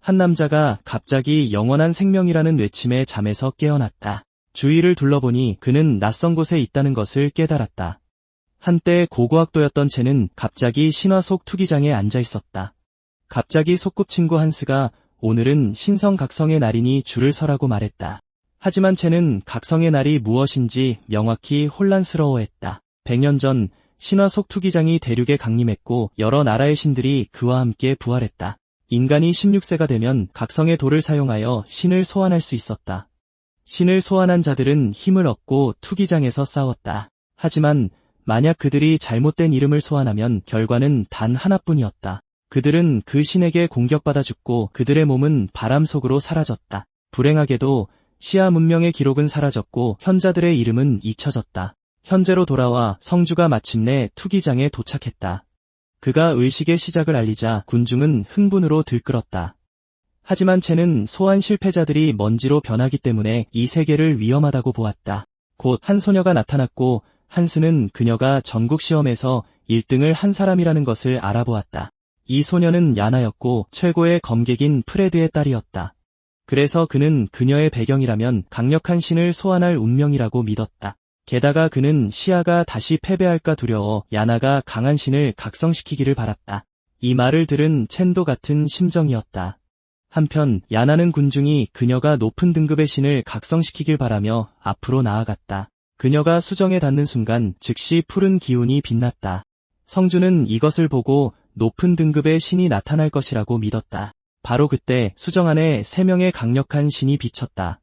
한 남자가 갑자기 영원한 생명이라는 외침에 잠에서 깨어났다. 주위를 둘러보니 그는 낯선 곳에 있다는 것을 깨달았다. 한때 고고학도였던 쟤는 갑자기 신화 속 투기장에 앉아 있었다. 갑자기 소꿉친구 한스가 오늘은 신성각성의 날이니 줄을 서라고 말했다. 하지만 쟤는 각성의 날이 무엇인지 명확히 혼란스러워했다. 100년 전 신화 속 투기장이 대륙에 강림했고 여러 나라의 신들이 그와 함께 부활했다. 인간이 16세가 되면 각성의 돌을 사용하여 신을 소환할 수 있었다. 신을 소환한 자들은 힘을 얻고 투기장에서 싸웠다. 하지만 만약 그들이 잘못된 이름을 소환하면 결과는 단 하나뿐이었다. 그들은 그 신에게 공격받아 죽고 그들의 몸은 바람 속으로 사라졌다. 불행하게도 시아 문명의 기록은 사라졌고 현자들의 이름은 잊혀졌다. 현재로 돌아와 성주가 마침내 투기장에 도착했다. 그가 의식의 시작을 알리자 군중은 흥분으로 들끓었다. 하지만 쟤는 소환 실패자들이 먼지로 변하기 때문에 이 세계를 위험하다고 보았다. 곧 한 소녀가 나타났고 한스는 그녀가 전국 시험에서 1등을 한 사람이라는 것을 알아보았다. 이 소녀는 야나였고 최고의 검객인 프레드의 딸이었다. 그래서 그는 그녀의 배경이라면 강력한 신을 소환할 운명이라고 믿었다. 게다가 그는 시아가 다시 패배할까 두려워 야나가 강한 신을 각성시키기를 바랐다. 이 말을 들은 첸도 같은 심정이었다. 한편 야나는 군중이 그녀가 높은 등급의 신을 각성시키길 바라며 앞으로 나아갔다. 그녀가 수정에 닿는 순간 즉시 푸른 기운이 빛났다. 성주는 이것을 보고 높은 등급의 신이 나타날 것이라고 믿었다. 바로 그때 수정 안에 3명의 강력한 신이 비쳤다.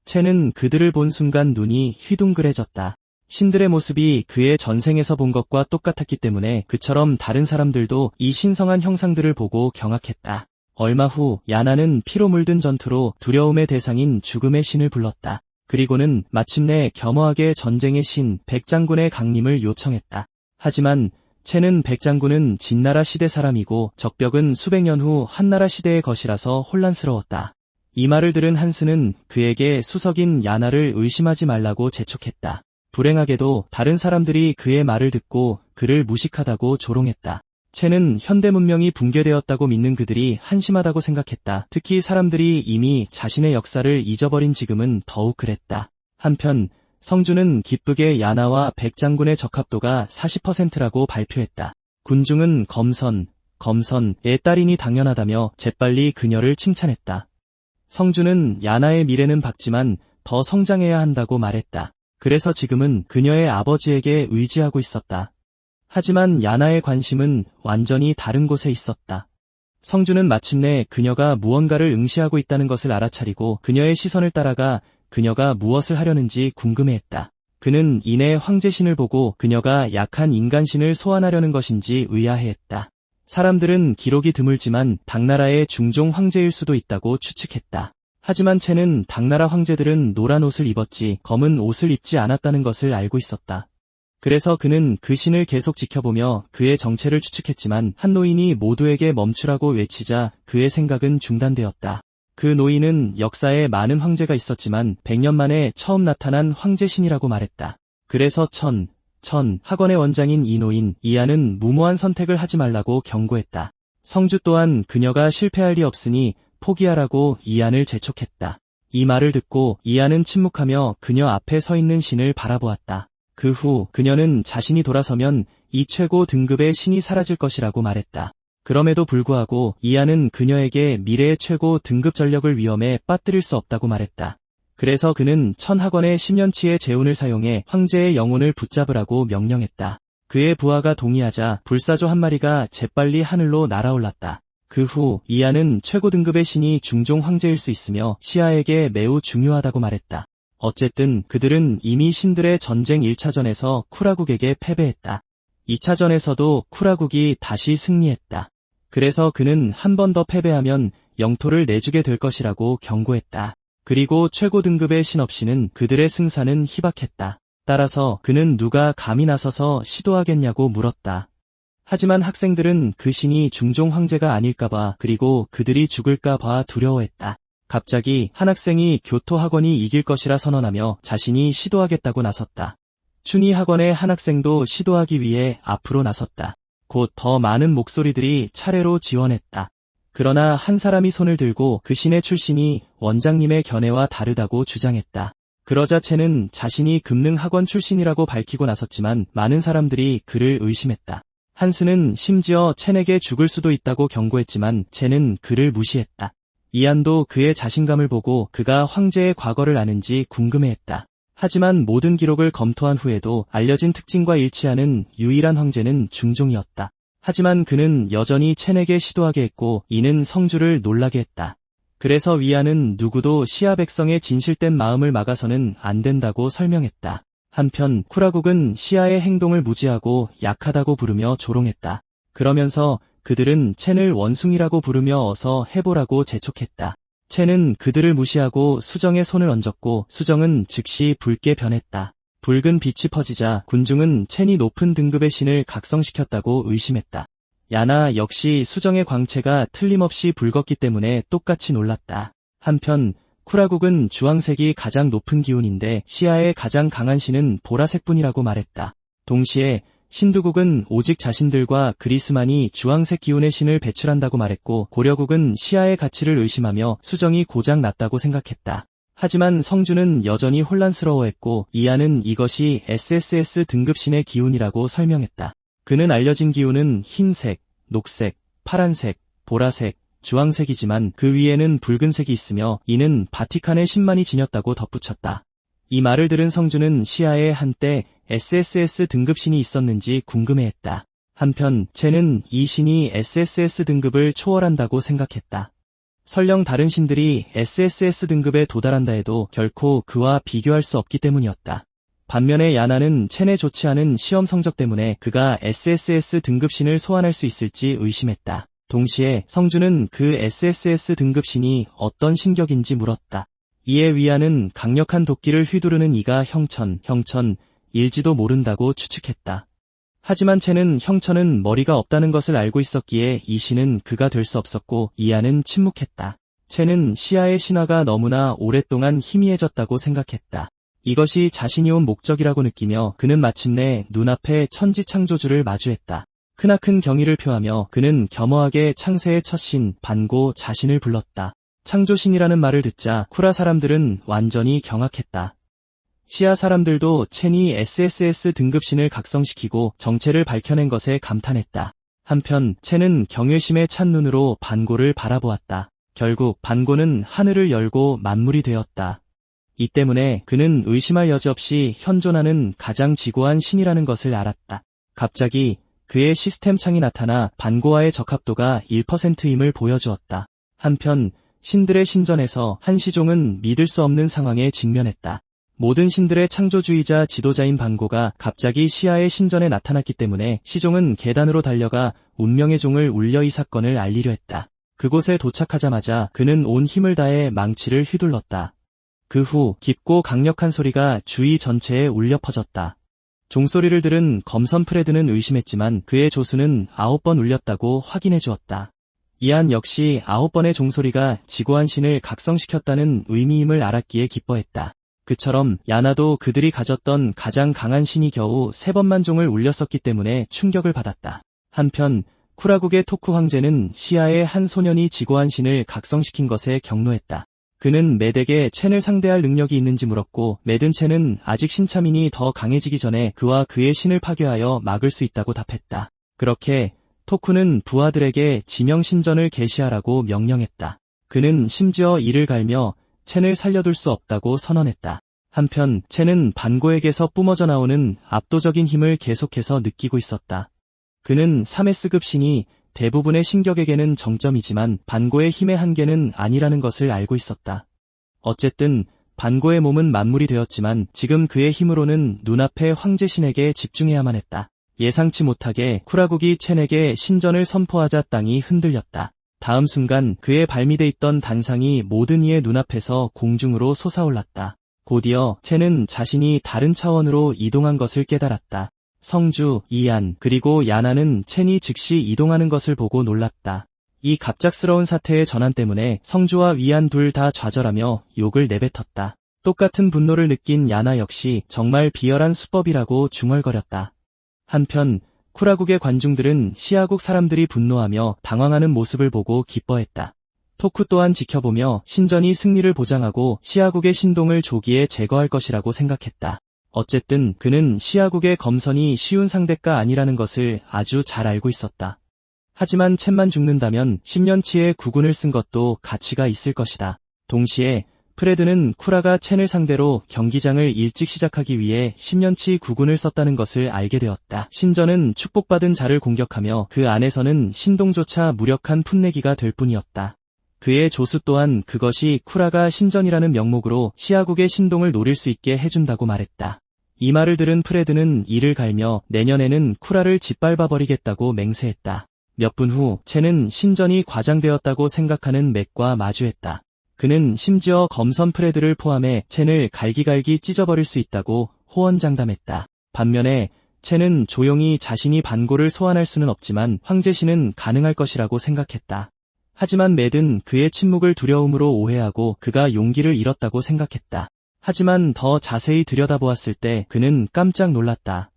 첸은 그들을 본 순간 눈이 휘둥그레졌다. 신들의 모습이 그의 전생에서 본 것과 똑같았기 때문에 그처럼 다른 사람들도 이 신성한 형상들을 보고 경악했다. 얼마 후 야나는 피로 물든 전투로 두려움의 대상인 죽음의 신을 불렀다. 그리고는 마침내 겸허하게 전쟁의 신 백장군의 강림을 요청했다. 하지만 첸은 백장군은 진나라 시대 사람이고 적벽은 수백 년 후 한나라 시대의 것이라서 혼란스러웠다. 이 말을 들은 한스는 그에게 수석인 야나를 의심하지 말라고 재촉했다. 불행하게도 다른 사람들이 그의 말을 듣고 그를 무식하다고 조롱했다. 첸은 현대 문명이 붕괴되었다고 믿는 그들이 한심하다고 생각했다. 특히 사람들이 이미 자신의 역사를 잊어버린 지금은 더욱 그랬다. 한편 성주는 기쁘게 야나와 백장군의 적합도가 40%라고 발표했다. 군중은 검선의 딸이니 당연하다며 재빨리 그녀를 칭찬했다. 성주는 야나의 미래는 밝지만 더 성장해야 한다고 말했다. 그래서 지금은 그녀의 아버지에게 의지하고 있었다. 하지만 야나의 관심은 완전히 다른 곳에 있었다. 성주는 마침내 그녀가 무언가를 응시하고 있다는 것을 알아차리고 그녀의 시선을 따라가 그녀가 무엇을 하려는지 궁금해했다. 그는 이내 황제신을 보고 그녀가 약한 인간신을 소환하려는 것인지 의아해했다. 사람들은 기록이 드물지만 당나라의 중종 황제일 수도 있다고 추측했다. 하지만 첸은 당나라 황제들은 노란 옷을 입었지 검은 옷을 입지 않았다는 것을 알고 있었다. 그래서 그는 그 신을 계속 지켜보며 그의 정체를 추측했지만 한 노인이 모두에게 멈추라고 외치자 그의 생각은 중단되었다. 그 노인은 역사에 많은 황제가 있었지만 100년 만에 처음 나타난 황제신이라고 말했다. 그래서 학원의 원장인 이 노인 이하는 무모한 선택을 하지 말라고 경고했다. 성주 또한 그녀가 실패할 리 없으니 포기하라고 이안을 재촉했다. 이 말을 듣고 이안은 침묵하며 그녀 앞에 서 있는 신을 바라보았다. 그 후 그녀는 자신이 돌아서면 이 최고 등급의 신이 사라질 것이라고 말했다. 그럼에도 불구하고 이안은 그녀에게 미래의 최고 등급 전력을 위험에 빠뜨릴 수 없다고 말했다. 그래서 그는 천학원의 10년치의 재운을 사용해 황제의 영혼을 붙잡으라고 명령했다. 그의 부하가 동의하자 불사조 한 마리가 재빨리 하늘로 날아올랐다. 그 후 이안은 최고 등급의 신이 중종 황제일 수 있으며 시아에게 매우 중요하다고 말했다. 어쨌든 그들은 이미 신들의 전쟁 1차전에서 쿠라국에게 패배했다. 2차전에서도 쿠라국이 다시 승리했다. 그래서 그는 한 번 더 패배하면 영토를 내주게 될 것이라고 경고했다. 그리고 최고 등급의 신 없이는 그들의 승산은 희박했다. 따라서 그는 누가 감히 나서서 시도하겠냐고 물었다. 하지만 학생들은 그 신이 중종 황제가 아닐까봐 그리고 그들이 죽을까봐 두려워했다. 갑자기 한 학생이 교토 학원이 이길 것이라 선언하며 자신이 시도하겠다고 나섰다. 춘희 학원의 한 학생도 시도하기 위해 앞으로 나섰다. 곧 더 많은 목소리들이 차례로 지원했다. 그러나 한 사람이 손을 들고 그 신의 출신이 원장님의 견해와 다르다고 주장했다. 그러자 첸은 자신이 금능 학원 출신이라고 밝히고 나섰지만 많은 사람들이 그를 의심했다. 한스는 심지어 첸에게 죽을 수도 있다고 경고했지만 첸은 그를 무시했다. 이안도 그의 자신감을 보고 그가 황제의 과거를 아는지 궁금해했다. 하지만 모든 기록을 검토한 후에도 알려진 특징과 일치하는 유일한 황제는 중종이었다. 하지만 그는 여전히 첸에게 시도하게 했고 이는 성주를 놀라게 했다. 그래서 위안은 누구도 시아 백성의 진실된 마음을 막아서는 안 된다고 설명했다. 한편 쿠라국은 시아의 행동을 무지하고 약하다고 부르며 조롱했다. 그러면서 그들은 첸을 원숭이라고 부르며 어서 해보라고 재촉했다. 첸은 그들을 무시하고 수정에 손을 얹었고 수정은 즉시 붉게 변했다. 붉은 빛이 퍼지자 군중은 첸이 높은 등급의 신을 각성시켰다고 의심했다. 야나 역시 수정의 광채가 틀림없이 붉었기 때문에 똑같이 놀랐다. 한편 쿠라국은 주황색이 가장 높은 기운인데 시아의 가장 강한 신은 보라색뿐이라고 말했다. 동시에 신두국은 오직 자신들과 그리스만이 주황색 기운의 신을 배출한다고 말했고 고려국은 시아의 가치를 의심하며 수정이 고장 났다고 생각했다. 하지만 성주는 여전히 혼란스러워했고 이안은 이것이 SSS 등급신의 기운이라고 설명했다. 그는 알려진 기운은 흰색, 녹색, 파란색, 보라색, 주황색이지만 그 위에는 붉은색이 있으며 이는 바티칸의 신만이 지녔다고 덧붙였다. 이 말을 들은 성주는 시아에 한때 SSS 등급신이 있었는지 궁금해했다. 한편 첸은 이 신이 SSS 등급을 초월한다고 생각했다. 설령 다른 신들이 SSS 등급에 도달한다 해도 결코 그와 비교할 수 없기 때문이었다. 반면에 야나는 첸의 좋지 않은 시험 성적 때문에 그가 SSS 등급신을 소환할 수 있을지 의심했다. 동시에 성주는 그 SSS 등급신이 어떤 신격인지 물었다. 이에 위안은 강력한 도끼를 휘두르는 이가 형천일지도 모른다고 추측했다. 하지만 첸은 형천은 머리가 없다는 것을 알고 있었기에 이 신은 그가 될 수 없었고 이안은 침묵했다. 첸은 시아의 신화가 너무나 오랫동안 희미해졌다고 생각했다. 이것이 자신이 온 목적이라고 느끼며 그는 마침내 눈앞에 천지창조주를 마주했다. 크나큰 경의를 표하며 그는 겸허하게 창세의 첫 신 반고 자신을 불렀다. 창조신이라는 말을 듣자 쿠라 사람들은 완전히 경악했다. 시아 사람들도 첸이 SSS 등급신을 각성시키고 정체를 밝혀낸 것에 감탄했다. 한편 첸은 경외심에 찬 눈으로 반고를 바라보았다. 결국 반고는 하늘을 열고 만물이 되었다. 이 때문에 그는 의심할 여지 없이 현존하는 가장 지고한 신이라는 것을 알았다. 갑자기 그의 시스템 창이 나타나 반고와의 적합도가 1%임을 보여주었다. 한편 신들의 신전에서 한 시종은 믿을 수 없는 상황에 직면했다. 모든 신들의 창조주의자 지도자인 반고가 갑자기 시아의 신전에 나타났기 때문에 시종은 계단으로 달려가 운명의 종을 울려 이 사건을 알리려 했다. 그곳에 도착하자마자 그는 온 힘을 다해 망치를 휘둘렀다. 그 후 깊고 강력한 소리가 주위 전체에 울려 퍼졌다. 종소리를 들은 검선 프레드는 의심했지만 그의 조수는 9번 울렸다고 확인해 주었다. 이안 역시 9번의 종소리가 지고한 신을 각성시켰다는 의미임을 알았기에 기뻐했다. 그처럼 야나도 그들이 가졌던 가장 강한 신이 겨우 3번만 종을 울렸었기 때문에 충격을 받았다. 한편 쿠라국의 토쿠 황제는 시아의 한 소년이 지고한 신을 각성시킨 것에 경노했다. 그는 메덱에 첸을 상대할 능력이 있는지 물었고 메든 첸은 아직 신차민이 더 강해지기 전에 그와 그의 신을 파괴하여 막을 수 있다고 답했다. 그렇게 토쿠는 부하들에게 지명신전을 개시하라고 명령했다. 그는 심지어 이를 갈며 첸을 살려둘 수 없다고 선언했다. 한편 첸은 반고에게서 뿜어져 나오는 압도적인 힘을 계속해서 느끼고 있었다. 그는 3S급 신이 대부분의 신격에게는 정점이지만 반고의 힘의 한계는 아니라는 것을 알고 있었다. 어쨌든 반고의 몸은 만물이 되었지만 지금 그의 힘으로는 눈앞의 황제신에게 집중해야만 했다. 예상치 못하게 쿠라국이 첸에게 신전을 선포하자 땅이 흔들렸다. 다음 순간 그의 발밑에 있던 단상이 모든 이의 눈앞에서 공중으로 솟아올랐다. 곧이어 첸은 자신이 다른 차원으로 이동한 것을 깨달았다. 성주, 이안, 그리고 야나는 첸이 즉시 이동하는 것을 보고 놀랐다. 이 갑작스러운 사태의 전환 때문에 성주와 위안 둘 다 좌절하며 욕을 내뱉었다. 똑같은 분노를 느낀 야나 역시 정말 비열한 수법이라고 중얼거렸다. 한편 쿠라국의 관중들은 시아국 사람들이 분노하며 당황하는 모습을 보고 기뻐했다. 토쿠 또한 지켜보며 신전이 승리를 보장하고 시아국의 신동을 조기에 제거할 것이라고 생각했다. 어쨌든 그는 시아국의 검선이 쉬운 상대가 아니라는 것을 아주 잘 알고 있었다. 하지만 첸만 죽는다면 10년치의 국군을 쓴 것도 가치가 있을 것이다. 동시에 프레드는 쿠라가 첸을 상대로 경기장을 일찍 시작하기 위해 10년치 국군을 썼다는 것을 알게 되었다. 신전은 축복받은 자를 공격하며 그 안에서는 신동조차 무력한 풋내기가 될 뿐이었다. 그의 조수 또한 그것이 쿠라가 신전이라는 명목으로 시아국의 신동을 노릴 수 있게 해준다고 말했다. 이 말을 들은 프레드는 이를 갈며 내년에는 쿠라를 짓밟아버리겠다고 맹세했다. 몇 분 후 첸은 신전이 과장되었다고 생각하는 맥과 마주했다. 그는 심지어 검선 프레드를 포함해 첸을 갈기갈기 찢어버릴 수 있다고 호언장담했다. 반면에 첸은 조용히 자신이 반고를 소환할 수는 없지만 황제신은 가능할 것이라고 생각했다. 하지만 맥은 그의 침묵을 두려움으로 오해하고 그가 용기를 잃었다고 생각했다. 하지만 더 자세히 들여다보았을 때 그는 깜짝 놀랐다.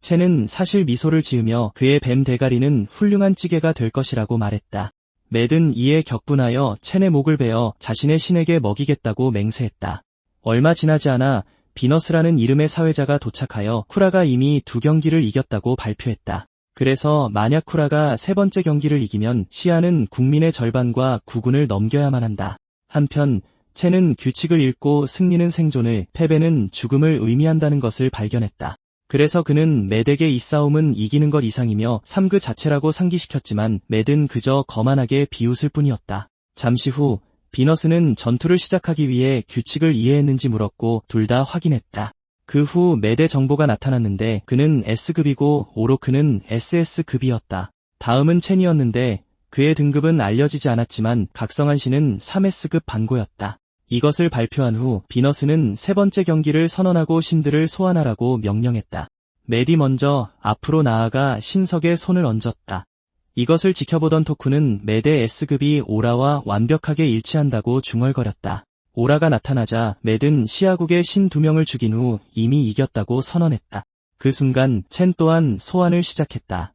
첸은 사실 미소를 지으며 그의 뱀 대가리는 훌륭한 찌개가 될 것이라고 말했다. 맥은 이에 격분하여 첸의 목을 베어 자신의 신에게 먹이겠다고 맹세했다. 얼마 지나지 않아 비너스라는 이름의 사회자가 도착하여 쿠라가 이미 2경기를 이겼다고 발표했다. 그래서 만약 쿠라가 3번째 경기를 이기면 시아는 국민의 절반과 국군을 넘겨야만 한다. 한편 첸은 규칙을 읽고 승리는 생존을, 패배는 죽음을 의미한다는 것을 발견했다. 그래서 그는 맥에게 이 싸움은 이기는 것 이상이며 삶 그 자체라고 상기시켰지만 맥은 그저 거만하게 비웃을 뿐이었다. 잠시 후 비너스는 전투를 시작하기 위해 규칙을 이해했는지 물었고 둘 다 확인했다. 그 후 맥의 정보가 나타났는데 그는 S급이고 오로크는 SS급이었다. 다음은 첸이었는데 그의 등급은 알려지지 않았지만 각성한 신은 3S급 반고였다. 이것을 발표한 후 비너스는 3번째 경기를 선언하고 신들을 소환하라고 명령했다. 맥이 먼저 앞으로 나아가 신석에 손을 얹었다. 이것을 지켜보던 토쿠는 맥의 S급이 오라와 완벽하게 일치한다고 중얼거렸다. 오라가 나타나자 맥은 시아국의 신 2명을 죽인 후 이미 이겼다고 선언했다. 그 순간 첸 또한 소환을 시작했다.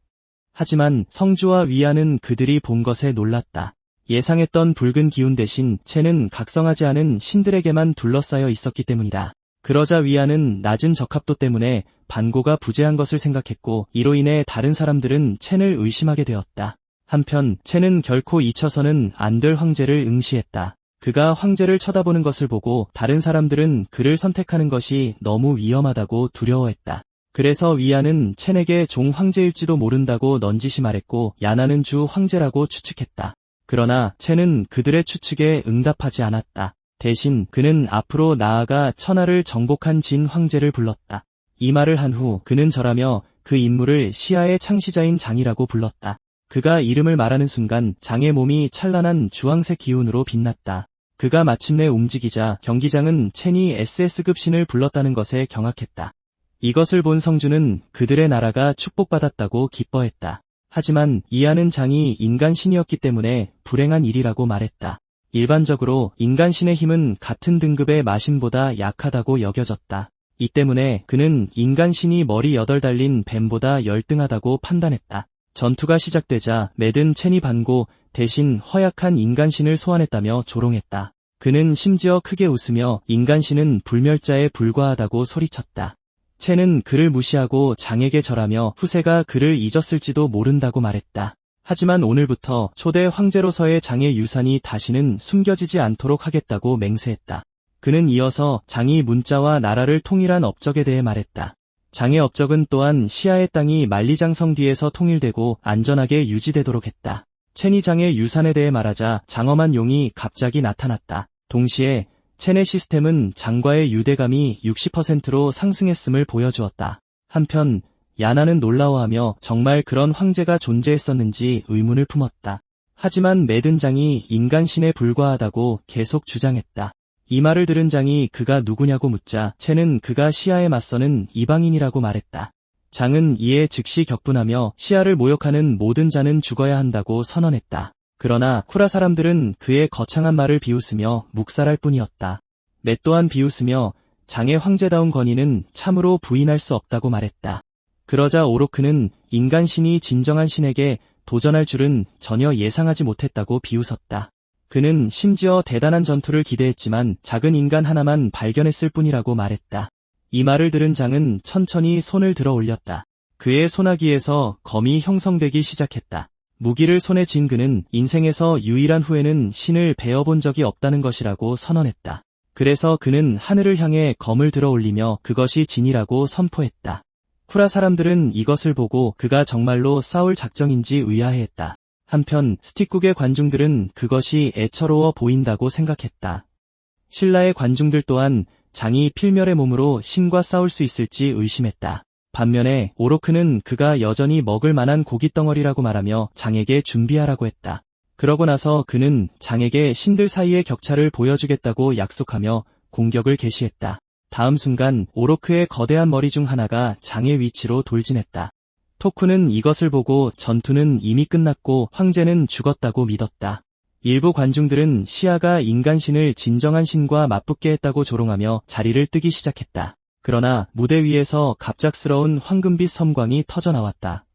하지만 성주와 위안은 그들이 본 것에 놀랐다. 예상했던 붉은 기운 대신 첸은 각성하지 않은 신들에게만 둘러싸여 있었기 때문이다. 그러자 위안은 낮은 적합도 때문에 반고가 부재한 것을 생각했고 이로 인해 다른 사람들은 첸을 의심하게 되었다. 한편 첸은 결코 잊혀서는 안 될 황제를 응시했다. 그가 황제를 쳐다보는 것을 보고 다른 사람들은 그를 선택하는 것이 너무 위험하다고 두려워했다. 그래서 위안은 첸에게 종 황제일지도 모른다고 넌지시 말했고 야나는 주 황제라고 추측했다. 그러나 첸은 그들의 추측에 응답하지 않았다. 대신 그는 앞으로 나아가 천하를 정복한 진 황제를 불렀다. 이 말을 한 후 그는 절하며 그 인물을 시아의 창시자인 장이라고 불렀다. 그가 이름을 말하는 순간 장의 몸이 찬란한 주황색 기운으로 빛났다. 그가 마침내 움직이자 경기장은 첸이 SS급 신을 불렀다는 것에 경악했다. 이것을 본 성주는 그들의 나라가 축복받았다고 기뻐했다. 하지만 이하는 장이 인간신이었기 때문에 불행한 일이라고 말했다. 일반적으로 인간신의 힘은 같은 등급의 마신보다 약하다고 여겨졌다. 이 때문에 그는 인간신이 머리 8 달린 뱀보다 열등하다고 판단했다. 전투가 시작되자 맥은 첸이 반고 대신 허약한 인간신을 소환했다며 조롱했다. 그는 심지어 크게 웃으며 인간신은 불멸자에 불과하다고 소리쳤다. 첸은 그를 무시하고 장에게 절하며 후세가 그를 잊었을지도 모른다고 말했다. 하지만 오늘부터 초대 황제로서의 장의 유산이 다시는 숨겨지지 않도록 하겠다고 맹세했다. 그는 이어서 장이 문자와 나라를 통일한 업적에 대해 말했다. 장의 업적은 또한 시아의 땅이 만리장성 뒤에서 통일되고 안전하게 유지되도록 했다. 첸이 장의 유산에 대해 말하자 장엄한 용이 갑자기 나타났다. 동시에 첸의 시스템은 장과의 유대감이 60%로 상승했음을 보여주었다. 한편 야나는 놀라워하며 정말 그런 황제가 존재했었는지 의문을 품었다. 하지만 맥은 장이 인간신에 불과하다고 계속 주장했다. 이 말을 들은 장이 그가 누구냐고 묻자 첸은 그가 시아에 맞서는 이방인이라고 말했다. 장은 이에 즉시 격분하며 시아를 모욕하는 모든 자는 죽어야 한다고 선언했다. 그러나 쿠라 사람들은 그의 거창한 말을 비웃으며 묵살할 뿐이었다. 맥 또한 비웃으며 장의 황제다운 권위는 참으로 부인할 수 없다고 말했다. 그러자 오로크는 인간 신이 진정한 신에게 도전할 줄은 전혀 예상하지 못했다고 비웃었다. 그는 심지어 대단한 전투를 기대했지만 작은 인간 하나만 발견했을 뿐이라고 말했다. 이 말을 들은 장은 천천히 손을 들어 올렸다. 그의 소나기에서 검이 형성되기 시작했다. 무기를 손에 쥔 그는 인생에서 유일한 후회는 신을 베어본 적이 없다는 것이라고 선언했다. 그래서 그는 하늘을 향해 검을 들어 올리며 그것이 진이라고 선포했다. 쿠라 사람들은 이것을 보고 그가 정말로 싸울 작정인지 의아해했다. 한편 스틱국의 관중들은 그것이 애처로워 보인다고 생각했다. 신라의 관중들 또한 장이 필멸의 몸으로 신과 싸울 수 있을지 의심했다. 반면에 오로크는 그가 여전히 먹을 만한 고깃덩어리라고 말하며 장에게 준비하라고 했다. 그러고 나서 그는 장에게 신들 사이의 격차를 보여주겠다고 약속하며 공격을 개시했다. 다음 순간 오로크의 거대한 머리 중 하나가 장의 위치로 돌진했다. 토쿠는 이것을 보고 전투는 이미 끝났고 황제는 죽었다고 믿었다. 일부 관중들은 시아가 인간신을 진정한 신과 맞붙게 했다고 조롱하며 자리를 뜨기 시작했다. 그러나 무대 위에서 갑작스러운 황금빛 섬광이 터져나왔다.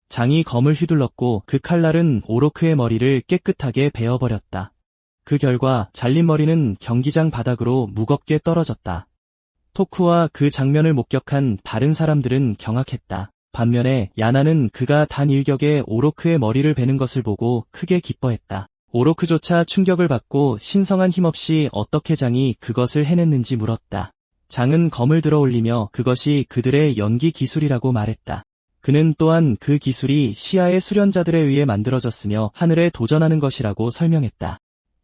장이 검을 휘둘렀고 그 칼날은 오로크의 머리를 깨끗하게 베어버렸다. 그 결과 잘린 머리는 경기장 바닥으로 무겁게 떨어졌다. 토쿠와 그 장면을 목격한 다른 사람들은 경악했다. 반면에 야나는 그가 단 일격에 오로크의 머리를 베는 것을 보고 크게 기뻐했다. 오로크조차 충격을 받고 신성한 힘없이 어떻게 장이 그것을 해냈는지 물었다. 장은 검을 들어 올리며 그것이 그들의 연기 기술이라고 말했다. 그는 또한 그 기술이 시아의 수련자들에 의해 만들어졌으며 하늘에 도전하는 것이라고 설명했다.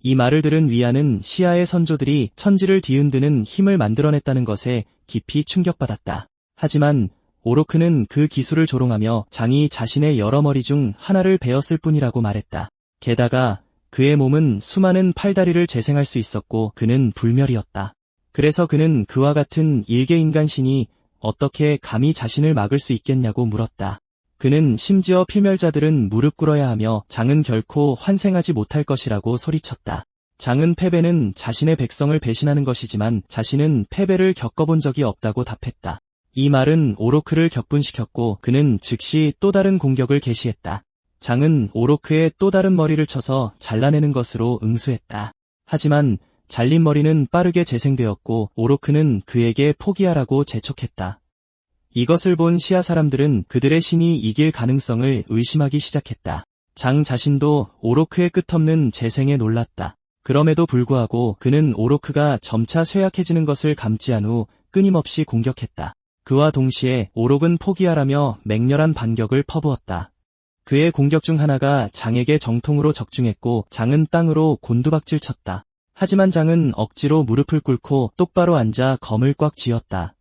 이 말을 들은 위안은 시아의 선조들이 천지를 뒤흔드는 힘을 만들어냈다는 것에 깊이 충격받았다. 하지만 오로크는 그 기술을 조롱하며 장이 자신의 여러 머리 중 하나를 베었을 뿐이라고 말했다. 게다가 그의 몸은 수많은 팔다리를 재생할 수 있었고 그는 불멸이었다. 그래서 그는 그와 같은 일개 인간신이 어떻게 감히 자신을 막을 수 있겠냐고 물었다. 그는 심지어 필멸자들은 무릎 꿇어야 하며 장은 결코 환생하지 못할 것이라고 소리쳤다. 장은 패배는 자신의 백성을 배신하는 것이지만 자신은 패배를 겪어본 적이 없다고 답했다. 이 말은 오로크를 격분시켰고 그는 즉시 또 다른 공격을 개시했다. 장은 오로크의 또 다른 머리를 쳐서 잘라내는 것으로 응수했다. 하지만 잘린 머리는 빠르게 재생되었고 오로크는 그에게 포기하라고 재촉했다. 이것을 본 시아 사람들은 그들의 신이 이길 가능성을 의심하기 시작했다. 장 자신도 오로크의 끝없는 재생에 놀랐다. 그럼에도 불구하고 그는 오로크가 점차 쇠약해지는 것을 감지한 후 끊임없이 공격했다. 그와 동시에 오록은 포기하라며 맹렬한 반격을 퍼부었다. 그의 공격 중 하나가 장에게 정통으로 적중했고 장은 땅으로 곤두박질 쳤다. 하지만 장은 억지로 무릎을 꿇고 똑바로 앉아 검을 꽉 쥐었다.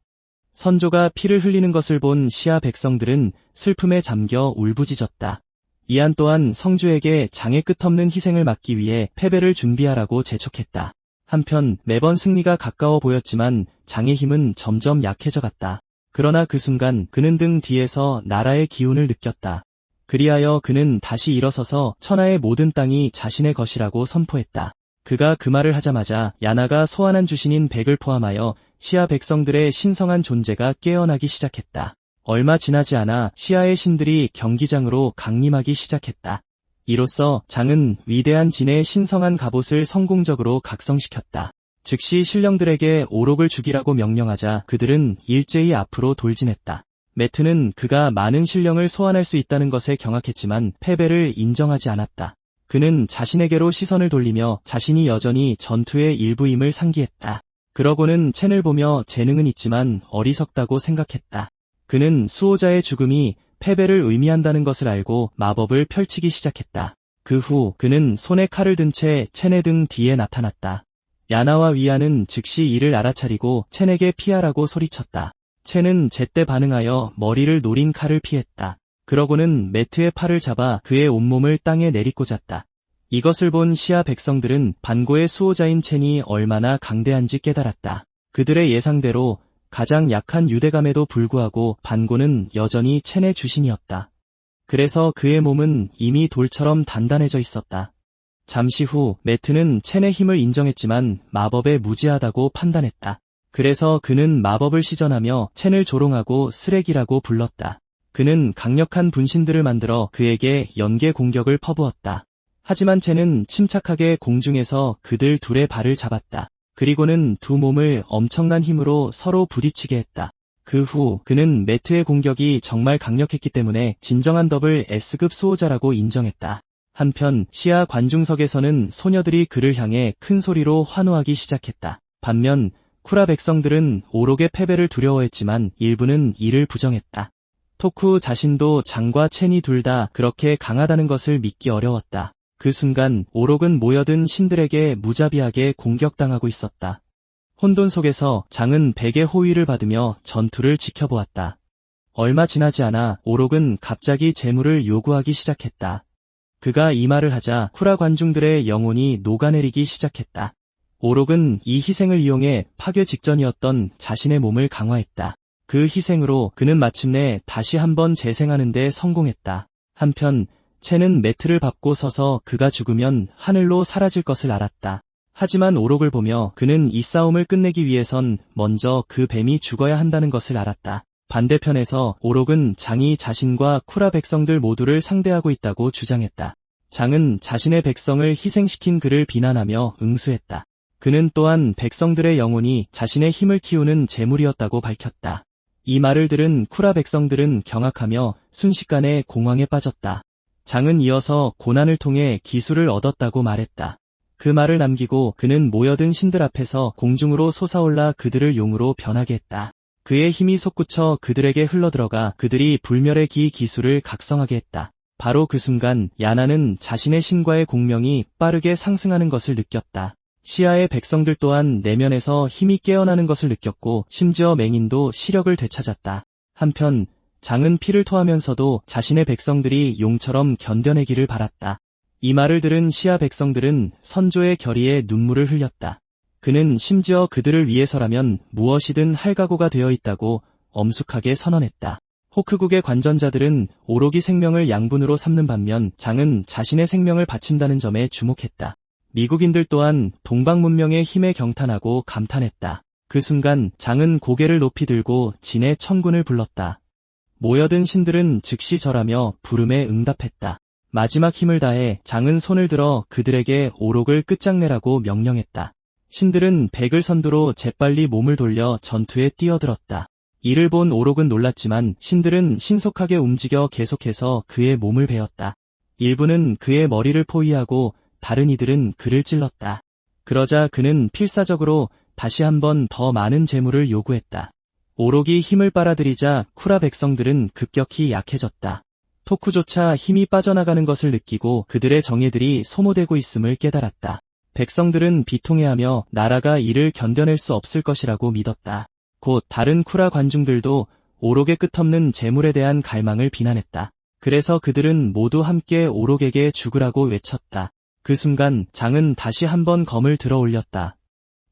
선조가 피를 흘리는 것을 본 시아 백성들은 슬픔에 잠겨 울부짖었다. 이안 또한 성주에게 장의 끝없는 희생을 막기 위해 패배를 준비하라고 재촉했다. 한편 매번 승리가 가까워 보였지만 장의 힘은 점점 약해져 갔다. 그러나 그 순간 그는 등 뒤에서 나라의 기운을 느꼈다. 그리하여 그는 다시 일어서서 천하의 모든 땅이 자신의 것이라고 선포했다. 그가 그 말을 하자마자 야나가 소환한 주신인 백을 포함하여 시아 백성들의 신성한 존재가 깨어나기 시작했다. 얼마 지나지 않아 시아의 신들이 경기장으로 강림하기 시작했다. 이로써 장은 위대한 진의 신성한 갑옷을 성공적으로 각성시켰다. 즉시 신령들에게 오록을 죽이라고 명령하자 그들은 일제히 앞으로 돌진했다. 매트는 그가 많은 신령을 소환할 수 있다는 것에 경악했지만 패배를 인정하지 않았다. 그는 자신에게로 시선을 돌리며 자신이 여전히 전투의 일부임을 상기했다. 그러고는 첸을 보며 재능은 있지만 어리석다고 생각했다. 그는 수호자의 죽음이 패배를 의미한다는 것을 알고 마법을 펼치기 시작했다. 그 후 그는 손에 칼을 든 채 첸의 등 뒤에 나타났다. 야나와 위안은 즉시 이를 알아차리고 첸에게 피하라고 소리쳤다. 첸은 제때 반응하여 머리를 노린 칼을 피했다. 그러고는 매트의 팔을 잡아 그의 온몸을 땅에 내리꽂았다. 이것을 본 시아 백성들은 반고의 수호자인 첸이 얼마나 강대한지 깨달았다. 그들의 예상대로 가장 약한 유대감에도 불구하고 반고는 여전히 첸의 주신이었다. 그래서 그의 몸은 이미 돌처럼 단단해져 있었다. 잠시 후 매트는 첸의 힘을 인정했지만 마법에 무지하다고 판단했다. 그래서 그는 마법을 시전하며 첸을 조롱하고 쓰레기라고 불렀다. 그는 강력한 분신들을 만들어 그에게 연계 공격을 퍼부었다. 하지만 첸은 침착하게 공중에서 그들 둘의 발을 잡았다. 그리고는 두 몸을 엄청난 힘으로 서로 부딪히게 했다. 그 후 그는 매트의 공격이 정말 강력했기 때문에 진정한 더블 S급 수호자라고 인정했다. 한편 시야 관중석에서는 소녀들이 그를 향해 큰 소리로 환호하기 시작했다. 반면 쿠라 백성들은 오록의 패배를 두려워했지만 일부는 이를 부정했다. 토쿠 자신도 장과 첸이 둘 다 그렇게 강하다는 것을 믿기 어려웠다. 그 순간 오록은 모여든 신들에게 무자비하게 공격당하고 있었다. 혼돈 속에서 장은 백의 호위를 받으며 전투를 지켜보았다. 얼마 지나지 않아 오록은 갑자기 재물을 요구하기 시작했다. 그가 이 말을 하자 쿠라 관중들의 영혼이 녹아내리기 시작했다. 오록은 이 희생을 이용해 파괴 직전이었던 자신의 몸을 강화했다. 그 희생으로 그는 마침내 다시 한번 재생하는 데 성공했다. 한편 첸은 매트를 밟고 서서 그가 죽으면 하늘로 사라질 것을 알았다. 하지만 오록을 보며 그는 이 싸움을 끝내기 위해선 먼저 그 뱀이 죽어야 한다는 것을 알았다. 반대편에서 오록은 장이 자신과 쿠라 백성들 모두를 상대하고 있다고 주장했다. 장은 자신의 백성을 희생시킨 그를 비난하며 응수했다. 그는 또한 백성들의 영혼이 자신의 힘을 키우는 재물이었다고 밝혔다. 이 말을 들은 쿠라 백성들은 경악하며 순식간에 공황에 빠졌다. 장은 이어서 고난을 통해 기술을 얻었다고 말했다. 그 말을 남기고 그는 모여든 신들 앞에서 공중으로 솟아올라 그들을 용으로 변하게 했다. 그의 힘이 솟구쳐 그들에게 흘러들어가 그들이 불멸의 기술을 각성하게 했다. 바로 그 순간 야나는 자신의 신과의 공명이 빠르게 상승하는 것을 느꼈다. 시야의 백성들 또한 내면에서 힘이 깨어나는 것을 느꼈고 심지어 맹인도 시력을 되찾았다. 한편 장은 피를 토하면서도 자신의 백성들이 용처럼 견뎌내기를 바랐다. 이 말을 들은 시야 백성들은 선조의 결의에 눈물을 흘렸다. 그는 심지어 그들을 위해서라면 무엇이든 할 각오가 되어 있다고 엄숙하게 선언했다. 호크국의 관전자들은 오록이 생명을 양분으로 삼는 반면 장은 자신의 생명을 바친다는 점에 주목했다. 미국인들 또한 동방 문명의 힘에 경탄하고 감탄했다. 그 순간 장은 고개를 높이 들고 진의 천군을 불렀다. 모여든 신들은 즉시 절하며 부름에 응답했다. 마지막 힘을 다해 장은 손을 들어 그들에게 오록을 끝장내라고 명령했다. 신들은 백을 선두로 재빨리 몸을 돌려 전투에 뛰어들었다. 이를 본 오록은 놀랐지만 신들은 신속하게 움직여 계속해서 그의 몸을 베었다. 일부는 그의 머리를 포위하고 다른 이들은 그를 찔렀다. 그러자 그는 필사적으로 다시 한번 더 많은 재물을 요구했다. 오록이 힘을 빨아들이자 쿠라 백성들은 급격히 약해졌다. 토쿠조차 힘이 빠져나가는 것을 느끼고 그들의 정예들이 소모되고 있음을 깨달았다. 백성들은 비통해하며 나라가 이를 견뎌낼 수 없을 것이라고 믿었다. 곧 다른 쿠라 관중들도 오록의 끝없는 재물에 대한 갈망을 비난했다. 그래서 그들은 모두 함께 오록에게 죽으라고 외쳤다. 그 순간 장은 다시 한번 검을 들어 올렸다.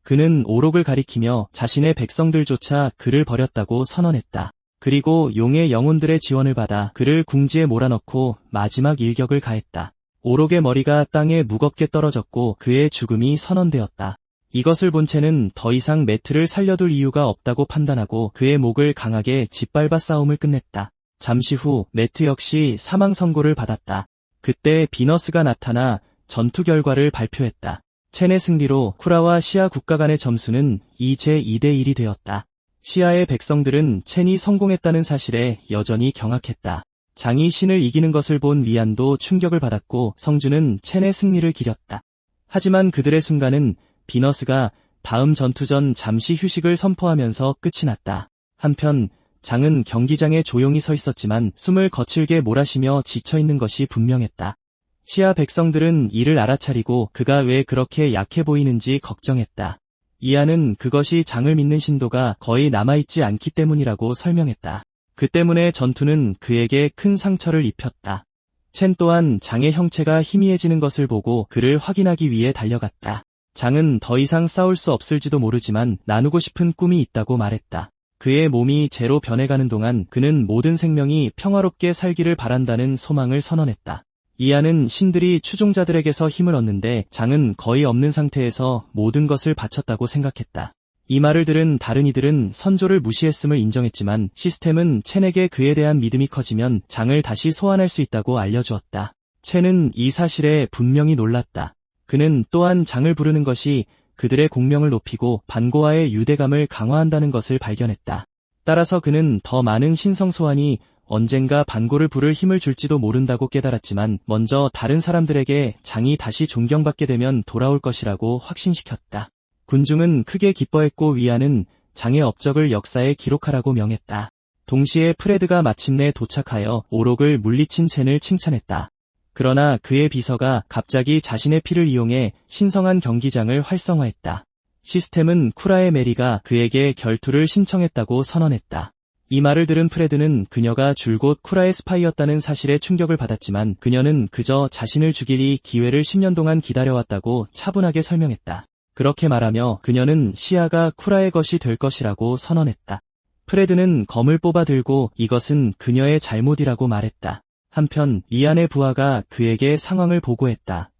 그는 오록을 가리키며 자신의 백성들조차 그를 버렸다고 선언했다. 그리고 용의 영혼들의 지원을 받아 그를 궁지에 몰아넣고 마지막 일격을 가했다. 오록의 머리가 땅에 무겁게 떨어졌고 그의 죽음이 선언되었다. 이것을 본 첸은 더 이상 매트를 살려둘 이유가 없다고 판단하고 그의 목을 강하게 짓밟아 싸움을 끝냈다. 잠시 후 매트 역시 사망 선고를 받았다. 그때 비너스가 나타나 전투 결과를 발표했다. 첸의 승리로 쿠라와 시아 국가 간의 점수는 2제 2대1이 되었다. 시아의 백성들은 첸이 성공했다는 사실에 여전히 경악했다. 장이 신을 이기는 것을 본 위안도 충격을 받았고 성주는 첸의 승리를 기렸다. 하지만 그들의 순간은 비너스가 다음 전투 전 잠시 휴식을 선포하면서 끝이 났다. 한편 장은 경기장에 조용히 서 있었지만 숨을 거칠게 몰아쉬며 지쳐있는 것이 분명했다. 시아 백성들은 이를 알아차리고 그가 왜 그렇게 약해 보이는지 걱정했다. 이안은 그것이 장을 믿는 신도가 거의 남아있지 않기 때문이라고 설명했다. 그 때문에 전투는 그에게 큰 상처를 입혔다. 첸 또한 장의 형체가 희미해지는 것을 보고 그를 확인하기 위해 달려갔다. 장은 더 이상 싸울 수 없을지도 모르지만 나누고 싶은 꿈이 있다고 말했다. 그의 몸이 재로 변해가는 동안 그는 모든 생명이 평화롭게 살기를 바란다는 소망을 선언했다. 이안은 신들이 추종자들에게서 힘을 얻는데 장은 거의 없는 상태에서 모든 것을 바쳤다고 생각했다. 이 말을 들은 다른 이들은 선조를 무시했음을 인정했지만 시스템은 첸에게 그에 대한 믿음이 커지면 장을 다시 소환할 수 있다고 알려주었다. 첸은 이 사실에 분명히 놀랐다. 그는 또한 장을 부르는 것이 그들의 공명을 높이고 반고와의 유대감을 강화한다는 것을 발견했다. 따라서 그는 더 많은 신성 소환이 언젠가 반고를 부를 힘을 줄지도 모른다고 깨달았지만 먼저 다른 사람들에게 장이 다시 존경받게 되면 돌아올 것이라고 확신시켰다. 군중은 크게 기뻐했고 위안은 장의 업적을 역사에 기록하라고 명했다. 동시에 프레드가 마침내 도착하여 오록을 물리친 첸을 칭찬했다. 그러나 그의 비서가 갑자기 자신의 피를 이용해 신성한 경기장을 활성화했다. 시스템은 쿠라의 메리가 그에게 결투를 신청했다고 선언했다. 이 말을 들은 프레드는 그녀가 줄곧 쿠라의 스파이였다는 사실에 충격을 받았지만 그녀는 그저 자신을 죽일 이 기회를 10년 동안 기다려왔다고 차분하게 설명했다. 그렇게 말하며 그녀는 시아가 쿠라의 것이 될 것이라고 선언했다. 프레드는 검을 뽑아 들고 이것은 그녀의 잘못이라고 말했다. 한편 리안의 부하가 그에게 상황을 보고했다.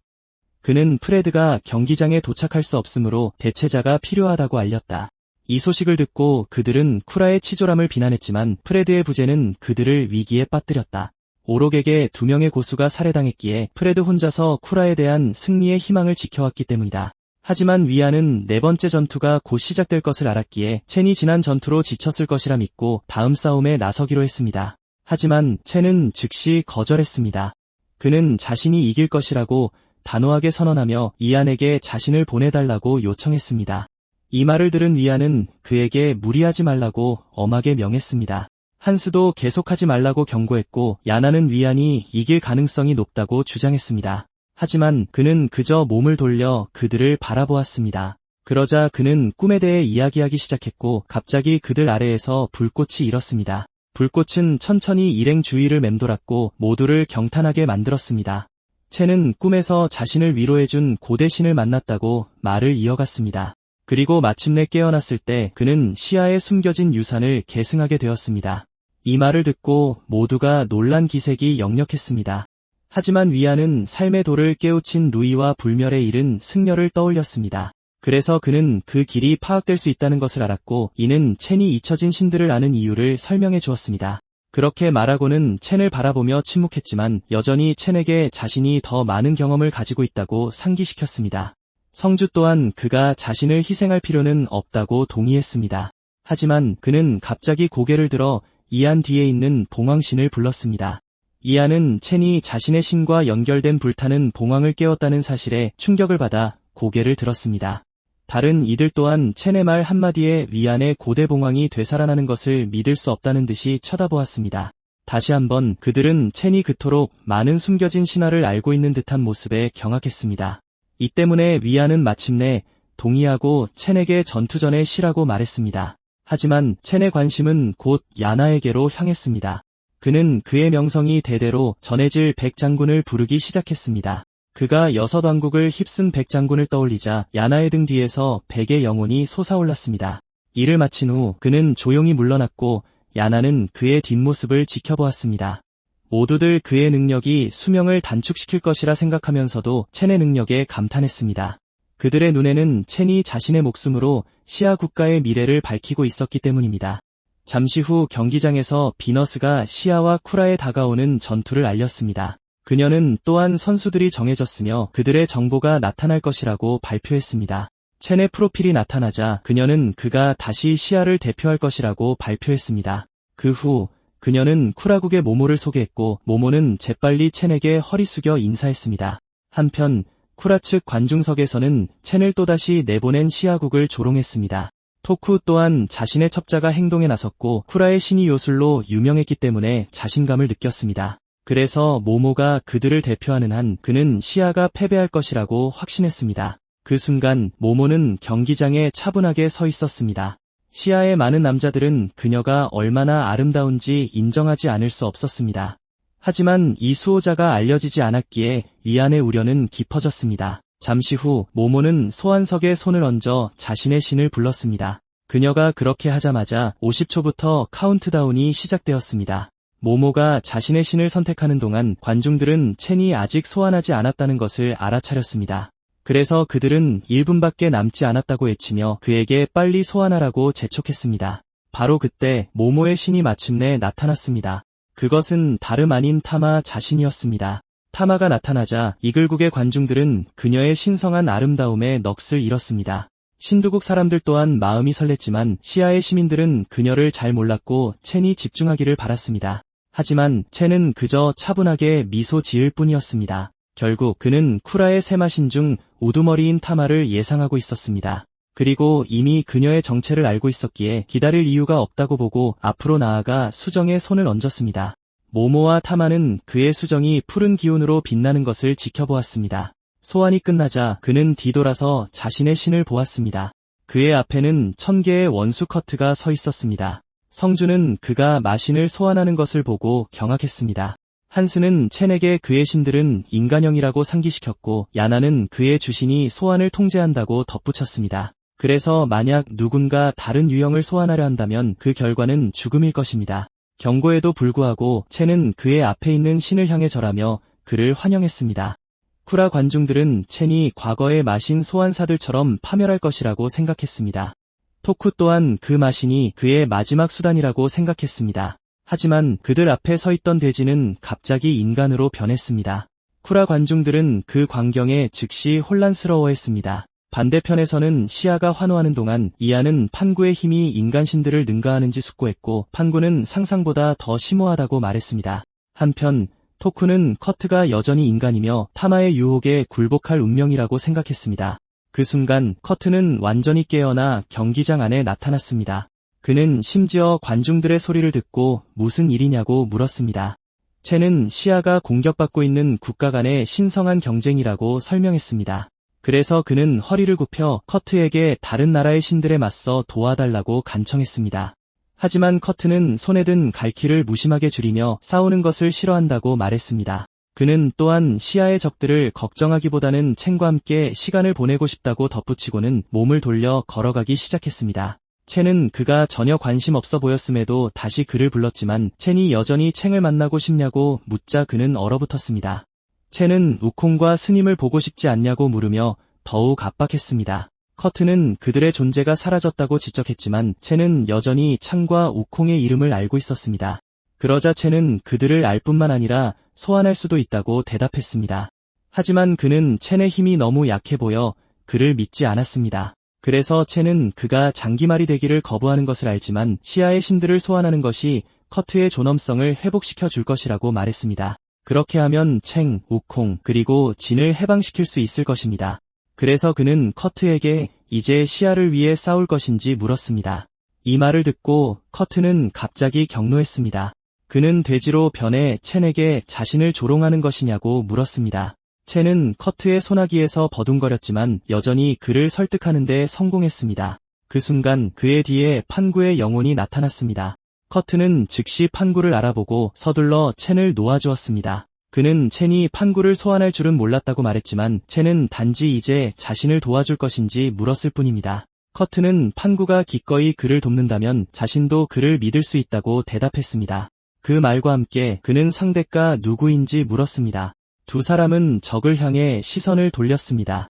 그는 프레드가 경기장에 도착할 수 없으므로 대체자가 필요하다고 알렸다. 이 소식을 듣고 그들은 쿠라의 치졸함을 비난했지만 프레드의 부재는 그들을 위기에 빠뜨렸다. 오록에게 2명의 고수가 살해당했기에 프레드 혼자서 쿠라에 대한 승리의 희망을 지켜왔기 때문이다. 하지만 위안은 4번째 전투가 곧 시작될 것을 알았기에 첸이 지난 전투로 지쳤을 것이라 믿고 다음 싸움에 나서기로 했습니다. 하지만 첸은 즉시 거절했습니다. 그는 자신이 이길 것이라고 단호하게 선언하며 위안에게 자신을 보내달라고 요청했습니다. 이 말을 들은 위안은 그에게 무리하지 말라고 엄하게 명했습니다. 한스도 계속하지 말라고 경고했고 야나는 위안이 이길 가능성이 높다고 주장했습니다. 하지만 그는 그저 몸을 돌려 그들을 바라보았습니다. 그러자 그는 꿈에 대해 이야기하기 시작했고 갑자기 그들 아래에서 불꽃이 일었습니다. 불꽃은 천천히 일행 주위를 맴돌았고 모두를 경탄하게 만들었습니다. 첸은 꿈에서 자신을 위로해준 고대 신을 만났다고 말을 이어갔습니다. 그리고 마침내 깨어났을 때 그는 시아에 숨겨진 유산을 계승하게 되었습니다. 이 말을 듣고 모두가 놀란 기색이 역력했습니다. 하지만 위안은 삶의 도를 깨우친 루이와 불멸에 이른 승려를 떠올렸습니다. 그래서 그는 그 길이 파악될 수 있다는 것을 알았고 이는 첸이 잊혀진 신들을 아는 이유를 설명해 주었습니다. 그렇게 말하고는 첸을 바라보며 침묵했지만 여전히 첸에게 자신이 더 많은 경험을 가지고 있다고 상기시켰습니다. 성주 또한 그가 자신을 희생할 필요는 없다고 동의했습니다. 하지만 그는 갑자기 고개를 들어 이안 뒤에 있는 봉황신을 불렀습니다. 이안은 첸이 자신의 신과 연결된 불타는 봉황을 깨웠다는 사실에 충격을 받아 고개를 들었습니다. 다른 이들 또한 첸의 말 한마디에 위안의 고대 봉황이 되살아나는 것을 믿을 수 없다는 듯이 쳐다보았습니다. 다시 한번 그들은 첸이 그토록 많은 숨겨진 신화를 알고 있는 듯한 모습에 경악했습니다. 이 때문에 위안은 마침내 동의하고 첸에게 전투 전에 쉬라고 말했습니다. 하지만 첸의 관심은 곧 야나에게로 향했습니다. 그는 그의 명성이 대대로 전해질 백장군을 부르기 시작했습니다. 그가 6왕국을 휩쓴 백장군을 떠올리자 야나의 등 뒤에서 백의 영혼이 솟아올랐습니다. 이를 마친 후 그는 조용히 물러났고 야나는 그의 뒷모습을 지켜보았습니다. 모두들 그의 능력이 수명을 단축시킬 것이라 생각하면서도 첸의 능력에 감탄했습니다. 그들의 눈에는 첸이 자신의 목숨으로 시아 국가의 미래를 밝히고 있었기 때문입니다. 잠시 후 경기장에서 비너스가 시아와 쿠라에 다가오는 전투를 알렸습니다. 그녀는 또한 선수들이 정해졌으며 그들의 정보가 나타날 것이라고 발표했습니다. 첸의 프로필이 나타나자 그녀는 그가 다시 시아를 대표할 것이라고 발표했습니다. 그 후 그녀는 쿠라국의 모모를 소개했고 모모는 재빨리 첸에게 허리 숙여 인사했습니다. 한편 쿠라 측 관중석에서는 첸을 또다시 내보낸 시아국을 조롱했습니다. 토쿠 또한 자신의 첩자가 행동에 나섰고 쿠라의 신이 요술로 유명했기 때문에 자신감을 느꼈습니다. 그래서 모모가 그들을 대표하는 한 그는 시아가 패배할 것이라고 확신했습니다. 그 순간 모모는 경기장에 차분하게 서 있었습니다. 시아의 많은 남자들은 그녀가 얼마나 아름다운지 인정하지 않을 수 없었습니다. 하지만 이 수호자가 알려지지 않았기에 위안의 우려는 깊어졌습니다. 잠시 후 모모는 소환석에 손을 얹어 자신의 신을 불렀습니다. 그녀가 그렇게 하자마자 50초부터 카운트다운이 시작되었습니다. 모모가 자신의 신을 선택하는 동안 관중들은 첸이 아직 소환하지 않았다는 것을 알아차렸습니다. 그래서 그들은 1분밖에 남지 않았다고 외치며 그에게 빨리 소환하라고 재촉했습니다. 바로 그때 모모의 신이 마침내 나타났습니다. 그것은 다름 아닌 타마 자신이었습니다. 타마가 나타나자 이글국의 관중들은 그녀의 신성한 아름다움에 넋을 잃었습니다. 신두국 사람들 또한 마음이 설렜지만 시아의 시민들은 그녀를 잘 몰랐고 첸이 집중하기를 바랐습니다. 하지만 첸은 그저 차분하게 미소 지을 뿐이었습니다. 결국 그는 쿠라의 세마신 중 우두머리인 타마를 예상하고 있었습니다. 그리고 이미 그녀의 정체를 알고 있었기에 기다릴 이유가 없다고 보고 앞으로 나아가 수정에 손을 얹었습니다. 모모와 타마는 그의 수정이 푸른 기운으로 빛나는 것을 지켜보았습니다. 소환이 끝나자 그는 뒤돌아서 자신의 신을 보았습니다. 그의 앞에는 1000개의 원수 커트가 서 있었습니다. 성주는 그가 마신을 소환하는 것을 보고 경악했습니다. 한스는 첸에게 그의 신들은 인간형이라고 상기시켰고 야나는 그의 주신이 소환을 통제한다고 덧붙였습니다. 그래서 만약 누군가 다른 유형을 소환하려 한다면 그 결과는 죽음일 것입니다. 경고에도 불구하고 첸은 그의 앞에 있는 신을 향해 절하며 그를 환영했습니다. 쿠라 관중들은 첸이 과거의 마신 소환사들처럼 파멸할 것이라고 생각했습니다. 토쿠 또한 그 마신이 그의 마지막 수단이라고 생각했습니다. 하지만 그들 앞에 서 있던 돼지는 갑자기 인간으로 변했습니다. 쿠라 관중들은 그 광경에 즉시 혼란스러워했습니다. 반대편에서는 시아가 환호하는 동안 이안은 판구의 힘이 인간 신들을 능가하는지 숙고했고 판구는 상상보다 더 심오하다고 말했습니다. 한편 토쿠는 커트가 여전히 인간이며 타마의 유혹에 굴복할 운명이라고 생각했습니다. 그 순간 커트는 완전히 깨어나 경기장 안에 나타났습니다. 그는 심지어 관중들의 소리를 듣고 무슨 일이냐고 물었습니다. 첸은 시아가 공격받고 있는 국가 간의 신성한 경쟁이라고 설명했습니다. 그래서 그는 허리를 굽혀 커트에게 다른 나라의 신들에 맞서 도와달라고 간청했습니다. 하지만 커트는 손에 든 갈퀴를 무심하게 줄이며 싸우는 것을 싫어한다고 말했습니다. 그는 또한 시아의 적들을 걱정하기보다는 첸과 함께 시간을 보내고 싶다고 덧붙이고는 몸을 돌려 걸어가기 시작했습니다. 첸은 그가 전혀 관심 없어 보였음에도 다시 그를 불렀지만 첸이 여전히 첸을 만나고 싶냐고 묻자 그는 얼어붙었습니다. 첸은 우콩과 스님을 보고 싶지 않냐고 물으며 더욱 압박했습니다. 커트는 그들의 존재가 사라졌다고 지적했지만 첸은 여전히 창과 우콩의 이름을 알고 있었습니다. 그러자 첸은 그들을 알 뿐만 아니라 소환할 수도 있다고 대답했습니다. 하지만 그는 첸의 힘이 너무 약해 보여 그를 믿지 않았습니다. 그래서 첸은 그가 장기말이 되기를 거부하는 것을 알지만 시아의 신들을 소환하는 것이 커트의 존엄성을 회복시켜 줄 것이라고 말했습니다. 그렇게 하면 첸, 우콩, 그리고 진을 해방시킬 수 있을 것입니다. 그래서 그는 커트에게 이제 시아를 위해 싸울 것인지 물었습니다. 이 말을 듣고 커트는 갑자기 격노했습니다. 그는 돼지로 변해 첸에게 자신을 조롱하는 것이냐고 물었습니다. 첸은 커트의 소나기에서 버둥거렸지만 여전히 그를 설득하는 데 성공했습니다. 그 순간 그의 뒤에 판구의 영혼이 나타났습니다. 커트는 즉시 판구를 알아보고 서둘러 첸을 놓아주었습니다. 그는 첸이 판구를 소환할 줄은 몰랐다고 말했지만 첸은 단지 이제 자신을 도와줄 것인지 물었을 뿐입니다. 커트는 판구가 기꺼이 그를 돕는다면 자신도 그를 믿을 수 있다고 대답했습니다. 그 말과 함께 그는 상대가 누구인지 물었습니다. 두 사람은 적을 향해 시선을 돌렸습니다.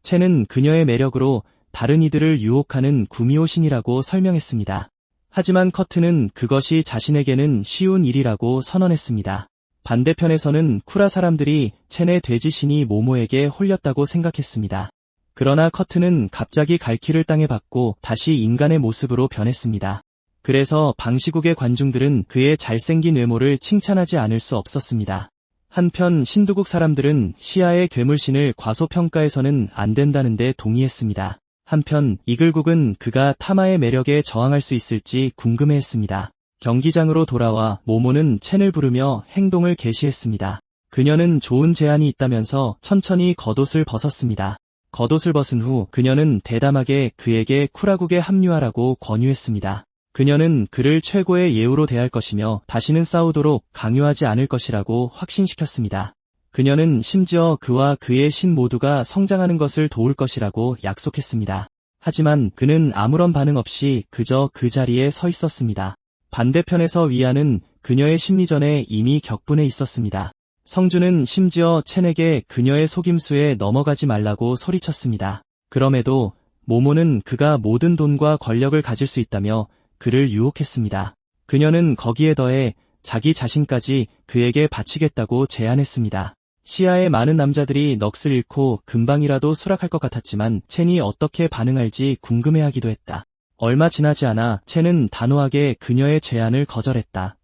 첸은 그녀의 매력으로 다른 이들을 유혹하는 구미호 신이라고 설명했습니다. 하지만 커트는 그것이 자신에게는 쉬운 일이라고 선언했습니다. 반대편에서는 쿠라 사람들이 첸의 돼지 신이 모모에게 홀렸다고 생각했습니다. 그러나 커트는 갑자기 갈퀴를 땅에 박고 다시 인간의 모습으로 변했습니다. 그래서 방시국의 관중들은 그의 잘생긴 외모를 칭찬하지 않을 수 없었습니다. 한편 신두국 사람들은 시아의 괴물신을 과소평가해서는 안 된다는데 동의했습니다. 한편 이글국은 그가 타마의 매력에 저항할 수 있을지 궁금해했습니다. 경기장으로 돌아와 모모는 첸을 부르며 행동을 개시했습니다. 그녀는 좋은 제안이 있다면서 천천히 겉옷을 벗었습니다. 겉옷을 벗은 후 그녀는 대담하게 그에게 쿠라국에 합류하라고 권유했습니다. 그녀는 그를 최고의 예우로 대할 것이며 다시는 싸우도록 강요하지 않을 것이라고 확신시켰습니다. 그녀는 심지어 그와 그의 신 모두가 성장하는 것을 도울 것이라고 약속했습니다. 하지만 그는 아무런 반응 없이 그저 그 자리에 서 있었습니다. 반대편에서 위안은 그녀의 심리전에 이미 격분해 있었습니다. 성주는 심지어 첸에게 그녀의 속임수에 넘어가지 말라고 소리쳤습니다. 그럼에도 모모는 그가 모든 돈과 권력을 가질 수 있다며 그를 유혹했습니다. 그녀는 거기에 더해 자기 자신까지 그에게 바치겠다고 제안했습니다. 시야의 많은 남자들이 넋을 잃고 금방이라도 수락할 것 같았지만 첸이 어떻게 반응할지 궁금해하기도 했다. 얼마 지나지 않아 첸은 단호하게 그녀의 제안을 거절했다.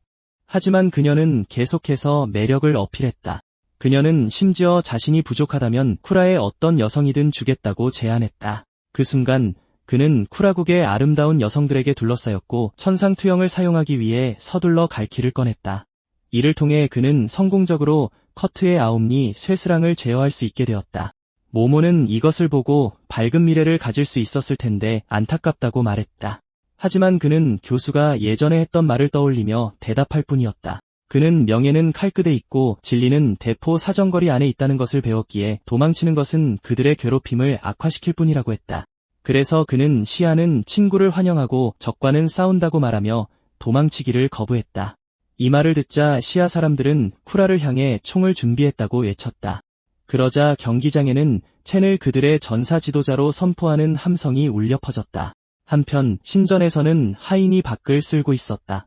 하지만 그녀는 계속해서 매력을 어필했다. 그녀는 심지어 자신이 부족하다면 쿠라의 어떤 여성이든 주겠다고 제안했다. 그 순간 그는 쿠라국의 아름다운 여성들에게 둘러싸였고 천상투영을 사용하기 위해 서둘러 갈퀴를 꺼냈다. 이를 통해 그는 성공적으로 커트의 아옴니 쇠스랑을 제어할 수 있게 되었다. 모모는 이것을 보고 밝은 미래를 가질 수 있었을 텐데 안타깝다고 말했다. 하지만 그는 교수가 예전에 했던 말을 떠올리며 대답할 뿐이었다. 그는 명예는 칼끝에 있고 진리는 대포 사정거리 안에 있다는 것을 배웠기에 도망치는 것은 그들의 괴롭힘을 악화시킬 뿐이라고 했다. 그래서 그는 시아는 친구를 환영하고 적과는 싸운다고 말하며 도망치기를 거부했다. 이 말을 듣자 시아 사람들은 쿠라를 향해 총을 준비했다고 외쳤다. 그러자 경기장에는 첸을 그들의 전사 지도자로 선포하는 함성이 울려 퍼졌다. 한편 신전에서는 하인이 밖을 쓸고 있었다.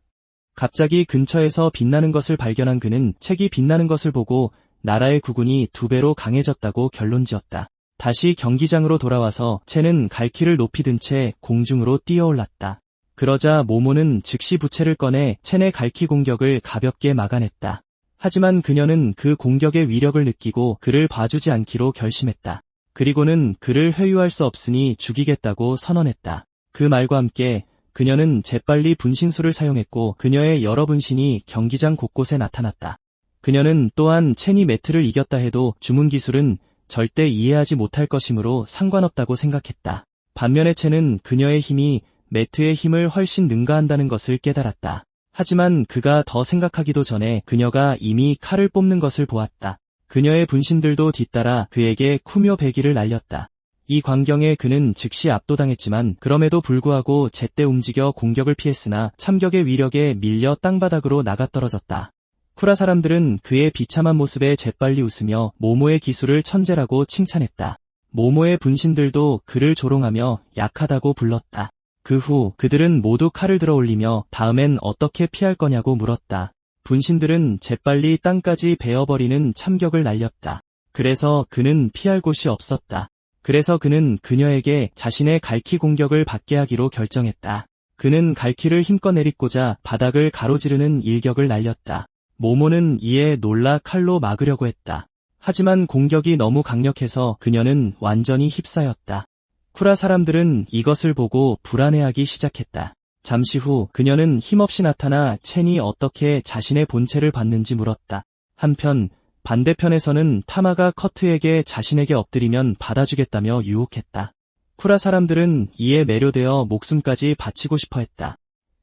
갑자기 근처에서 빛나는 것을 발견한 그는 책이 빛나는 것을 보고 나라의 국군이 2배로 강해졌다고 결론지었다. 다시 경기장으로 돌아와서 첸은 갈퀴를 높이 든 채 공중으로 뛰어올랐다. 그러자 모모는 즉시 부채를 꺼내 첸의 갈퀴 공격을 가볍게 막아냈다. 하지만 그녀는 그 공격의 위력을 느끼고 그를 봐주지 않기로 결심했다. 그리고는 그를 회유할 수 없으니 죽이겠다고 선언했다. 그 말과 함께 그녀는 재빨리 분신술을 사용했고 그녀의 여러 분신이 경기장 곳곳에 나타났다. 그녀는 또한 첸이 매트를 이겼다 해도 주문 기술은 절대 이해하지 못할 것이므로 상관없다고 생각했다. 반면에 첸은 그녀의 힘이 매트의 힘을 훨씬 능가한다는 것을 깨달았다. 하지만 그가 더 생각하기도 전에 그녀가 이미 칼을 뽑는 것을 보았다. 그녀의 분신들도 뒤따라 그에게 쿠묘 배기를 날렸다. 이 광경에 그는 즉시 압도당했지만 그럼에도 불구하고 제때 움직여 공격을 피했으나 참격의 위력에 밀려 땅바닥으로 나가떨어졌다. 쿠라 사람들은 그의 비참한 모습에 재빨리 웃으며 모모의 기술을 천재라고 칭찬했다. 모모의 분신들도 그를 조롱하며 약하다고 불렀다. 그 후 그들은 모두 칼을 들어 올리며 다음엔 어떻게 피할 거냐고 물었다. 분신들은 재빨리 땅까지 베어버리는 참격을 날렸다. 그래서 그는 피할 곳이 없었다. 그래서 그는 그녀에게 자신의 갈퀴 공격을 받게 하기로 결정했다. 그는 갈퀴를 힘껏 내딛고자 바닥을 가로지르는 일격을 날렸다. 모모는 이에 놀라 칼로 막으려고 했다. 하지만 공격이 너무 강력해서 그녀는 완전히 휩싸였다. 쿠라 사람들은 이것을 보고 불안해하기 시작했다. 잠시 후 그녀는 힘없이 나타나 첸이 어떻게 자신의 본체를 받는지 물었다. 한편 반대편에서는 타마가 커트에게 자신에게 엎드리면 받아주겠다며 유혹했다. 쿠라 사람들은 이에 매료되어 목숨까지 바치고 싶어 했다.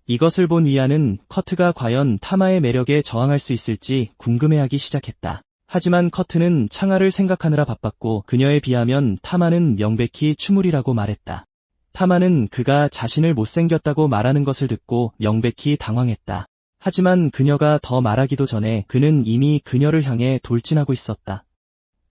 이것을 본 위안은 커트가 과연 타마의 매력에 저항할 수 있을지 궁금해하기 시작했다. 하지만 커트는 창하를 생각하느라 바빴고 그녀에 비하면 타마는 명백히 추물이라고 말했다. 타마는 그가 자신을 못생겼다고 말하는 것을 듣고 명백히 당황했다. 하지만 그녀가 더 말하기도 전에 그는 이미 그녀를 향해 돌진하고 있었다.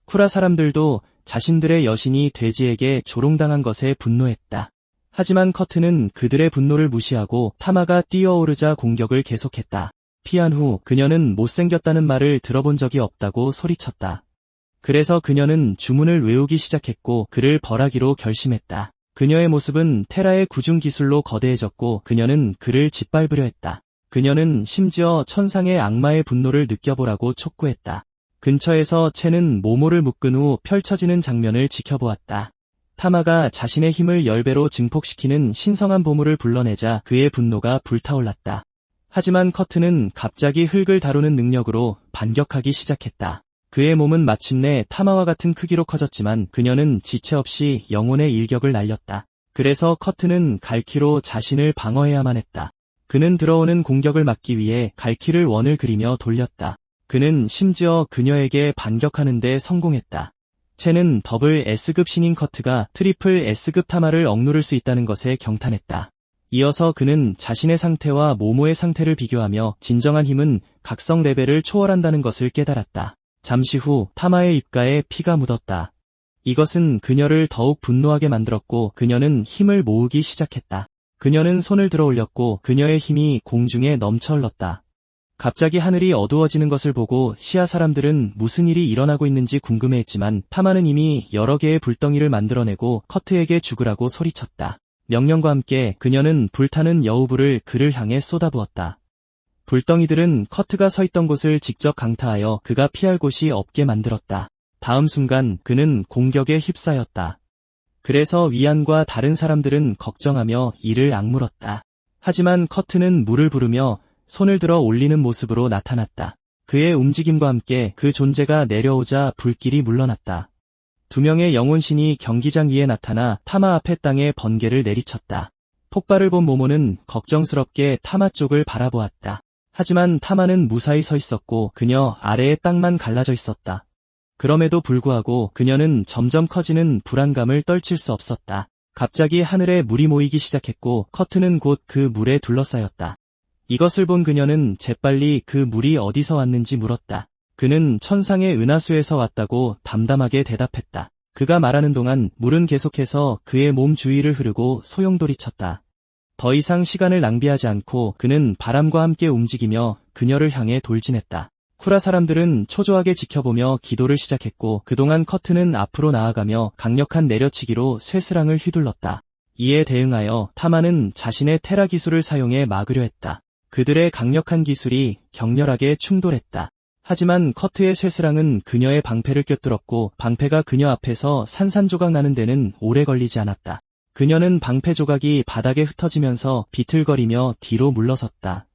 쿠라 사람들도 자신들의 여신이 돼지에게 조롱당한 것에 분노했다. 하지만 커트는 그들의 분노를 무시하고 타마가 뛰어오르자 공격을 계속했다. 피한 후 그녀는 못생겼다는 말을 들어본 적이 없다고 소리쳤다. 그래서 그녀는 주문을 외우기 시작했고 그를 벌하기로 결심했다. 그녀의 모습은 테라의 구중 기술로 거대해졌고 그녀는 그를 짓밟으려 했다. 그녀는 심지어 천상의 악마의 분노를 느껴보라고 촉구했다. 근처에서 첸은 모모를 묶은 후 펼쳐지는 장면을 지켜보았다. 타마가 자신의 힘을 10배로 증폭시키는 신성한 보물을 불러내자 그의 분노가 불타올랐다. 하지만 커트는 갑자기 흙을 다루는 능력으로 반격하기 시작했다. 그의 몸은 마침내 타마와 같은 크기로 커졌지만 그녀는 지체 없이 영혼의 일격을 날렸다. 그래서 커트는 갈퀴로 자신을 방어해야만 했다. 그는 들어오는 공격을 막기 위해 갈퀴를 원을 그리며 돌렸다. 그는 심지어 그녀에게 반격하는 데 성공했다. 첸은 더블 S급 신인 커트가 트리플 S급 타마를 억누를 수 있다는 것에 경탄했다. 이어서 그는 자신의 상태와 모모의 상태를 비교하며 진정한 힘은 각성 레벨을 초월한다는 것을 깨달았다. 잠시 후 타마의 입가에 피가 묻었다. 이것은 그녀를 더욱 분노하게 만들었고 그녀는 힘을 모으기 시작했다. 그녀는 손을 들어 올렸고 그녀의 힘이 공중에 넘쳐 흘렀다. 갑자기 하늘이 어두워지는 것을 보고 시아 사람들은 무슨 일이 일어나고 있는지 궁금해했지만 타마는 이미 여러 개의 불덩이를 만들어내고 커트에게 죽으라고 소리쳤다. 명령과 함께 그녀는 불타는 여우불을 그를 향해 쏟아부었다. 불덩이들은 커트가 서 있던 곳을 직접 강타하여 그가 피할 곳이 없게 만들었다. 다음 순간 그는 공격에 휩싸였다. 그래서 위안과 다른 사람들은 걱정하며 이를 악물었다. 하지만 커트는 물을 부르며 손을 들어 올리는 모습으로 나타났다. 그의 움직임과 함께 그 존재가 내려오자 불길이 물러났다. 두 명의 영혼신이 경기장 위에 나타나 타마 앞에 땅에 번개를 내리쳤다. 폭발을 본 모모는 걱정스럽게 타마 쪽을 바라보았다. 하지만 타마는 무사히 서 있었고 그녀 아래의 땅만 갈라져 있었다. 그럼에도 불구하고 그녀는 점점 커지는 불안감을 떨칠 수 없었다. 갑자기 하늘에 물이 모이기 시작했고 커트는 곧 그 물에 둘러싸였다. 이것을 본 그녀는 재빨리 그 물이 어디서 왔는지 물었다. 그는 천상의 은하수에서 왔다고 담담하게 대답했다. 그가 말하는 동안 물은 계속해서 그의 몸 주위를 흐르고 소용돌이쳤다. 더 이상 시간을 낭비하지 않고 그는 바람과 함께 움직이며 그녀를 향해 돌진했다. 쿠라 사람들은 초조하게 지켜보며 기도를 시작했고 그동안 커트는 앞으로 나아가며 강력한 내려치기로 쇠스랑을 휘둘렀다. 이에 대응하여 타마는 자신의 테라 기술을 사용해 막으려 했다. 그들의 강력한 기술이 격렬하게 충돌했다. 하지만 커트의 쇠스랑은 그녀의 방패를 꿰뚫었고 방패가 그녀 앞에서 산산조각 나는 데는 오래 걸리지 않았다. 그녀는 방패 조각이 바닥에 흩어지면서 비틀거리며 뒤로 물러섰다.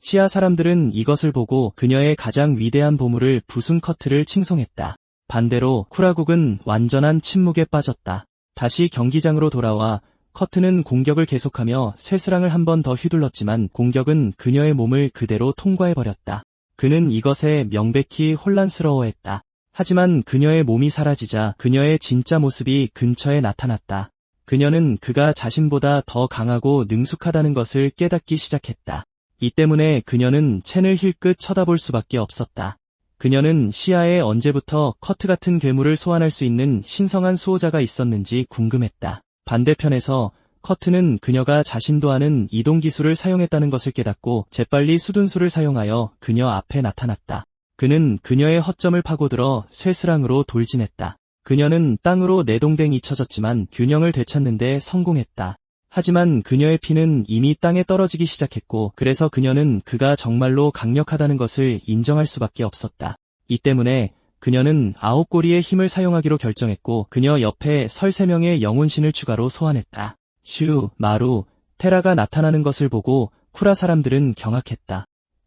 시아 사람들은 이것을 보고 그녀의 가장 위대한 보물을 부순 커트를 칭송했다. 반대로 쿠라국은 완전한 침묵에 빠졌다. 다시 경기장으로 돌아와 커트는 공격을 계속하며 쇠스랑을 한 번 더 휘둘렀지만 공격은 그녀의 몸을 그대로 통과해버렸다. 그는 이것에 명백히 혼란스러워했다. 하지만 그녀의 몸이 사라지자 그녀의 진짜 모습이 근처에 나타났다. 그녀는 그가 자신보다 더 강하고 능숙하다는 것을 깨닫기 시작했다. 이 때문에 그녀는 첸을 힐끗 쳐다볼 수밖에 없었다. 그녀는 시야에 언제부터 커트 같은 괴물을 소환할 수 있는 신성한 수호자가 있었는지 궁금했다. 반대편에서 커트는 그녀가 자신도 아는 이동 기술을 사용했다는 것을 깨닫고 재빨리 수둔수를 사용하여 그녀 앞에 나타났다. 그는 그녀의 허점을 파고들어 쇠스랑으로 돌진했다. 그녀는 땅으로 내동댕 잊혀졌지만 균형을 되찾는 데 성공했다. 하지만 그녀의 피는 이미 땅에 떨어지기 시작했고 그래서 그녀는 그가 정말로 강력하다는 것을 인정할 수밖에 없었다. 이 때문에 그녀는 9꼬리의 힘을 사용하기로 결정했고 그녀 옆에 13명의 영혼신을 추가로 소환했다. 슈, 마루, 테라가 나타나는 것을 보고 쿠라 사람들은 경악했다.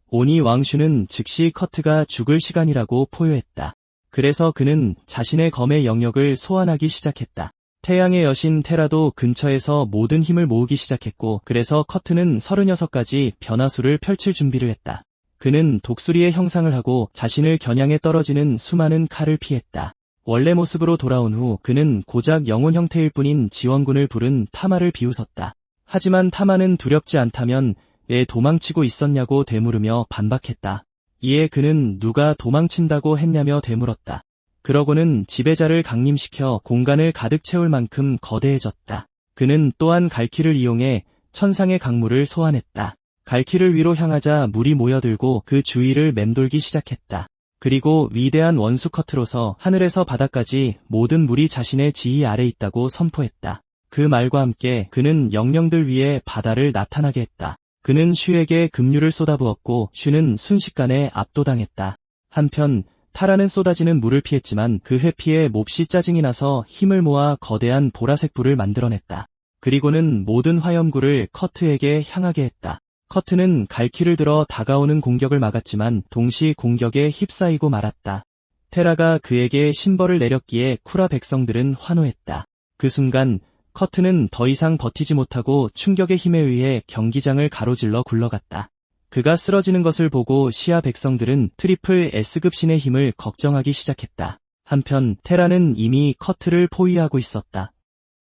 오니 왕슈는 즉시 커트가 죽을 시간이라고 포효했다. 그래서 그는 자신의 검의 영역을 소환하기 시작했다. 태양의 여신 테라도 근처에서 모든 힘을 모으기 시작했고 그래서 커트는 36가지 변화수를 펼칠 준비를 했다. 그는 독수리의 형상을 하고 자신을 겨냥해 떨어지는 수많은 칼을 피했다. 원래 모습으로 돌아온 후 그는 고작 영혼 형태일 뿐인 지원군을 부른 타마를 비웃었다. 하지만 타마는 두렵지 않다면 왜 도망치고 있었냐고 되물으며 반박했다. 이에 그는 누가 도망친다고 했냐며 되물었다. 그러고는 지배자를 강림시켜 공간을 가득 채울 만큼 거대해졌다. 그는 또한 갈퀴를 이용해 천상의 강물을 소환했다. 갈퀴를 위로 향하자 물이 모여들고 그 주위를 맴돌기 시작했다. 그리고 위대한 원수 커트로서 하늘에서 바다까지 모든 물이 자신의 지휘 아래 있다고 선포했다. 그 말과 함께 그는 영령들 위에 바다를 나타나게 했다. 그는 슈에게 급류를 쏟아부었고 슈는 순식간에 압도당했다. 한편 타라는 쏟아지는 물을 피했지만 그 회피에 몹시 짜증이 나서 힘을 모아 거대한 보라색 불을 만들어냈다. 그리고는 모든 화염구를 커트에게 향하게 했다. 커트는 갈퀴를 들어 다가오는 공격을 막았지만 동시 공격에 휩싸이고 말았다. 테라가 그에게 신벌을 내렸기에 쿠라 백성들은 환호했다. 그 순간 커트는 더 이상 버티지 못하고 충격의 힘에 의해 경기장을 가로질러 굴러갔다. 그가 쓰러지는 것을 보고 시아 백성들은 트리플 S급 신의 힘을 걱정하기 시작했다. 한편 테라는 이미 커트를 포위하고 있었다.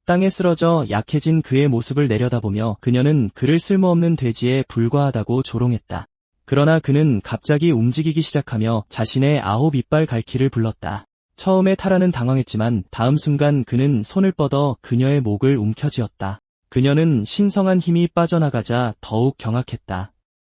땅에 쓰러져 약해진 그의 모습을 내려다보며 그녀는 그를 쓸모없는 돼지에 불과하다고 조롱했다. 그러나 그는 갑자기 움직이기 시작하며 자신의 9 이빨 갈퀴를 불렀다. 처음에 타라는 당황했지만 다음 순간 그는 손을 뻗어 그녀의 목을 움켜쥐었다. 그녀는 신성한 힘이 빠져나가자 더욱 경악했다.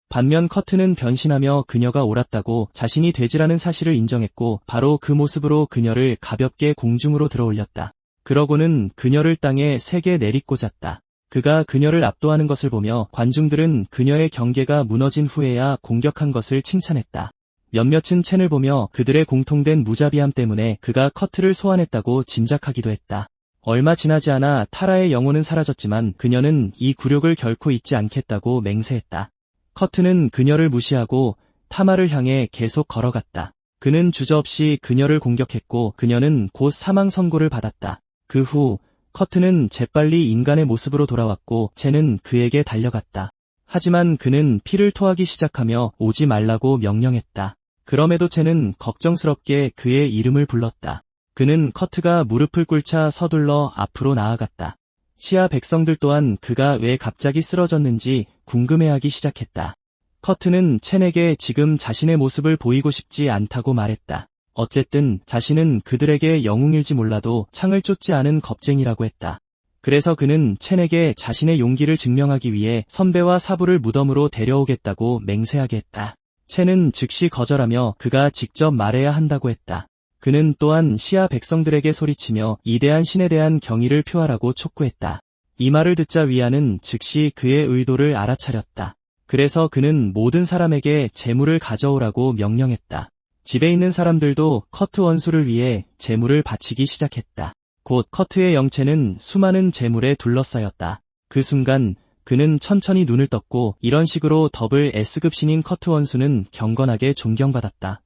반면 커트는 변신하며 그녀가 옳았다고 자신이 돼지라는 사실을 인정했고 바로 그 모습으로 그녀를 가볍게 공중으로 들어올렸다. 그러고는 그녀를 땅에 세게 내리꽂았다. 그가 그녀를 압도하는 것을 보며 관중들은 그녀의 경계가 무너진 후에야 공격한 것을 칭찬했다. 몇몇은 첸을 보며 그들의 공통된 무자비함 때문에 그가 커트를 소환했다고 짐작하기도 했다. 얼마 지나지 않아 타라의 영혼은 사라졌지만 그녀는 이 굴욕을 결코 잊지 않겠다고 맹세했다. 커트는 그녀를 무시하고 타마를 향해 계속 걸어갔다. 그는 주저없이 그녀를 공격했고 그녀는 곧 사망 선고를 받았다. 그 후 커트는 재빨리 인간의 모습으로 돌아왔고 첸은 그에게 달려갔다. 하지만 그는 피를 토하기 시작하며 오지 말라고 명령했다. 그럼에도 첸은 걱정스럽게 그의 이름을 불렀다. 그는 커트가 무릎을 꿇자 서둘러 앞으로 나아갔다. 시아 백성들 또한 그가 왜 갑자기 쓰러졌는지 궁금해하기 시작했다. 커트는 첸에게 지금 자신의 모습을 보이고 싶지 않다고 말했다. 어쨌든 자신은 그들에게 영웅일지 몰라도 창을 쫓지 않은 겁쟁이라고 했다. 그래서 그는 첸에게 자신의 용기를 증명하기 위해 선배와 사부를 무덤으로 데려오겠다고 맹세하게 했다. 첸은 즉시 거절하며 그가 직접 말해야 한다고 했다. 그는 또한 시아 백성들에게 소리치며 이대한 신에 대한 경의를 표하라고 촉구했다. 이 말을 듣자 위안은 즉시 그의 의도를 알아차렸다. 그래서 그는 모든 사람에게 재물을 가져오라고 명령했다. 집에 있는 사람들도 커트 원수를 위해 재물을 바치기 시작했다. 곧 커트의 영체는 수많은 재물에 둘러싸였다. 그 순간 그는 천천히 눈을 떴고 이런 식으로 더블 S급 신인 커트 원수는 경건하게 존경받았다.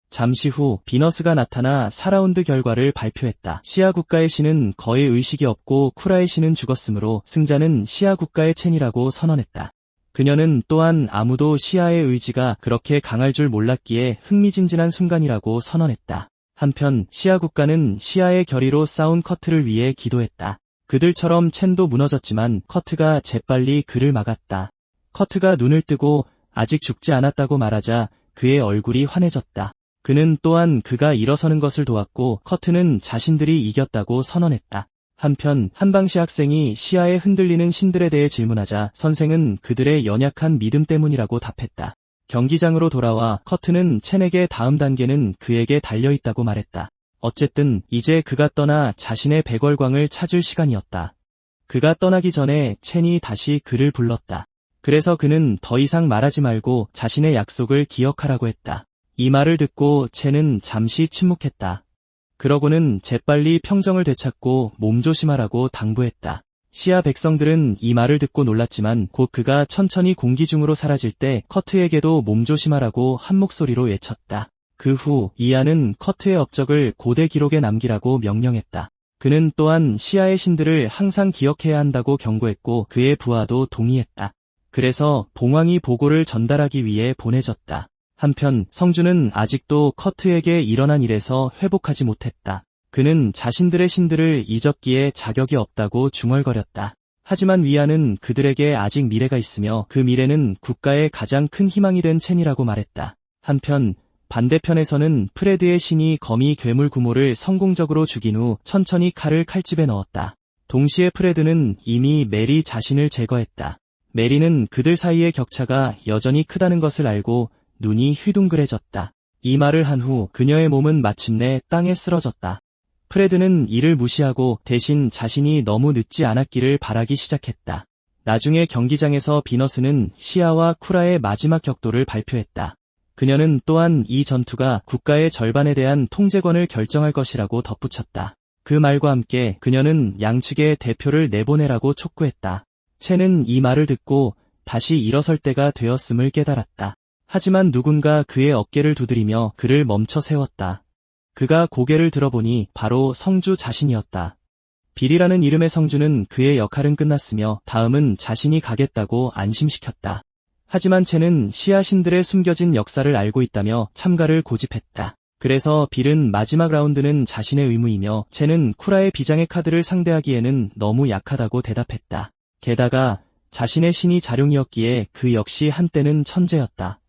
잠시 후 비너스가 나타나 4라운드 결과를 발표했다. 시아 국가의 신은 거의 의식이 없고 쿠라의 신은 죽었으므로 승자는 시아 국가의 첸이라고 선언했다. 그녀는 또한 아무도 시아의 의지가 그렇게 강할 줄 몰랐기에 흥미진진한 순간이라고 선언했다. 한편 시아 국가는 시아의 결의로 싸운 커트를 위해 기도했다. 그들처럼 첸도 무너졌지만 커트가 재빨리 그를 막았다. 커트가 눈을 뜨고 아직 죽지 않았다고 말하자 그의 얼굴이 환해졌다. 그는 또한 그가 일어서는 것을 도왔고 커트는 자신들이 이겼다고 선언했다. 한편 한방시 학생이 시아의 흔들리는 신들에 대해 질문하자 선생은 그들의 연약한 믿음 때문이라고 답했다. 경기장으로 돌아와 커트는 첸에게 다음 단계는 그에게 달려있다고 말했다. 어쨌든 이제 그가 떠나 자신의 백월광을 찾을 시간이었다. 그가 떠나기 전에 첸이 다시 그를 불렀다. 그래서 그는 더 이상 말하지 말고 자신의 약속을 기억하라고 했다. 이 말을 듣고 첸은 잠시 침묵했다. 그러고는 재빨리 평정을 되찾고 몸조심하라고 당부했다. 시아 백성들은 이 말을 듣고 놀랐지만 곧 그가 천천히 공기 중으로 사라질 때 커트에게도 몸조심하라고 한 목소리로 외쳤다. 그 후 이안은 커트의 업적을 고대 기록에 남기라고 명령했다. 그는 또한 시아의 신들을 항상 기억해야 한다고 경고했고 그의 부하도 동의했다. 그래서 봉황이 보고를 전달하기 위해 보내졌다. 한편 성주는 아직도 커트에게 일어난 일에서 회복하지 못했다. 그는 자신들의 신들을 잊었기에 자격이 없다고 중얼거렸다. 하지만 위안은 그들에게 아직 미래가 있으며 그 미래는 국가의 가장 큰 희망이 된 첸이라고 말했다. 한편 반대편에서는 프레드의 신이 거미 괴물 구모를 성공적으로 죽인 후 천천히 칼을 칼집에 넣었다. 동시에 프레드는 이미 메리 자신을 제거했다. 메리는 그들 사이의 격차가 여전히 크다는 것을 알고 눈이 휘둥그레졌다. 이 말을 한 후 그녀의 몸은 마침내 땅에 쓰러졌다. 프레드는 이를 무시하고 대신 자신이 너무 늦지 않았기를 바라기 시작했다. 나중에 경기장에서 비너스는 시아와 쿠라의 마지막 격돌을 발표했다. 그녀는 또한 이 전투가 국가의 절반에 대한 통제권을 결정할 것이라고 덧붙였다. 그 말과 함께 그녀는 양측의 대표를 내보내라고 촉구했다. 첸은 이 말을 듣고 다시 일어설 때가 되었음을 깨달았다. 하지만 누군가 그의 어깨를 두드리며 그를 멈춰 세웠다. 그가 고개를 들어보니 바로 성주 자신이었다. 빌이라는 이름의 성주는 그의 역할은 끝났으며 다음은 자신이 가겠다고 안심시켰다. 하지만 첸은 시아 신들의 숨겨진 역사를 알고 있다며 참가를 고집했다. 그래서 빌은 마지막 라운드는 자신의 의무이며 첸은 쿠라의 비장의 카드를 상대하기에는 너무 약하다고 대답했다. 게다가 자신의 신이 자룡이었기에 그 역시 한때는 천재였다.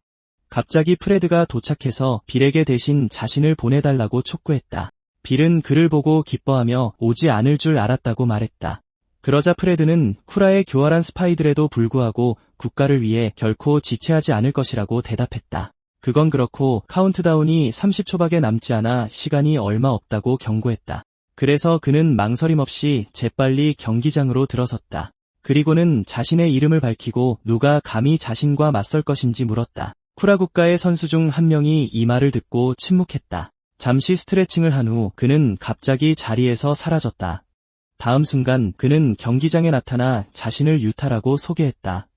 갑자기 프레드가 도착해서 빌에게 대신 자신을 보내달라고 촉구했다. 빌은 그를 보고 기뻐하며 오지 않을 줄 알았다고 말했다. 그러자 프레드는 쿠라의 교활한 스파이들에도 불구하고 국가를 위해 결코 지체하지 않을 것이라고 대답했다. 그건 그렇고 카운트다운이 30초밖에 남지 않아 시간이 얼마 없다고 경고했다. 그래서 그는 망설임 없이 재빨리 경기장으로 들어섰다. 그리고는 자신의 이름을 밝히고 누가 감히 자신과 맞설 것인지 물었다. 쿠라 국가의 선수 중 한 명이 이 말을 듣고 침묵했다. 잠시 스트레칭을 한 후 그는 갑자기 자리에서 사라졌다. 다음 순간 그는 경기장에 나타나 자신을 유타라고 소개했다.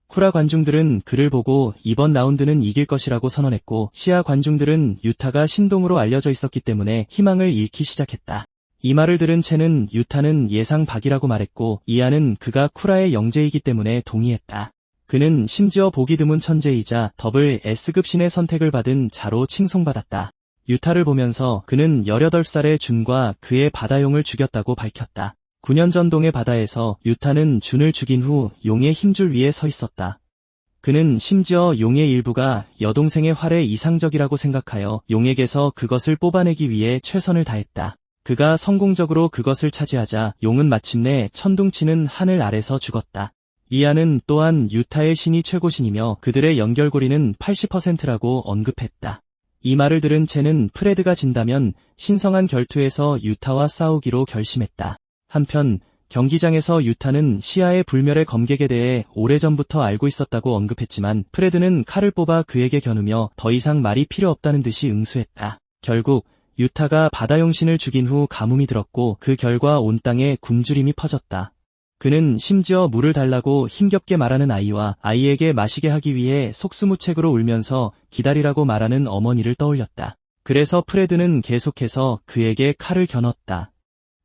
쿠라 관중들은 그를 보고 이번 라운드는 이길 것이라고 선언했고 시아 관중들은 유타가 신동으로 알려져 있었기 때문에 희망을 잃기 시작했다. 이 말을 들은 첸은 유타는 예상 밖이라고 말했고 이하는 그가 쿠라의 영재이기 때문에 동의했다. 그는 심지어 보기 드문 천재이자 더블 S급 신의 선택을 받은 자로 칭송받았다. 유타를 보면서 그는 18살의 준과 그의 바다용을 죽였다고 밝혔다. 9년 전 동의 바다에서 유타는 준을 죽인 후 용의 힘줄 위에 서 있었다. 그는 심지어 용의 일부가 여동생의 활에 이상적이라고 생각하여 용에게서 그것을 뽑아내기 위해 최선을 다했다. 그가 성공적으로 그것을 차지하자 용은 마침내 천둥치는 하늘 아래서 죽었다. 이하는 또한 유타의 신이 최고신이며 그들의 연결고리는 80%라고 언급했다. 이 말을 들은 첸은 프레드가 진다면 신성한 결투에서 유타와 싸우기로 결심했다. 한편 경기장에서 유타는 시아의 불멸의 검객에 대해 오래전부터 알고 있었다고 언급했지만 프레드는 칼을 뽑아 그에게 겨누며 더 이상 말이 필요 없다는 듯이 응수했다. 결국 유타가 바다용신을 죽인 후 가뭄이 들었고 그 결과 온 땅에 굶주림이 퍼졌다. 그는 심지어 물을 달라고 힘겹게 말하는 아이와 아이에게 마시게 하기 위해 속수무책으로 울면서 기다리라고 말하는 어머니를 떠올렸다. 그래서 프레드는 계속해서 그에게 칼을 겨눴다.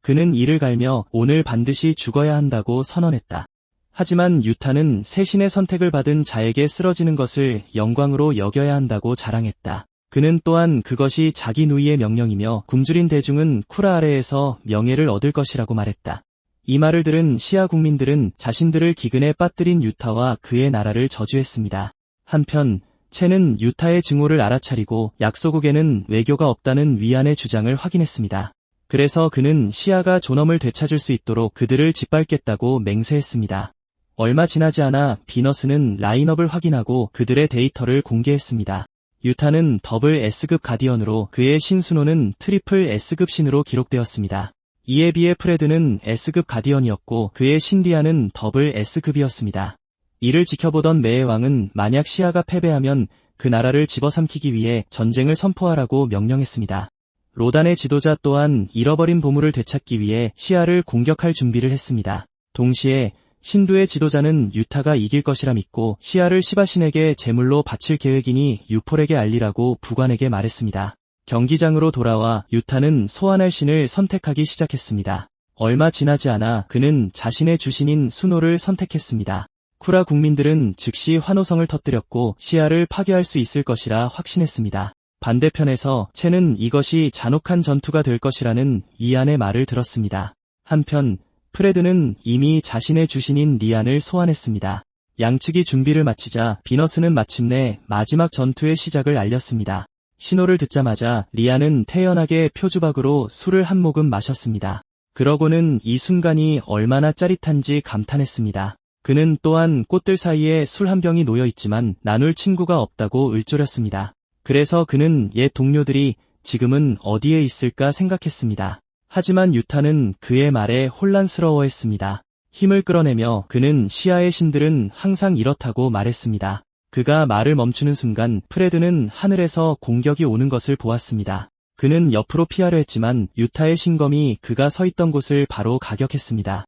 그는 이를 갈며 오늘 반드시 죽어야 한다고 선언했다. 하지만 유타는 새 신의 선택을 받은 자에게 쓰러지는 것을 영광으로 여겨야 한다고 자랑했다. 그는 또한 그것이 자기 누이의 명령이며 굶주린 대중은 쿠라 아래에서 명예를 얻을 것이라고 말했다. 이 말을 들은 시아 국민들은 자신들을 기근에 빠뜨린 유타와 그의 나라를 저주했습니다. 한편 첸은 유타의 증오를 알아차리고 약소국에는 외교가 없다는 위안의 주장을 확인했습니다. 그래서 그는 시아가 존엄을 되찾을 수 있도록 그들을 짓밟겠다고 맹세했습니다. 얼마 지나지 않아 비너스는 라인업을 확인하고 그들의 데이터를 공개했습니다. 유타는 더블 S급 가디언으로 그의 신순호는 트리플 S급 신으로 기록되었습니다. 이에 비해 프레드는 S급 가디언이었고 그의 신디아는 더블 S급이었습니다. 이를 지켜보던 매의 왕은 만약 시아가 패배하면 그 나라를 집어삼키기 위해 전쟁을 선포하라고 명령했습니다. 로단의 지도자 또한 잃어버린 보물을 되찾기 위해 시아를 공격할 준비를 했습니다. 동시에 신두의 지도자는 유타가 이길 것이라 믿고 시아를 시바신에게 제물로 바칠 계획이니 유폴에게 알리라고 부관에게 말했습니다. 경기장으로 돌아와 유타는 소환할 신을 선택하기 시작했습니다. 얼마 지나지 않아 그는 자신의 주신인 수노를 선택했습니다. 쿠라 국민들은 즉시 환호성을 터뜨렸고 시아를 파괴할 수 있을 것이라 확신했습니다. 반대편에서 첸은 이것이 잔혹한 전투가 될 것이라는 이안의 말을 들었습니다. 한편 프레드는 이미 자신의 주신인 리안을 소환했습니다. 양측이 준비를 마치자 비너스는 마침내 마지막 전투의 시작을 알렸습니다. 신호를 듣자마자 리안은 태연하게 표주박으로 술을 한 모금 마셨습니다. 그러고는 이 순간이 얼마나 짜릿한지 감탄했습니다. 그는 또한 꽃들 사이에 술 한 병이 놓여 있지만 나눌 친구가 없다고 을조렸습니다. 그래서 그는 옛 동료들이 지금은 어디에 있을까 생각했습니다. 하지만 유타는 그의 말에 혼란스러워했습니다. 힘을 끌어내며 그는 시아의 신들은 항상 이렇다고 말했습니다. 그가 말을 멈추는 순간 프레드는 하늘에서 공격이 오는 것을 보았습니다. 그는 옆으로 피하려 했지만 유타의 신검이 그가 서 있던 곳을 바로 가격했습니다.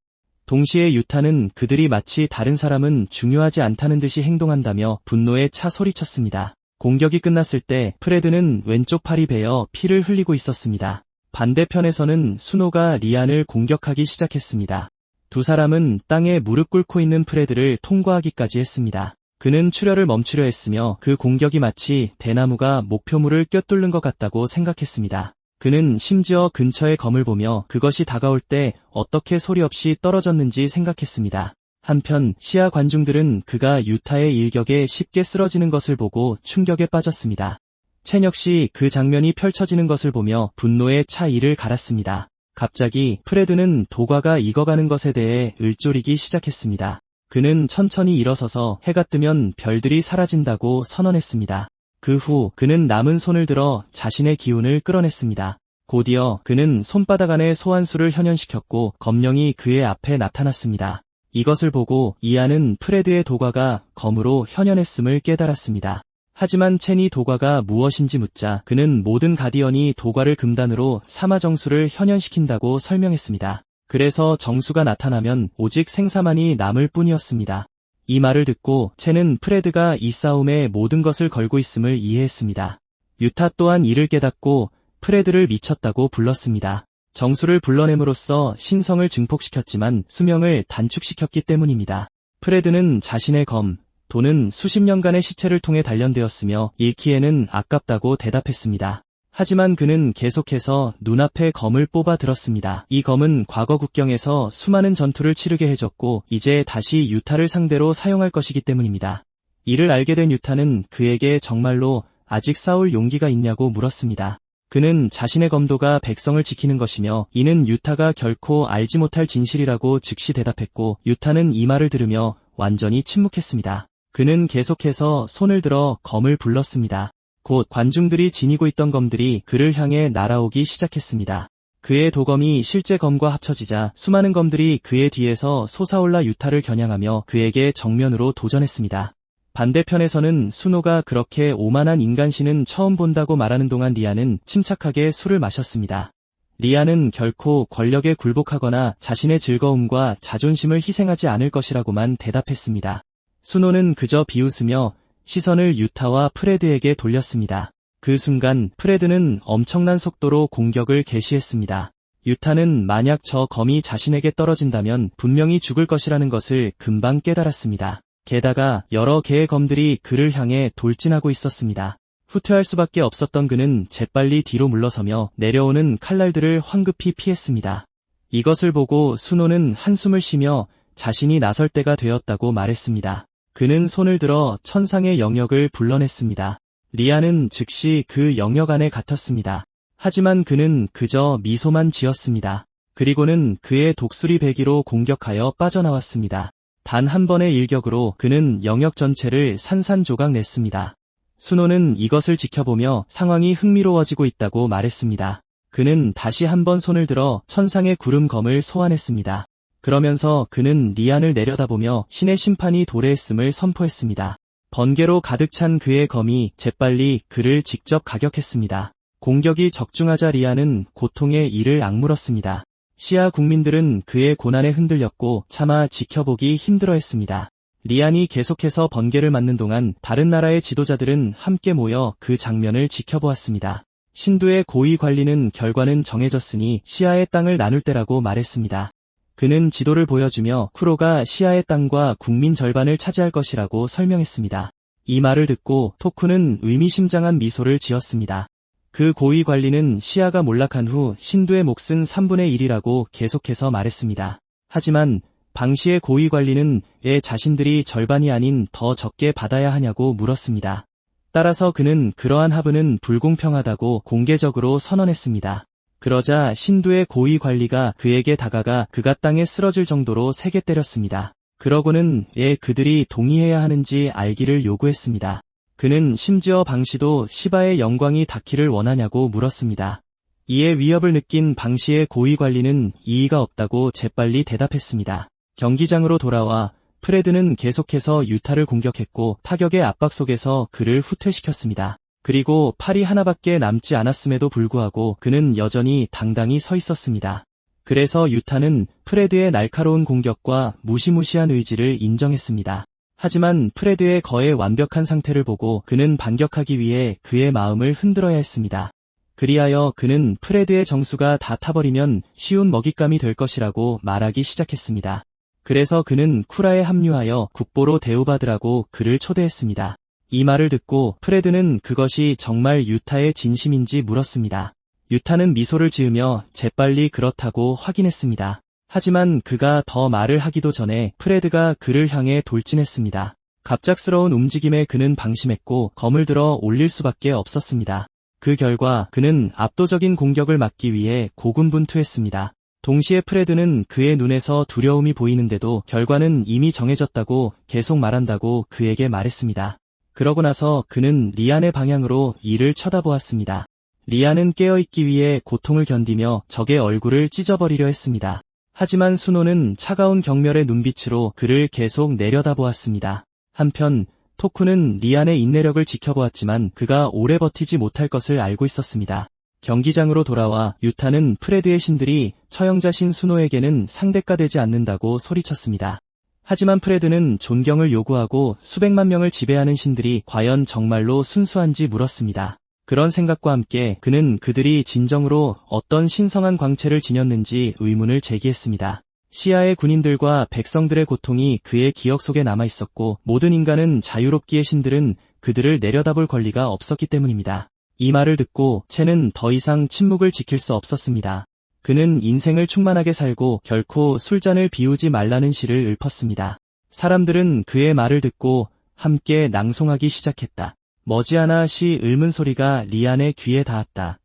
동시에 유타는 그들이 마치 다른 사람은 중요하지 않다는 듯이 행동한다며 분노에 차 소리쳤습니다. 공격이 끝났을 때 프레드는 왼쪽 팔이 베어 피를 흘리고 있었습니다. 반대편에서는 수노가 리안을 공격하기 시작했습니다. 두 사람은 땅에 무릎 꿇고 있는 프레드를 통과하기까지 했습니다. 그는 출혈을 멈추려 했으며 그 공격이 마치 대나무가 목표물을 꿰뚫는 것 같다고 생각했습니다. 그는 심지어 근처의 검을 보며 그것이 다가올 때 어떻게 소리 없이 떨어졌는지 생각했습니다. 한편 시야 관중들은 그가 유타의 일격에 쉽게 쓰러지는 것을 보고 충격에 빠졌습니다. 첸 역시 그 장면이 펼쳐지는 것을 보며 분노에 차 이를 갈았습니다. 갑자기 프레드는 도과가 익어가는 것에 대해 을조리기 시작했습니다. 그는 천천히 일어서서 해가 뜨면 별들이 사라진다고 선언했습니다. 그 후 그는 남은 손을 들어 자신의 기운을 끌어냈습니다. 곧이어 그는 손바닥 안에 소환수를 현현시켰고 검령이 그의 앞에 나타났습니다. 이것을 보고 이안은 프레드의 도과가 검으로 현현했음을 깨달았습니다. 하지만 첸이 도과가 무엇인지 묻자 그는 모든 가디언이 도과를 금단으로 사마정수를 현현시킨다고 설명했습니다. 그래서 정수가 나타나면 오직 생사만이 남을 뿐이었습니다. 이 말을 듣고 첸은 프레드가 이 싸움에 모든 것을 걸고 있음을 이해했습니다. 유타 또한 이를 깨닫고 프레드를 미쳤다고 불렀습니다. 정수를 불러냄으로써 신성을 증폭시켰지만 수명을 단축시켰기 때문입니다. 프레드는 자신의 검, 도는 수십 년간의 시체를 통해 단련되었으며 잃기에는 아깝다고 대답했습니다. 하지만 그는 계속해서 눈앞에 검을 뽑아 들었습니다. 이 검은 과거 국경에서 수많은 전투를 치르게 해줬고 이제 다시 유타를 상대로 사용할 것이기 때문입니다. 이를 알게 된 유타는 그에게 정말로 아직 싸울 용기가 있냐고 물었습니다. 그는 자신의 검도가 백성을 지키는 것이며 이는 유타가 결코 알지 못할 진실이라고 즉시 대답했고 유타는 이 말을 들으며 완전히 침묵했습니다. 그는 계속해서 손을 들어 검을 불렀습니다. 곧 관중들이 지니고 있던 검들이 그를 향해 날아오기 시작했습니다. 그의 도검이 실제 검과 합쳐지자 수많은 검들이 그의 뒤에서 솟아올라 유타를 겨냥하며 그에게 정면으로 도전했습니다. 반대편에서는 순호가 그렇게 오만한 인간신은 처음 본다고 말하는 동안 리아는 침착하게 술을 마셨습니다. 리아는 결코 권력에 굴복하거나 자신의 즐거움과 자존심을 희생하지 않을 것이라고만 대답했습니다. 순호는 그저 비웃으며 시선을 유타와 프레드에게 돌렸습니다. 그 순간 프레드는 엄청난 속도로 공격을 개시했습니다. 유타는 만약 저 검이 자신에게 떨어진다면 분명히 죽을 것이라는 것을 금방 깨달았습니다. 게다가 여러 개의 검들이 그를 향해 돌진하고 있었습니다. 후퇴할 수밖에 없었던 그는 재빨리 뒤로 물러서며 내려오는 칼날들을 황급히 피했습니다. 이것을 보고 순호는 한숨을 쉬며 자신이 나설 때가 되었다고 말했습니다. 그는 손을 들어 천상의 영역을 불러냈습니다. 리아는 즉시 그 영역 안에 갇혔습니다. 하지만 그는 그저 미소만 지었습니다. 그리고는 그의 독수리 배기로 공격하여 빠져나왔습니다. 단 한 번의 일격으로 그는 영역 전체를 산산조각 냈습니다. 순호는 이것을 지켜보며 상황이 흥미로워지고 있다고 말했습니다. 그는 다시 한번 손을 들어 천상의 구름검을 소환했습니다. 그러면서 그는 리안을 내려다보며 신의 심판이 도래했음을 선포했습니다. 번개로 가득 찬 그의 검이 재빨리 그를 직접 가격했습니다. 공격이 적중하자 리안은 고통에 이를 악물었습니다. 시아 국민들은 그의 고난에 흔들렸고 차마 지켜보기 힘들어했습니다. 리안이 계속해서 번개를 맞는 동안 다른 나라의 지도자들은 함께 모여 그 장면을 지켜보았습니다. 신두의 고위 관리는 결과는 정해졌으니 시아의 땅을 나눌 때라고 말했습니다. 그는 지도를 보여주며 쿠로가 시아의 땅과 국민 절반을 차지할 것이라고 설명했습니다. 이 말을 듣고 토쿠는 의미심장한 미소를 지었습니다. 그 고위 관리는 시아가 몰락한 후 신두의 몫은 3분의 1이라고 계속해서 말했습니다. 하지만 방시의 고위 관리는 왜 자신들이 절반이 아닌 더 적게 받아야 하냐고 물었습니다. 따라서 그는 그러한 합의는 불공평하다고 공개적으로 선언했습니다. 그러자 신두의 고위 관리가 그에게 다가가 그가 땅에 쓰러질 정도로 세게 때렸습니다. 그러고는 왜 그들이 동의해야 하는지 알기를 요구했습니다. 그는 심지어 방시도 시바의 영광이 닿기를 원하냐고 물었습니다. 이에 위협을 느낀 방시의 고위 관리는 이의가 없다고 재빨리 대답했습니다. 경기장으로 돌아와 프레드는 계속해서 유타를 공격했고 타격의 압박 속에서 그를 후퇴시켰습니다. 그리고 팔이 하나밖에 남지 않았음에도 불구하고 그는 여전히 당당히 서 있었습니다. 그래서 유타는 프레드의 날카로운 공격과 무시무시한 의지를 인정했습니다. 하지만 프레드의 거의 완벽한 상태를 보고 그는 반격하기 위해 그의 마음을 흔들어야 했습니다. 그리하여 그는 프레드의 정수가 다 타버리면 쉬운 먹잇감이 될 것이라고 말하기 시작했습니다. 그래서 그는 쿠라에 합류하여 국보로 대우받으라고 그를 초대했습니다. 이 말을 듣고 프레드는 그것이 정말 유타의 진심인지 물었습니다. 유타는 미소를 지으며 재빨리 그렇다고 확인했습니다. 하지만 그가 더 말을 하기도 전에 프레드가 그를 향해 돌진했습니다. 갑작스러운 움직임에 그는 방심했고 검을 들어 올릴 수밖에 없었습니다. 그 결과 그는 압도적인 공격을 막기 위해 고군분투했습니다. 동시에 프레드는 그의 눈에서 두려움이 보이는데도 결과는 이미 정해졌다고 계속 말한다고 그에게 말했습니다. 그러고 나서 그는 리안의 방향으로 이를 쳐다보았습니다. 리안은 깨어있기 위해 고통을 견디며 적의 얼굴을 찢어버리려 했습니다. 하지만 순호는 차가운 경멸의 눈빛으로 그를 계속 내려다보았습니다. 한편 토쿠는 리안의 인내력을 지켜보았지만 그가 오래 버티지 못할 것을 알고 있었습니다. 경기장으로 돌아와 유타는 프레드의 신들이 처형자신 순호에게는 상대가 되지 않는다고 소리쳤습니다. 하지만 프레드는 존경을 요구하고 수백만 명을 지배하는 신들이 과연 정말로 순수한지 물었습니다. 그런 생각과 함께 그는 그들이 진정으로 어떤 신성한 광채를 지녔는지 의문을 제기했습니다. 시아의 군인들과 백성들의 고통이 그의 기억 속에 남아있었고 모든 인간은 자유롭기에 신들은 그들을 내려다볼 권리가 없었기 때문입니다. 이 말을 듣고 채는 더 이상 침묵을 지킬 수 없었습니다. 그는 인생을 충만하게 살고 결코 술잔을 비우지 말라는 시를 읊었습니다. 사람들은 그의 말을 듣고 함께 낭송하기 시작했다. 머지않아 시 읊은 소리가 리안의 귀에 닿았다.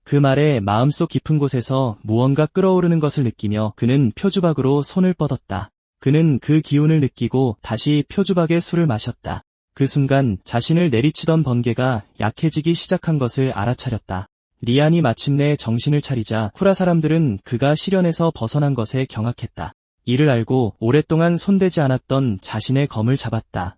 그 말에 마음속 깊은 곳에서 무언가 끓어오르는 것을 느끼며 그는 표주박으로 손을 뻗었다. 그는 그 기운을 느끼고 다시 표주박에 술을 마셨다. 그 순간 자신을 내리치던 번개가 약해지기 시작한 것을 알아차렸다. 리안이 마침내 정신을 차리자 쿠라 사람들은 그가 시련에서 벗어난 것에 경악했다. 이를 알고 오랫동안 손대지 않았던 자신의 검을 잡았다.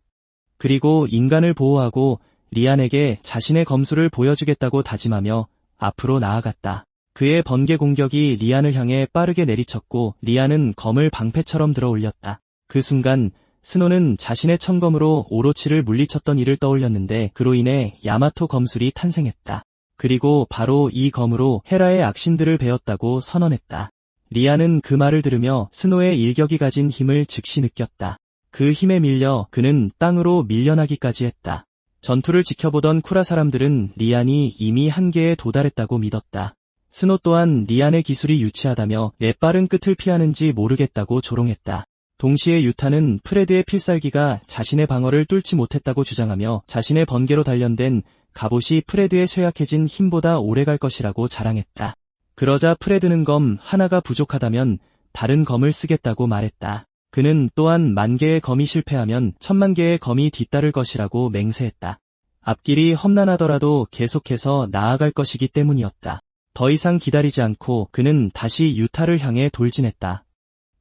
그리고 인간을 보호하고 리안에게 자신의 검술을 보여주겠다고 다짐하며 앞으로 나아갔다. 그의 번개 공격이 리안을 향해 빠르게 내리쳤고 리안은 검을 방패처럼 들어 올렸다. 그 순간 스노는 자신의 청검으로 오로치를 물리쳤던 일을 떠올렸는데 그로 인해 야마토 검술이 탄생했다. 그리고 바로 이 검으로 헤라의 악신들을 베었다고 선언했다. 리안은 그 말을 들으며 스노의 일격이 가진 힘을 즉시 느꼈다. 그 힘에 밀려 그는 땅으로 밀려나기까지 했다. 전투를 지켜보던 쿠라 사람들은 리안이 이미 한계에 도달했다고 믿었다. 스노 또한 리안의 기술이 유치하다며 내 빠른 끝을 피하는지 모르겠다고 조롱했다. 동시에 유타는 프레드의 필살기가 자신의 방어를 뚫지 못했다고 주장하며 자신의 번개로 단련된 갑옷이 프레드의 쇠약해진 힘보다 오래갈 것이라고 자랑했다. 그러자 프레드는 검 하나가 부족하다면 다른 검을 쓰겠다고 말했다. 그는 또한 10,000개의 검이 실패하면 10,000,000개의 검이 뒤따를 것이라고 맹세했다. 앞길이 험난하더라도 계속해서 나아갈 것이기 때문이었다. 더 이상 기다리지 않고 그는 다시 유타를 향해 돌진했다.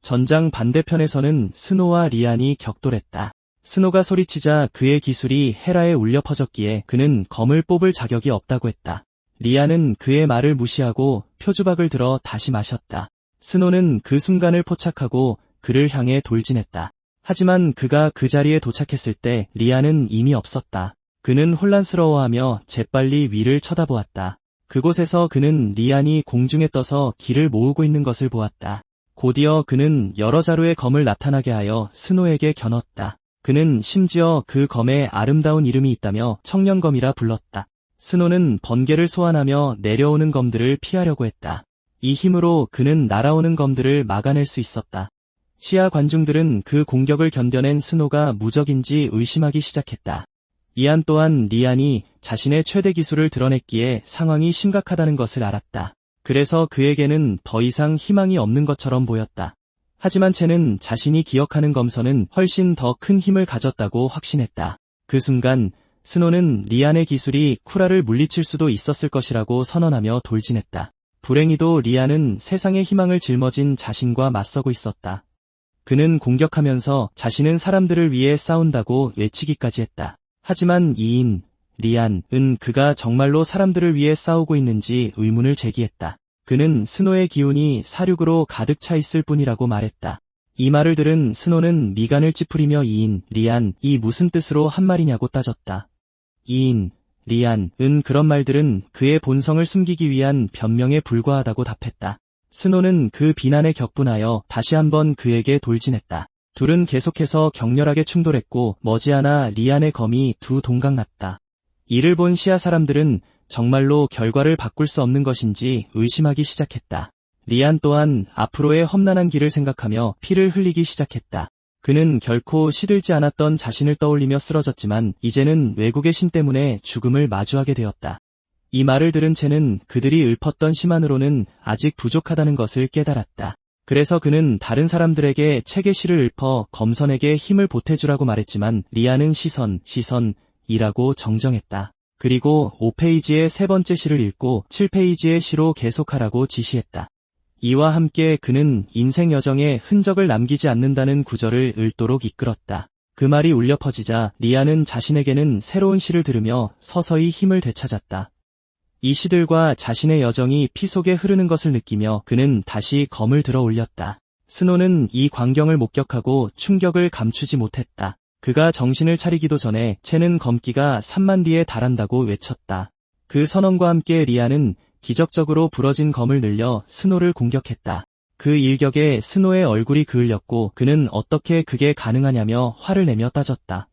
전장 반대편에서는 스노와 리안이 격돌했다. 스노가 소리치자 그의 기술이 헤라에 울려 퍼졌기에 그는 검을 뽑을 자격이 없다고 했다. 리안은 그의 말을 무시하고 표주박을 들어 다시 마셨다. 스노는 그 순간을 포착하고 그를 향해 돌진했다. 하지만 그가 그 자리에 도착했을 때 리안은 이미 없었다. 그는 혼란스러워하며 재빨리 위를 쳐다보았다. 그곳에서 그는 리안이 공중에 떠서 길을 모으고 있는 것을 보았다. 곧이어 그는 여러 자루의 검을 나타나게 하여 스노에게 겨눴다. 그는 심지어 그 검에 아름다운 이름이 있다며 청년검이라 불렀다. 스노는 번개를 소환하며 내려오는 검들을 피하려고 했다. 이 힘으로 그는 날아오는 검들을 막아낼 수 있었다. 시야 관중들은 그 공격을 견뎌낸 스노가 무적인지 의심하기 시작했다. 이안 또한 리안이 자신의 최대 기술을 드러냈기에 상황이 심각하다는 것을 알았다. 그래서 그에게는 더 이상 희망이 없는 것처럼 보였다. 하지만 채는 자신이 기억하는 검선은 훨씬 더 큰 힘을 가졌다고 확신했다. 그 순간 스노는 리안의 기술이 쿠라를 물리칠 수도 있었을 것이라고 선언하며 돌진했다. 불행히도 리안은 세상의 희망을 짊어진 자신과 맞서고 있었다. 그는 공격하면서 자신은 사람들을 위해 싸운다고 외치기까지 했다. 하지만 이인, 리안은 그가 정말로 사람들을 위해 싸우고 있는지 의문을 제기했다. 그는 스노의 기운이 사륙으로 가득 차 있을 뿐이라고 말했다. 이 말을 들은 스노는 미간을 찌푸리며 이인, 리안이 무슨 뜻으로 한 말이냐고 따졌다. 이인, 리안은 그런 말들은 그의 본성을 숨기기 위한 변명에 불과하다고 답했다. 스노는 그 비난에 격분하여 다시 한번 그에게 돌진했다. 둘은 계속해서 격렬하게 충돌했고 머지않아 리안의 검이 두 동강 났다. 이를 본 시야 사람들은 정말로 결과를 바꿀 수 없는 것인지 의심하기 시작했다. 리안 또한 앞으로의 험난한 길을 생각하며 피를 흘리기 시작했다. 그는 결코 시들지 않았던 자신을 떠올리며 쓰러졌지만 이제는 외국의 신 때문에 죽음을 마주하게 되었다. 이 말을 들은 채는 그들이 읊었던 시만으로는 아직 부족하다는 것을 깨달았다. 그래서 그는 다른 사람들에게 책의 시를 읊어 검선에게 힘을 보태주라고 말했지만 리안은 시선이라고 정정했다. 그리고 5페이지의 세 번째 시를 읽고 7페이지의 시로 계속하라고 지시했다. 이와 함께 그는 인생 여정에 흔적을 남기지 않는다는 구절을 읊도록 이끌었다. 그 말이 울려 퍼지자 리안은 자신에게는 새로운 시를 들으며 서서히 힘을 되찾았다. 이 시들과 자신의 여정이 피 속에 흐르는 것을 느끼며 그는 다시 검을 들어 올렸다. 스노는 이 광경을 목격하고 충격을 감추지 못했다. 그가 정신을 차리기도 전에 채는 검기가 3만 뒤에 달한다고 외쳤다. 그 선언과 함께 리안은 기적적으로 부러진 검을 늘려 스노를 공격했다. 그 일격에 스노의 얼굴이 그을렸고 그는 어떻게 그게 가능하냐며 화를 내며 따졌다.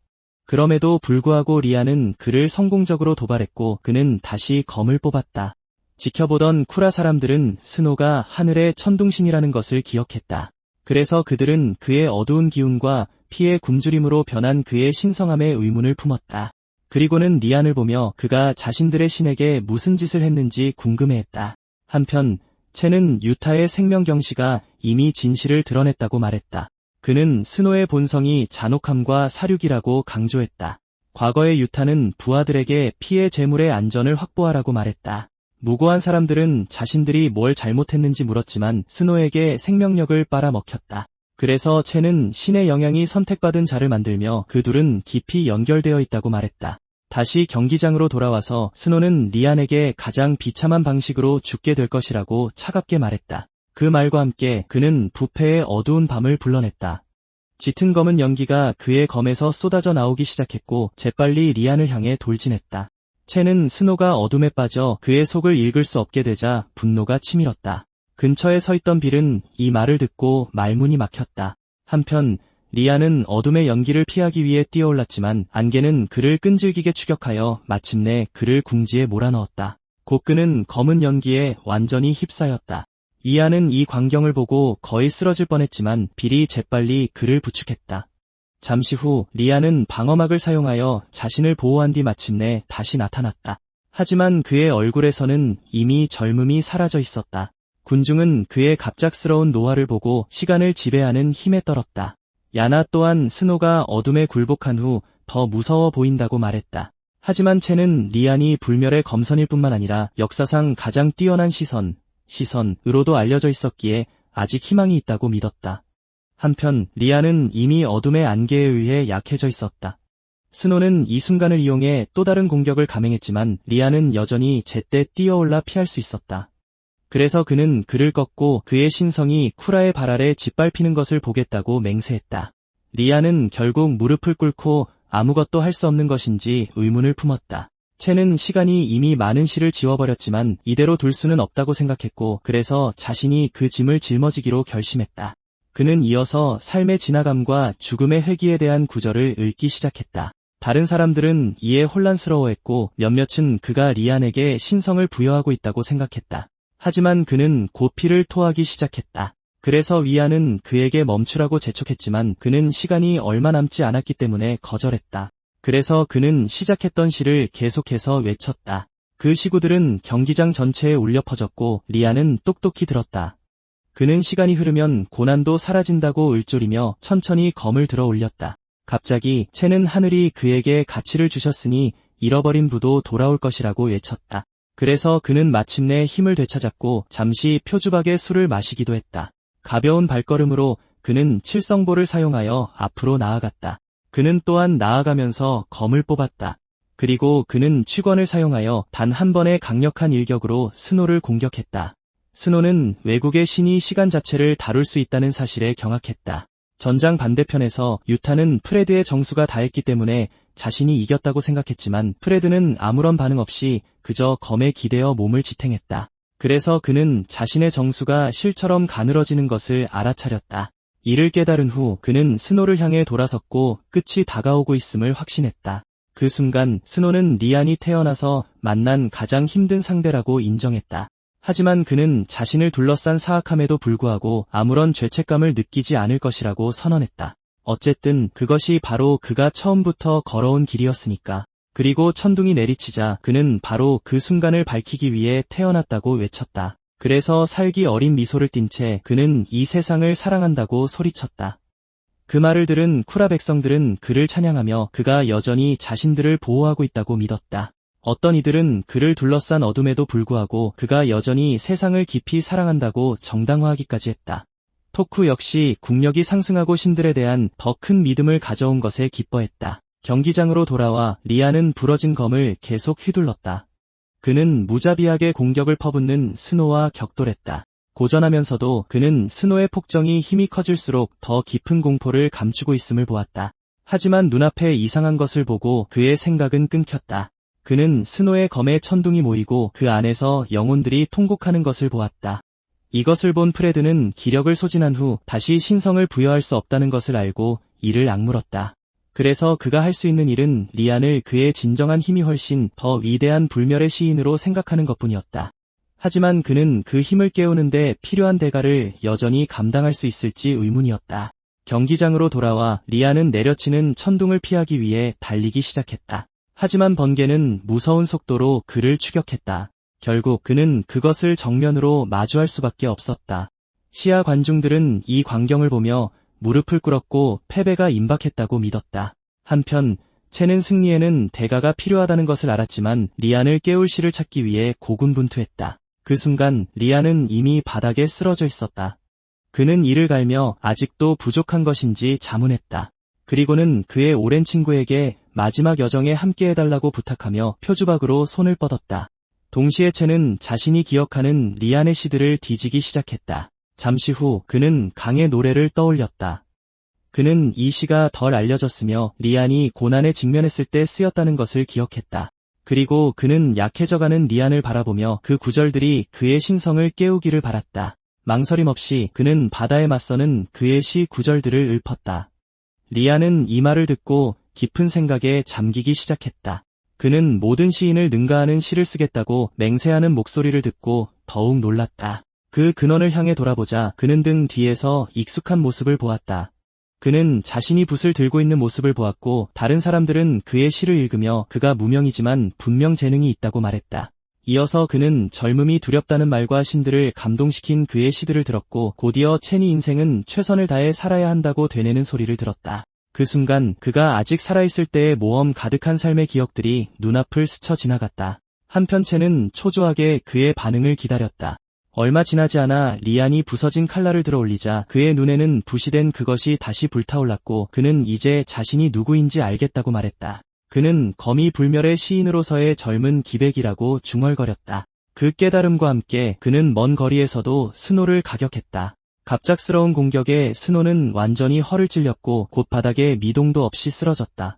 그럼에도 불구하고 리안은 그를 성공적으로 도발했고 그는 다시 검을 뽑았다. 지켜보던 쿠라 사람들은 스노가 하늘의 천둥신이라는 것을 기억했다. 그래서 그들은 그의 어두운 기운과 피의 굶주림으로 변한 그의 신성함에 의문을 품었다. 그리고는 리안을 보며 그가 자신들의 신에게 무슨 짓을 했는지 궁금해했다. 한편 채는 유타의 생명경시가 이미 진실을 드러냈다고 말했다. 그는 스노의 본성이 잔혹함과 사륙이라고 강조했다. 과거의 유타는 부하들에게 피해 재물의 안전을 확보하라고 말했다. 무고한 사람들은 자신들이 뭘 잘못했는지 물었지만 스노에게 생명력을 빨아먹혔다. 그래서 채는 신의 영향이 선택받은 자를 만들며 그 둘은 깊이 연결되어 있다고 말했다. 다시 경기장으로 돌아와서 스노는 리안에게 가장 비참한 방식으로 죽게 될 것이라고 차갑게 말했다. 그 말과 함께 그는 부패의 어두운 밤을 불러냈다. 짙은 검은 연기가 그의 검에서 쏟아져 나오기 시작했고 재빨리 리안을 향해 돌진했다. 채는 스노가 어둠에 빠져 그의 속을 읽을 수 없게 되자 분노가 치밀었다. 근처에 서 있던 빌은 이 말을 듣고 말문이 막혔다. 한편 리안은 어둠의 연기를 피하기 위해 뛰어올랐지만 안개는 그를 끈질기게 추격하여 마침내 그를 궁지에 몰아넣었다. 곧 그는 검은 연기에 완전히 휩싸였다. 리안은 이 광경을 보고 거의 쓰러질 뻔했지만 빌이 재빨리 그를 부축했다. 잠시 후 리안은 방어막을 사용하여 자신을 보호한 뒤 마침내 다시 나타났다. 하지만 그의 얼굴에서는 이미 젊음이 사라져 있었다. 군중은 그의 갑작스러운 노화를 보고 시간을 지배하는 힘에 떨었다. 야나 또한 스노가 어둠에 굴복한 후 더 무서워 보인다고 말했다. 하지만 채는 리안이 불멸의 검선일 뿐만 아니라 역사상 가장 뛰어난 시선으로도 알려져 있었기에 아직 희망이 있다고 믿었다. 한편 리안은 이미 어둠의 안개에 의해 약해져 있었다. 스노는 이 순간을 이용해 또 다른 공격을 감행했지만 리안은 여전히 제때 뛰어올라 피할 수 있었다. 그래서 그는 그를 꺾고 그의 신성이 쿠라의 발 아래 짓밟히는 것을 보겠다고 맹세했다. 리안은 결국 무릎을 꿇고 아무것도 할 수 없는 것인지 의문을 품었다. 채는 시간이 이미 많은 시를 지워버렸지만 이대로 둘 수는 없다고 생각했고 그래서 자신이 그 짐을 짊어지기로 결심했다. 그는 이어서 삶의 지나감과 죽음의 회귀에 대한 구절을 읽기 시작했다. 다른 사람들은 이에 혼란스러워했고 몇몇은 그가 리안에게 신성을 부여하고 있다고 생각했다. 하지만 그는 곧 피를 토하기 시작했다. 그래서 위안은 그에게 멈추라고 재촉했지만 그는 시간이 얼마 남지 않았기 때문에 거절했다. 그래서 그는 시작했던 시를 계속해서 외쳤다. 그 시구들은 경기장 전체에 울려 퍼졌고 리안은 똑똑히 들었다. 그는 시간이 흐르면 고난도 사라진다고 읊조리며 천천히 검을 들어 올렸다. 갑자기 채는 하늘이 그에게 가치를 주셨으니 잃어버린 부도 돌아올 것이라고 외쳤다. 그래서 그는 마침내 힘을 되찾았고 잠시 표주박의 술을 마시기도 했다. 가벼운 발걸음으로 그는 칠성보를 사용하여 앞으로 나아갔다. 그는 또한 나아가면서 검을 뽑았다. 그리고 그는 취권을 사용하여 단 한 번의 강력한 일격으로 스노를 공격했다. 스노는 외국의 신이 시간 자체를 다룰 수 있다는 사실에 경악했다. 전장 반대편에서 유타는 프레드의 정수가 다했기 때문에 자신이 이겼다고 생각했지만 프레드는 아무런 반응 없이 그저 검에 기대어 몸을 지탱했다. 그래서 그는 자신의 정수가 실처럼 가늘어지는 것을 알아차렸다. 이를 깨달은 후 그는 스노를 향해 돌아섰고 끝이 다가오고 있음을 확신했다. 그 순간 스노는 리안이 태어나서 만난 가장 힘든 상대라고 인정했다. 하지만 그는 자신을 둘러싼 사악함에도 불구하고 아무런 죄책감을 느끼지 않을 것이라고 선언했다. 어쨌든 그것이 바로 그가 처음부터 걸어온 길이었으니까. 그리고 천둥이 내리치자 그는 바로 그 순간을 밝히기 위해 태어났다고 외쳤다. 그래서 살기 어린 미소를 띤 채 그는 이 세상을 사랑한다고 소리쳤다. 그 말을 들은 쿠라 백성들은 그를 찬양하며 그가 여전히 자신들을 보호하고 있다고 믿었다. 어떤 이들은 그를 둘러싼 어둠에도 불구하고 그가 여전히 세상을 깊이 사랑한다고 정당화하기까지 했다. 토쿠 역시 국력이 상승하고 신들에 대한 더 큰 믿음을 가져온 것에 기뻐했다. 경기장으로 돌아와 리아는 부러진 검을 계속 휘둘렀다. 그는 무자비하게 공격을 퍼붓는 스노와 격돌했다. 고전하면서도 그는 스노의 폭정이 힘이 커질수록 더 깊은 공포를 감추고 있음을 보았다. 하지만 눈앞에 이상한 것을 보고 그의 생각은 끊겼다. 그는 스노의 검에 천둥이 모이고 그 안에서 영혼들이 통곡하는 것을 보았다. 이것을 본 프레드는 기력을 소진한 후 다시 신성을 부여할 수 없다는 것을 알고 이를 악물었다. 그래서 그가 할 수 있는 일은 리안을 그의 진정한 힘이 훨씬 더 위대한 불멸의 시인으로 생각하는 것뿐이었다. 하지만 그는 그 힘을 깨우는데 필요한 대가를 여전히 감당할 수 있을지 의문이었다. 경기장으로 돌아와 리안은 내려치는 천둥을 피하기 위해 달리기 시작했다. 하지만 번개는 무서운 속도로 그를 추격했다. 결국 그는 그것을 정면으로 마주할 수밖에 없었다. 시야 관중들은 이 광경을 보며 무릎을 꿇었고 패배가 임박했다고 믿었다. 한편 첸은 승리에는 대가가 필요하다는 것을 알았지만 리안을 깨울 시를 찾기 위해 고군분투했다. 그 순간 리안은 이미 바닥에 쓰러져 있었다. 그는 이를 갈며 아직도 부족한 것인지 자문했다. 그리고는 그의 오랜 친구에게 마지막 여정에 함께해달라고 부탁하며 표주박으로 손을 뻗었다. 동시에 첸은 자신이 기억하는 리안의 시들을 뒤지기 시작했다. 잠시 후 그는 강의 노래를 떠올렸다. 그는 이 시가 덜 알려졌으며 리안이 고난에 직면했을 때 쓰였다는 것을 기억했다. 그리고 그는 약해져가는 리안을 바라보며 그 구절들이 그의 신성을 깨우기를 바랐다. 망설임 없이 그는 바다에 맞서는 그의 시 구절들을 읊었다. 리안은 이 말을 듣고 깊은 생각에 잠기기 시작했다. 그는 모든 시인을 능가하는 시를 쓰겠다고 맹세하는 목소리를 듣고 더욱 놀랐다. 그 근원을 향해 돌아보자 그는 등 뒤에서 익숙한 모습을 보았다. 그는 자신이 붓을 들고 있는 모습을 보았고 다른 사람들은 그의 시를 읽으며 그가 무명이지만 분명 재능이 있다고 말했다. 이어서 그는 젊음이 두렵다는 말과 신들을 감동시킨 그의 시들을 들었고 곧이어 첸이 인생은 최선을 다해 살아야 한다고 되뇌는 소리를 들었다. 그 순간 그가 아직 살아있을 때의 모험 가득한 삶의 기억들이 눈앞을 스쳐 지나갔다. 한편 첸은 초조하게 그의 반응을 기다렸다. 얼마 지나지 않아 리안이 부서진 칼날을 들어 올리자 그의 눈에는 붓이 된 그것이 다시 불타올랐고 그는 이제 자신이 누구인지 알겠다고 말했다. 그는 거미 불멸의 시인으로서의 젊은 기백이라고 중얼거렸다. 그 깨달음과 함께 그는 먼 거리에서도 스노를 가격했다. 갑작스러운 공격에 스노는 완전히 허를 찔렸고 곧 바닥에 미동도 없이 쓰러졌다.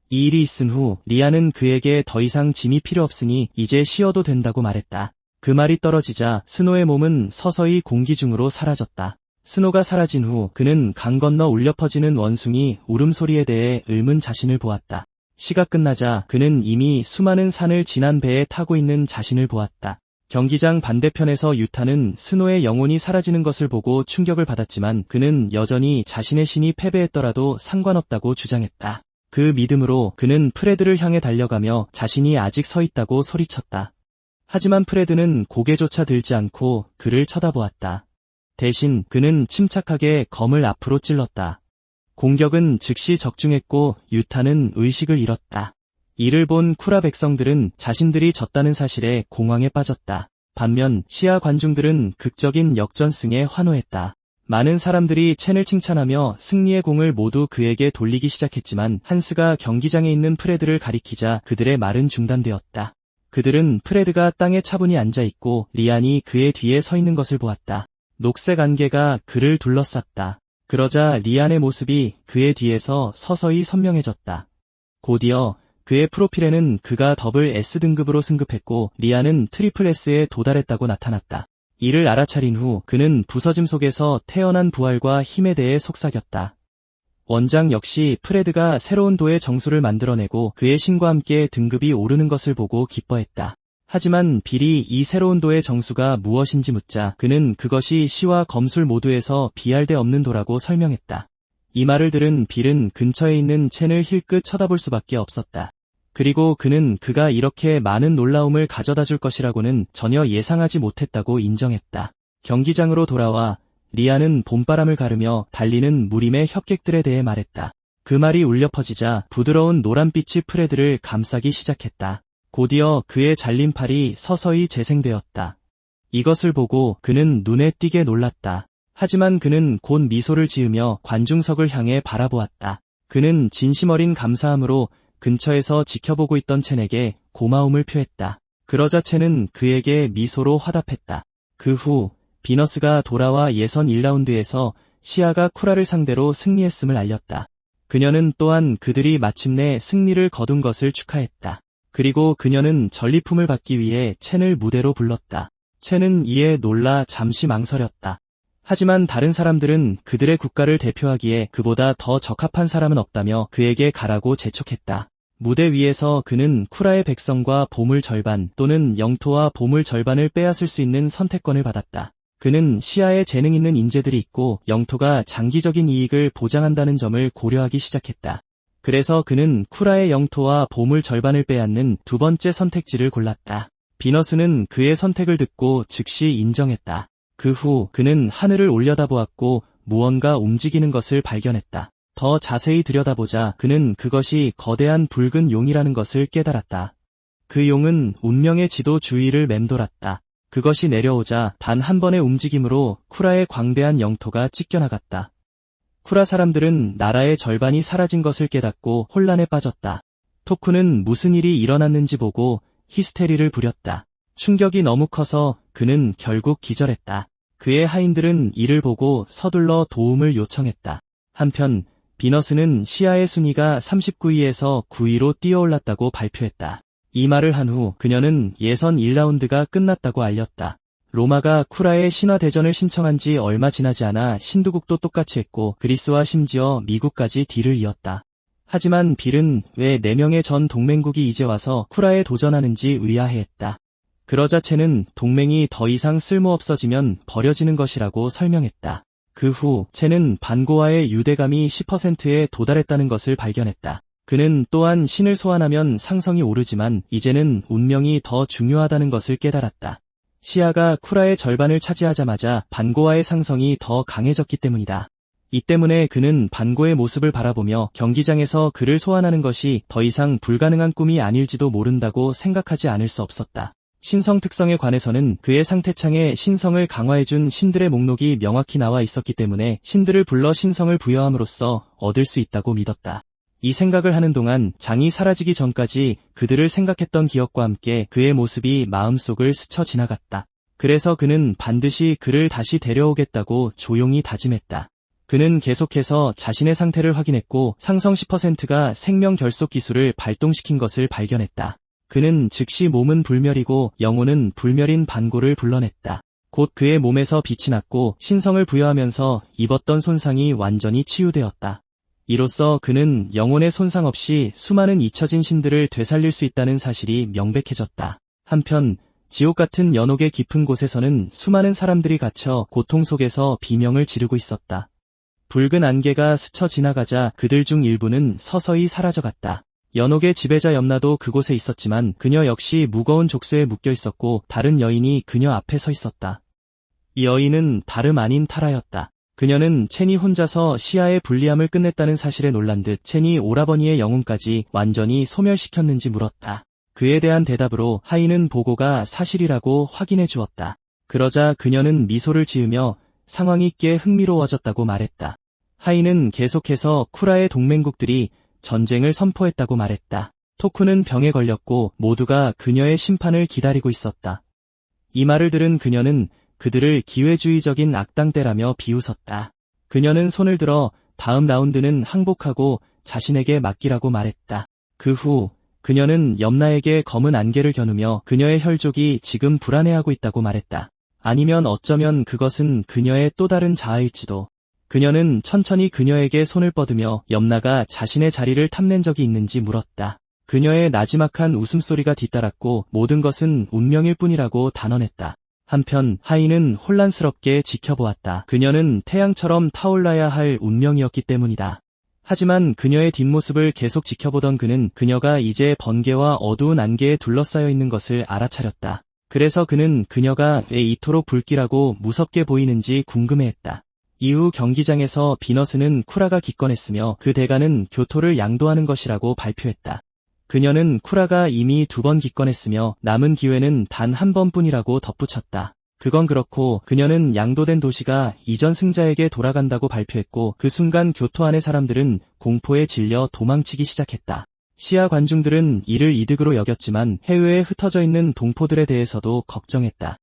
이 일이 있은 후 리안은 그에게 더 이상 짐이 필요 없으니 이제 쉬어도 된다고 말했다. 그 말이 떨어지자 스노의 몸은 서서히 공기 중으로 사라졌다. 스노가 사라진 후 그는 강 건너 울려 퍼지는 원숭이 울음소리에 대해 읊은 자신을 보았다. 시가 끝나자 그는 이미 수많은 산을 지난 배에 타고 있는 자신을 보았다. 경기장 반대편에서 유타는 스노의 영혼이 사라지는 것을 보고 충격을 받았지만 그는 여전히 자신의 신이 패배했더라도 상관없다고 주장했다. 그 믿음으로 그는 프레드를 향해 달려가며 자신이 아직 서 있다고 소리쳤다. 하지만 프레드는 고개조차 들지 않고 그를 쳐다보았다. 대신 그는 침착하게 검을 앞으로 찔렀다. 공격은 즉시 적중했고 유타는 의식을 잃었다. 이를 본 쿠라 백성들은 자신들이 졌다는 사실에 공황에 빠졌다. 반면 시야 관중들은 극적인 역전승에 환호했다. 많은 사람들이 첸을 칭찬하며 승리의 공을 모두 그에게 돌리기 시작했지만 한스가 경기장에 있는 프레드를 가리키자 그들의 말은 중단되었다. 그들은 프레드가 땅에 차분히 앉아있고 리안이 그의 뒤에 서 있는 것을 보았다. 녹색 안개가 그를 둘러쌌다. 그러자 리안의 모습이 그의 뒤에서 서서히 선명해졌다. 곧이어 그의 프로필에는 그가 더블 S등급으로 승급했고 리안은 트리플 S에 도달했다고 나타났다. 이를 알아차린 후 그는 부서짐 속에서 태어난 부활과 힘에 대해 속삭였다. 원장 역시 프레드가 새로운 도의 정수를 만들어내고 그의 신과 함께 등급이 오르는 것을 보고 기뻐했다. 하지만 빌이 이 새로운 도의 정수가 무엇인지 묻자 그는 그것이 시와 검술 모두에서 비할 데 없는 도라고 설명했다. 이 말을 들은 빌은 근처에 있는 첸을 힐끗 쳐다볼 수밖에 없었다. 그리고 그는 그가 이렇게 많은 놀라움을 가져다 줄 것이라고는 전혀 예상하지 못했다고 인정했다. 경기장으로 돌아와 리아는 봄바람을 가르며 달리는 무림의 협객들에 대해 말했다. 그 말이 울려 퍼지자 부드러운 노란빛이 프레드를 감싸기 시작했다. 곧이어 그의 잘린 팔이 서서히 재생되었다. 이것을 보고 그는 눈에 띄게 놀랐다. 하지만 그는 곧 미소를 지으며 관중석을 향해 바라보았다. 그는 진심 어린 감사함으로 근처에서 지켜보고 있던 첸에게 고마움을 표했다. 그러자 첸은 그에게 미소로 화답했다. 그 후 비너스가 돌아와 예선 1라운드에서 시아가 쿠라를 상대로 승리했음을 알렸다. 그녀는 또한 그들이 마침내 승리를 거둔 것을 축하했다. 그리고 그녀는 전리품을 받기 위해 첸을 무대로 불렀다. 첸은 이에 놀라 잠시 망설였다. 하지만 다른 사람들은 그들의 국가를 대표하기에 그보다 더 적합한 사람은 없다며 그에게 가라고 재촉했다. 무대 위에서 그는 쿠라의 백성과 보물 절반 또는 영토와 보물 절반을 빼앗을 수 있는 선택권을 받았다. 그는 시아에 재능 있는 인재들이 있고 영토가 장기적인 이익을 보장한다는 점을 고려하기 시작했다. 그래서 그는 쿠라의 영토와 보물 절반을 빼앗는 두 번째 선택지를 골랐다. 비너스는 그의 선택을 듣고 즉시 인정했다. 그 후 그는 하늘을 올려다보았고 무언가 움직이는 것을 발견했다. 더 자세히 들여다보자 그는 그것이 거대한 붉은 용이라는 것을 깨달았다. 그 용은 운명의 지도 주위를 맴돌았다. 그것이 내려오자 단 한 번의 움직임으로 쿠라의 광대한 영토가 찢겨나갔다. 쿠라 사람들은 나라의 절반이 사라진 것을 깨닫고 혼란에 빠졌다. 토쿠는 무슨 일이 일어났는지 보고 히스테리를 부렸다. 충격이 너무 커서 그는 결국 기절했다. 그의 하인들은 이를 보고 서둘러 도움을 요청했다. 한편 비너스는 시아의 순위가 39위에서 9위로 뛰어올랐다고 발표했다. 이 말을 한 후 그녀는 예선 1라운드가 끝났다고 알렸다. 로마가 쿠라의 신화대전을 신청한 지 얼마 지나지 않아 신두국도 똑같이 했고 그리스와 심지어 미국까지 뒤를 이었다. 하지만 빌은 왜 4명의 전 동맹국이 이제 와서 쿠라에 도전하는지 의아해했다. 그러자 첸은 동맹이 더 이상 쓸모없어지면 버려지는 것이라고 설명했다. 그 후 첸은 반고와의 유대감이 10%에 도달했다는 것을 발견했다. 그는 또한 신을 소환하면 상성이 오르지만 이제는 운명이 더 중요하다는 것을 깨달았다. 시아가 쿠라의 절반을 차지하자마자 반고와의 상성이 더 강해졌기 때문이다. 이 때문에 그는 반고의 모습을 바라보며 경기장에서 그를 소환하는 것이 더 이상 불가능한 꿈이 아닐지도 모른다고 생각하지 않을 수 없었다. 신성 특성에 관해서는 그의 상태창에 신성을 강화해준 신들의 목록이 명확히 나와 있었기 때문에 신들을 불러 신성을 부여함으로써 얻을 수 있다고 믿었다. 이 생각을 하는 동안 장이 사라지기 전까지 그들을 생각했던 기억과 함께 그의 모습이 마음속을 스쳐 지나갔다. 그래서 그는 반드시 그를 다시 데려오겠다고 조용히 다짐했다. 그는 계속해서 자신의 상태를 확인했고 상성 10%가 생명 결속 기술을 발동시킨 것을 발견했다. 그는 즉시 몸은 불멸이고 영혼은 불멸인 반고를 불러냈다. 곧 그의 몸에서 빛이 났고 신성을 부여하면서 입었던 손상이 완전히 치유되었다. 이로써 그는 영혼의 손상 없이 수많은 잊혀진 신들을 되살릴 수 있다는 사실이 명백해졌다. 한편 지옥 같은 연옥의 깊은 곳에서는 수많은 사람들이 갇혀 고통 속에서 비명을 지르고 있었다. 붉은 안개가 스쳐 지나가자 그들 중 일부는 서서히 사라져갔다. 연옥의 지배자 염라도 그곳에 있었지만 그녀 역시 무거운 족쇄에 묶여 있었고 다른 여인이 그녀 앞에 서 있었다. 이 여인은 다름 아닌 타라였다. 그녀는 첸이 혼자서 시아의 불리함을 끝냈다는 사실에 놀란 듯 첸이 오라버니의 영혼까지 완전히 소멸시켰는지 물었다. 그에 대한 대답으로 하인은 보고가 사실이라고 확인해 주었다. 그러자 그녀는 미소를 지으며 상황이 꽤 흥미로워졌다고 말했다. 하인은 계속해서 쿠라의 동맹국들이 전쟁을 선포했다고 말했다. 토쿠는 병에 걸렸고 모두가 그녀의 심판을 기다리고 있었다. 이 말을 들은 그녀는 그들을 기회주의적인 악당떼라며 비웃었다. 그녀는 손을 들어 다음 라운드는 항복하고 자신에게 맡기라고 말했다. 그 후 그녀는 염라에게 검은 안개를 겨누며 그녀의 혈족이 지금 불안해하고 있다고 말했다. 아니면 어쩌면 그것은 그녀의 또 다른 자아일지도. 그녀는 천천히 그녀에게 손을 뻗으며 염라가 자신의 자리를 탐낸 적이 있는지 물었다. 그녀의 나지막한 웃음소리가 뒤따랐고 모든 것은 운명일 뿐이라고 단언했다. 한편 하이는 혼란스럽게 지켜보았다. 그녀는 태양처럼 타올라야 할 운명이었기 때문이다. 하지만 그녀의 뒷모습을 계속 지켜보던 그는 그녀가 이제 번개와 어두운 안개에 둘러싸여 있는 것을 알아차렸다. 그래서 그는 그녀가 왜 이토록 불길하고 무섭게 보이는지 궁금해했다. 이후 경기장에서 비너스는 쿠라가 기권했으며 그 대가는 교토를 양도하는 것이라고 발표했다. 그녀는 쿠라가 이미 2번 기권했으며 남은 기회는 단 한 번뿐이라고 덧붙였다. 그건 그렇고 그녀는 양도된 도시가 이전 승자에게 돌아간다고 발표했고 그 순간 교토 안의 사람들은 공포에 질려 도망치기 시작했다. 시야 관중들은 이를 이득으로 여겼지만 해외에 흩어져 있는 동포들에 대해서도 걱정했다.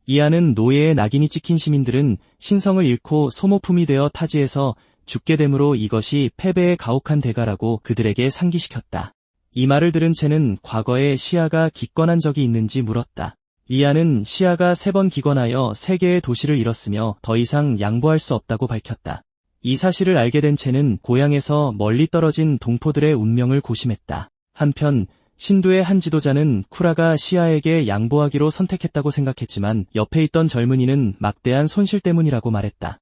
이 안은 노예의 낙인이 찍힌 시민들은 신성을 잃고 소모품이 되어 타지에서 죽게 되므로 이것이 패배의 가혹한 대가라고 그들에게 상기시켰다. 이 말을 들은 채는 과거에 시야가 기권한 적이 있는지 물었다. 이안은 시야가 3번 기권하여 3개의 도시를 잃었으며 더 이상 양보할 수 없다고 밝혔다. 이 사실을 알게 된 채는 고향에서 멀리 떨어진 동포들의 운명을 고심했다. 한편 신두의 한 지도자는 쿠라가 시야에게 양보하기로 선택했다고 생각했지만 옆에 있던 젊은이는 막대한 손실 때문이라고 말했다.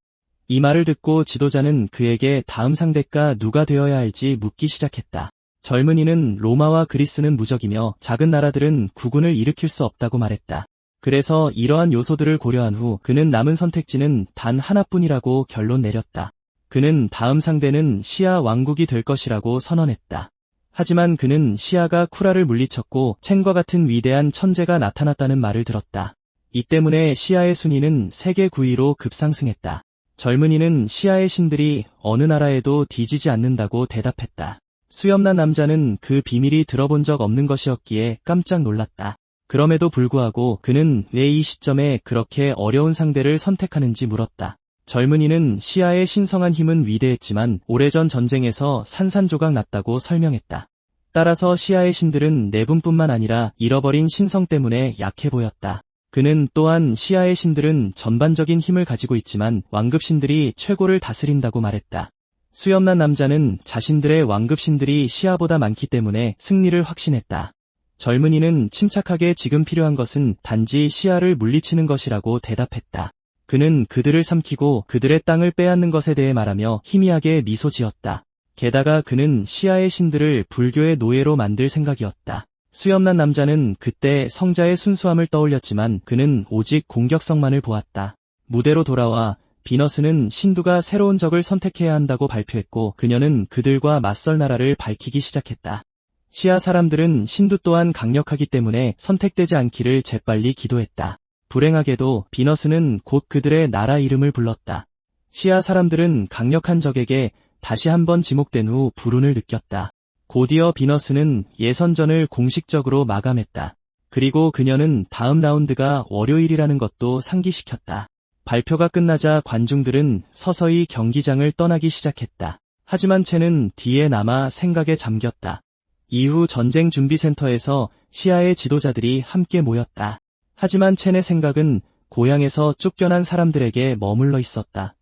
이 말을 듣고 지도자는 그에게 다음 상대가 누가 되어야 할지 묻기 시작했다. 젊은이는 로마와 그리스는 무적이며 작은 나라들은 국군을 일으킬 수 없다고 말했다. 그래서 이러한 요소들을 고려한 후 그는 남은 선택지는 단 하나뿐이라고 결론 내렸다. 그는 다음 상대는 시야 왕국이 될 것이라고 선언했다. 하지만 그는 시야가 쿠라를 물리쳤고 첸과 같은 위대한 천재가 나타났다는 말을 들었다. 이 때문에 시야의 순위는 세계 9위로 급상승했다. 젊은이는 시야의 신들이 어느 나라에도 뒤지지 않는다고 대답했다. 수염난 남자는 그 비밀이 들어본 적 없는 것이었기에 깜짝 놀랐다. 그럼에도 불구하고 그는 왜 이 시점에 그렇게 어려운 상대를 선택하는지 물었다. 젊은이는 시야의 신성한 힘은 위대했지만 오래전 전쟁에서 산산조각 났다고 설명했다. 따라서 시야의 신들은 내분뿐만 아니라 잃어버린 신성 때문에 약해 보였다. 그는 또한 시야의 신들은 전반적인 힘을 가지고 있지만 왕급 신들이 최고를 다스린다고 말했다. 수염난 남자는 자신들의 왕급 신들이 시야보다 많기 때문에 승리를 확신했다. 젊은이는 침착하게 지금 필요한 것은 단지 시야를 물리치는 것이라고 대답했다. 그는 그들을 삼키고 그들의 땅을 빼앗는 것에 대해 말하며 희미하게 미소 지었다. 게다가 그는 시야의 신들을 불교의 노예로 만들 생각이었다. 수염난 남자는 그때 성자의 순수함을 떠올렸지만 그는 오직 공격성만을 보았다. 무대로 돌아와 비너스는 신두가 새로운 적을 선택해야 한다고 발표했고 그녀는 그들과 맞설 나라를 밝히기 시작했다. 시야 사람들은 신두 또한 강력하기 때문에 선택되지 않기를 재빨리 기도했다. 불행하게도 비너스는 곧 그들의 나라 이름을 불렀다. 시야 사람들은 강력한 적에게 다시 한번 지목된 후 불운을 느꼈다. 곧이어 비너스는 예선전을 공식적으로 마감했다. 그리고 그녀는 다음 라운드가 월요일이라는 것도 상기시켰다. 발표가 끝나자 관중들은 서서히 경기장을 떠나기 시작했다. 하지만 첸은 뒤에 남아 생각에 잠겼다. 이후 전쟁 준비센터에서 시야의 지도자들이 함께 모였다. 하지만 첸의 생각은 고향에서 쫓겨난 사람들에게 머물러 있었다.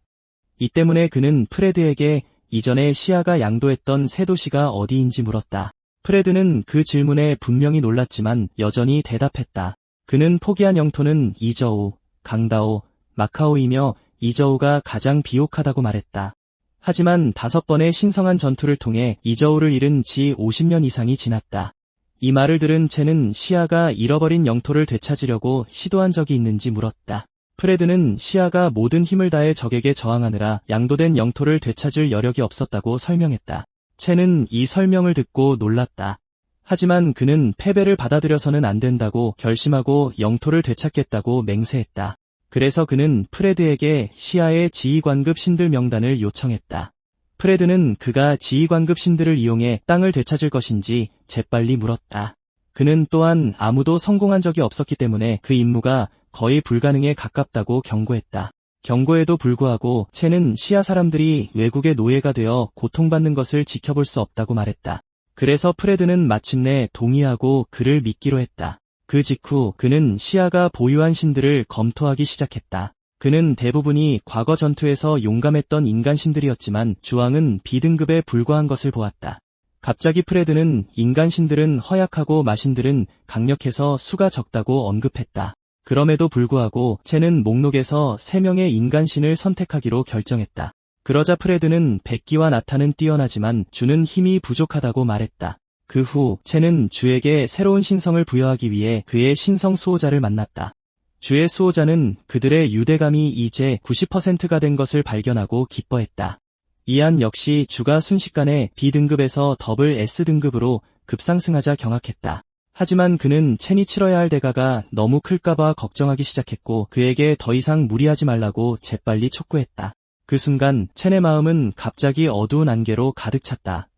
이 때문에 그는 프레드에게 이전에 시야가 양도했던 새 도시가 어디인지 물었다. 프레드는 그 질문에 분명히 놀랐지만 여전히 대답했다. 그는 포기한 영토는 이저우, 강다오, 마카오이며 이저우가 가장 비옥하다고 말했다. 하지만 5번의 신성한 전투를 통해 이저우를 잃은 지 50년 이상이 지났다. 이 말을 들은 첸은 시야가 잃어버린 영토를 되찾으려고 시도한 적이 있는지 물었다. 프레드는 시야가 모든 힘을 다해 적에게 저항하느라 양도된 영토를 되찾을 여력이 없었다고 설명했다. 첸은 이 설명을 듣고 놀랐다. 하지만 그는 패배를 받아들여서는 안 된다고 결심하고 영토를 되찾겠다고 맹세했다. 그래서 그는 프레드에게 시야의 지휘관급 신들 명단을 요청했다. 프레드는 그가 지휘관급 신들을 이용해 땅을 되찾을 것인지 재빨리 물었다. 그는 또한 아무도 성공한 적이 없었기 때문에 그 임무가 거의 불가능에 가깝다고 경고했다. 경고에도 불구하고 첸은 시야 사람들이 외국의 노예가 되어 고통받는 것을 지켜볼 수 없다고 말했다. 그래서 프레드는 마침내 동의하고 그를 믿기로 했다. 그 직후 그는 시야가 보유한 신들을 검토하기 시작했다. 그는 대부분이 과거 전투에서 용감했던 인간 신들이었지만 주왕은 B등급에 불과한 것을 보았다. 갑자기 프레드는 인간 신들은 허약하고 마신들은 강력해서 수가 적다고 언급했다. 그럼에도 불구하고 첸은 목록에서 3명의 인간 신을 선택하기로 결정했다. 그러자 프레드는 백기와 나타는 뛰어나지만 주는 힘이 부족하다고 말했다. 그 후 첸은 주에게 새로운 신성을 부여하기 위해 그의 신성 수호자를 만났다. 주의 수호자는 그들의 유대감이 이제 90%가 된 것을 발견하고 기뻐했다. 이안 역시 주가 순식간에 B등급에서 더블 S등급으로 급상승하자 경악했다. 하지만 그는 첸이 치러야 할 대가가 너무 클까봐 걱정하기 시작했고 그에게 더 이상 무리하지 말라고 재빨리 촉구했다. 그 순간 첸의 마음은 갑자기 어두운 안개로 가득 찼다.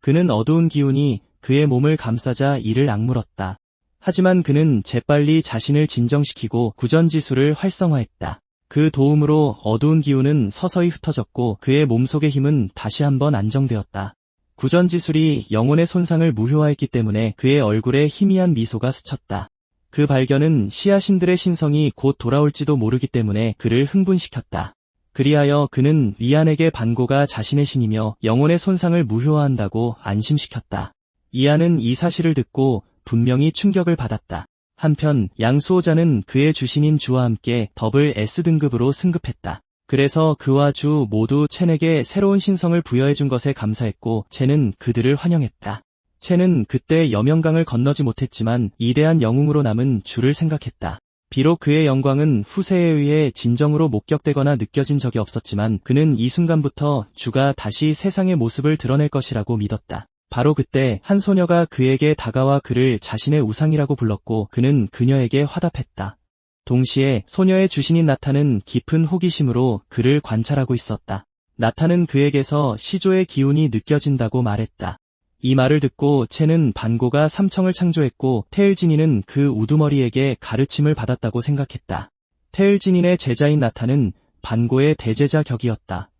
그는 어두운 기운이 그의 몸을 감싸자 이를 악물었다. 하지만 그는 재빨리 자신을 진정시키고 구전지수를 활성화했다. 그 도움으로 어두운 기운은 서서히 흩어졌고 그의 몸속의 힘은 다시 한번 안정되었다. 구전지술이 영혼의 손상을 무효화했기 때문에 그의 얼굴에 희미한 미소가 스쳤다. 그 발견은 시아신들의 신성이 곧 돌아올지도 모르기 때문에 그를 흥분시켰다. 그리하여 그는 이안에게 반고가 자신의 신이며 영혼의 손상을 무효화한다고 안심시켰다. 이안은 이 사실을 듣고 분명히 충격을 받았다. 한편 양 수호자는 그의 주신인 주와 함께 더블 S등급으로 승급했다. 그래서 그와 주 모두 첸에게 새로운 신성을 부여해준 것에 감사했고 첸은 그들을 환영했다. 첸은 그때 여명강을 건너지 못했지만 이대한 영웅으로 남은 주를 생각했다. 비록 그의 영광은 후세에 의해 진정으로 목격되거나 느껴진 적이 없었지만 그는 이 순간부터 주가 다시 세상의 모습을 드러낼 것이라고 믿었다. 바로 그때 한 소녀가 그에게 다가와 그를 자신의 우상이라고 불렀고 그는 그녀에게 화답했다. 동시에 소녀의 주신인 나탄은 깊은 호기심으로 그를 관찰하고 있었다. 나탄은 그에게서 시조의 기운이 느껴진다고 말했다. 이 말을 듣고 첸은 반고가 삼청을 창조했고 테일진인은 그 우두머리에게 가르침을 받았다고 생각했다. 테일진인의 제자인 나탄은 반고의 대제자 격이었다.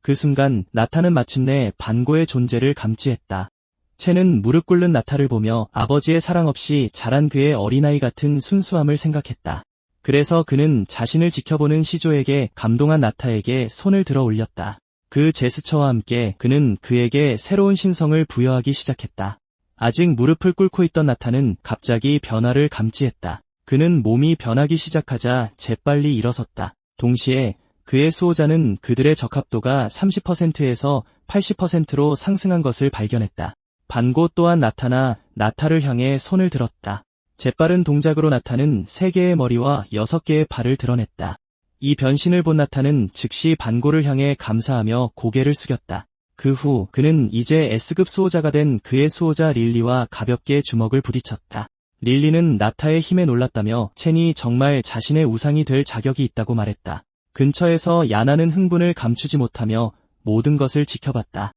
그 순간 나탄은 마침내 반고의 존재를 감지했다. 첸은 무릎 꿇는 나타를 보며 아버지의 사랑 없이 자란 그의 어린아이 같은 순수함을 생각했다. 그래서 그는 자신을 지켜보는 시조에게 감동한 나타에게 손을 들어 올렸다. 그 제스처와 함께 그는 그에게 새로운 신성을 부여하기 시작했다. 아직 무릎을 꿇고 있던 나타는 갑자기 변화를 감지했다. 그는 몸이 변하기 시작하자 재빨리 일어섰다. 동시에 그의 수호자는 그들의 적합도가 30%에서 80%로 상승한 것을 발견했다. 반고 또한 나타나 나타를 향해 손을 들었다. 재빠른 동작으로 나타는 3개의 머리와 6개의 발을 드러냈다. 이 변신을 본 나타는 즉시 반고를 향해 감사하며 고개를 숙였다. 그 후 그는 이제 S급 수호자가 된 그의 수호자 릴리와 가볍게 주먹을 부딪혔다. 릴리는 나타의 힘에 놀랐다며 첸이 정말 자신의 우상이 될 자격이 있다고 말했다. 근처에서 야나는 흥분을 감추지 못하며 모든 것을 지켜봤다.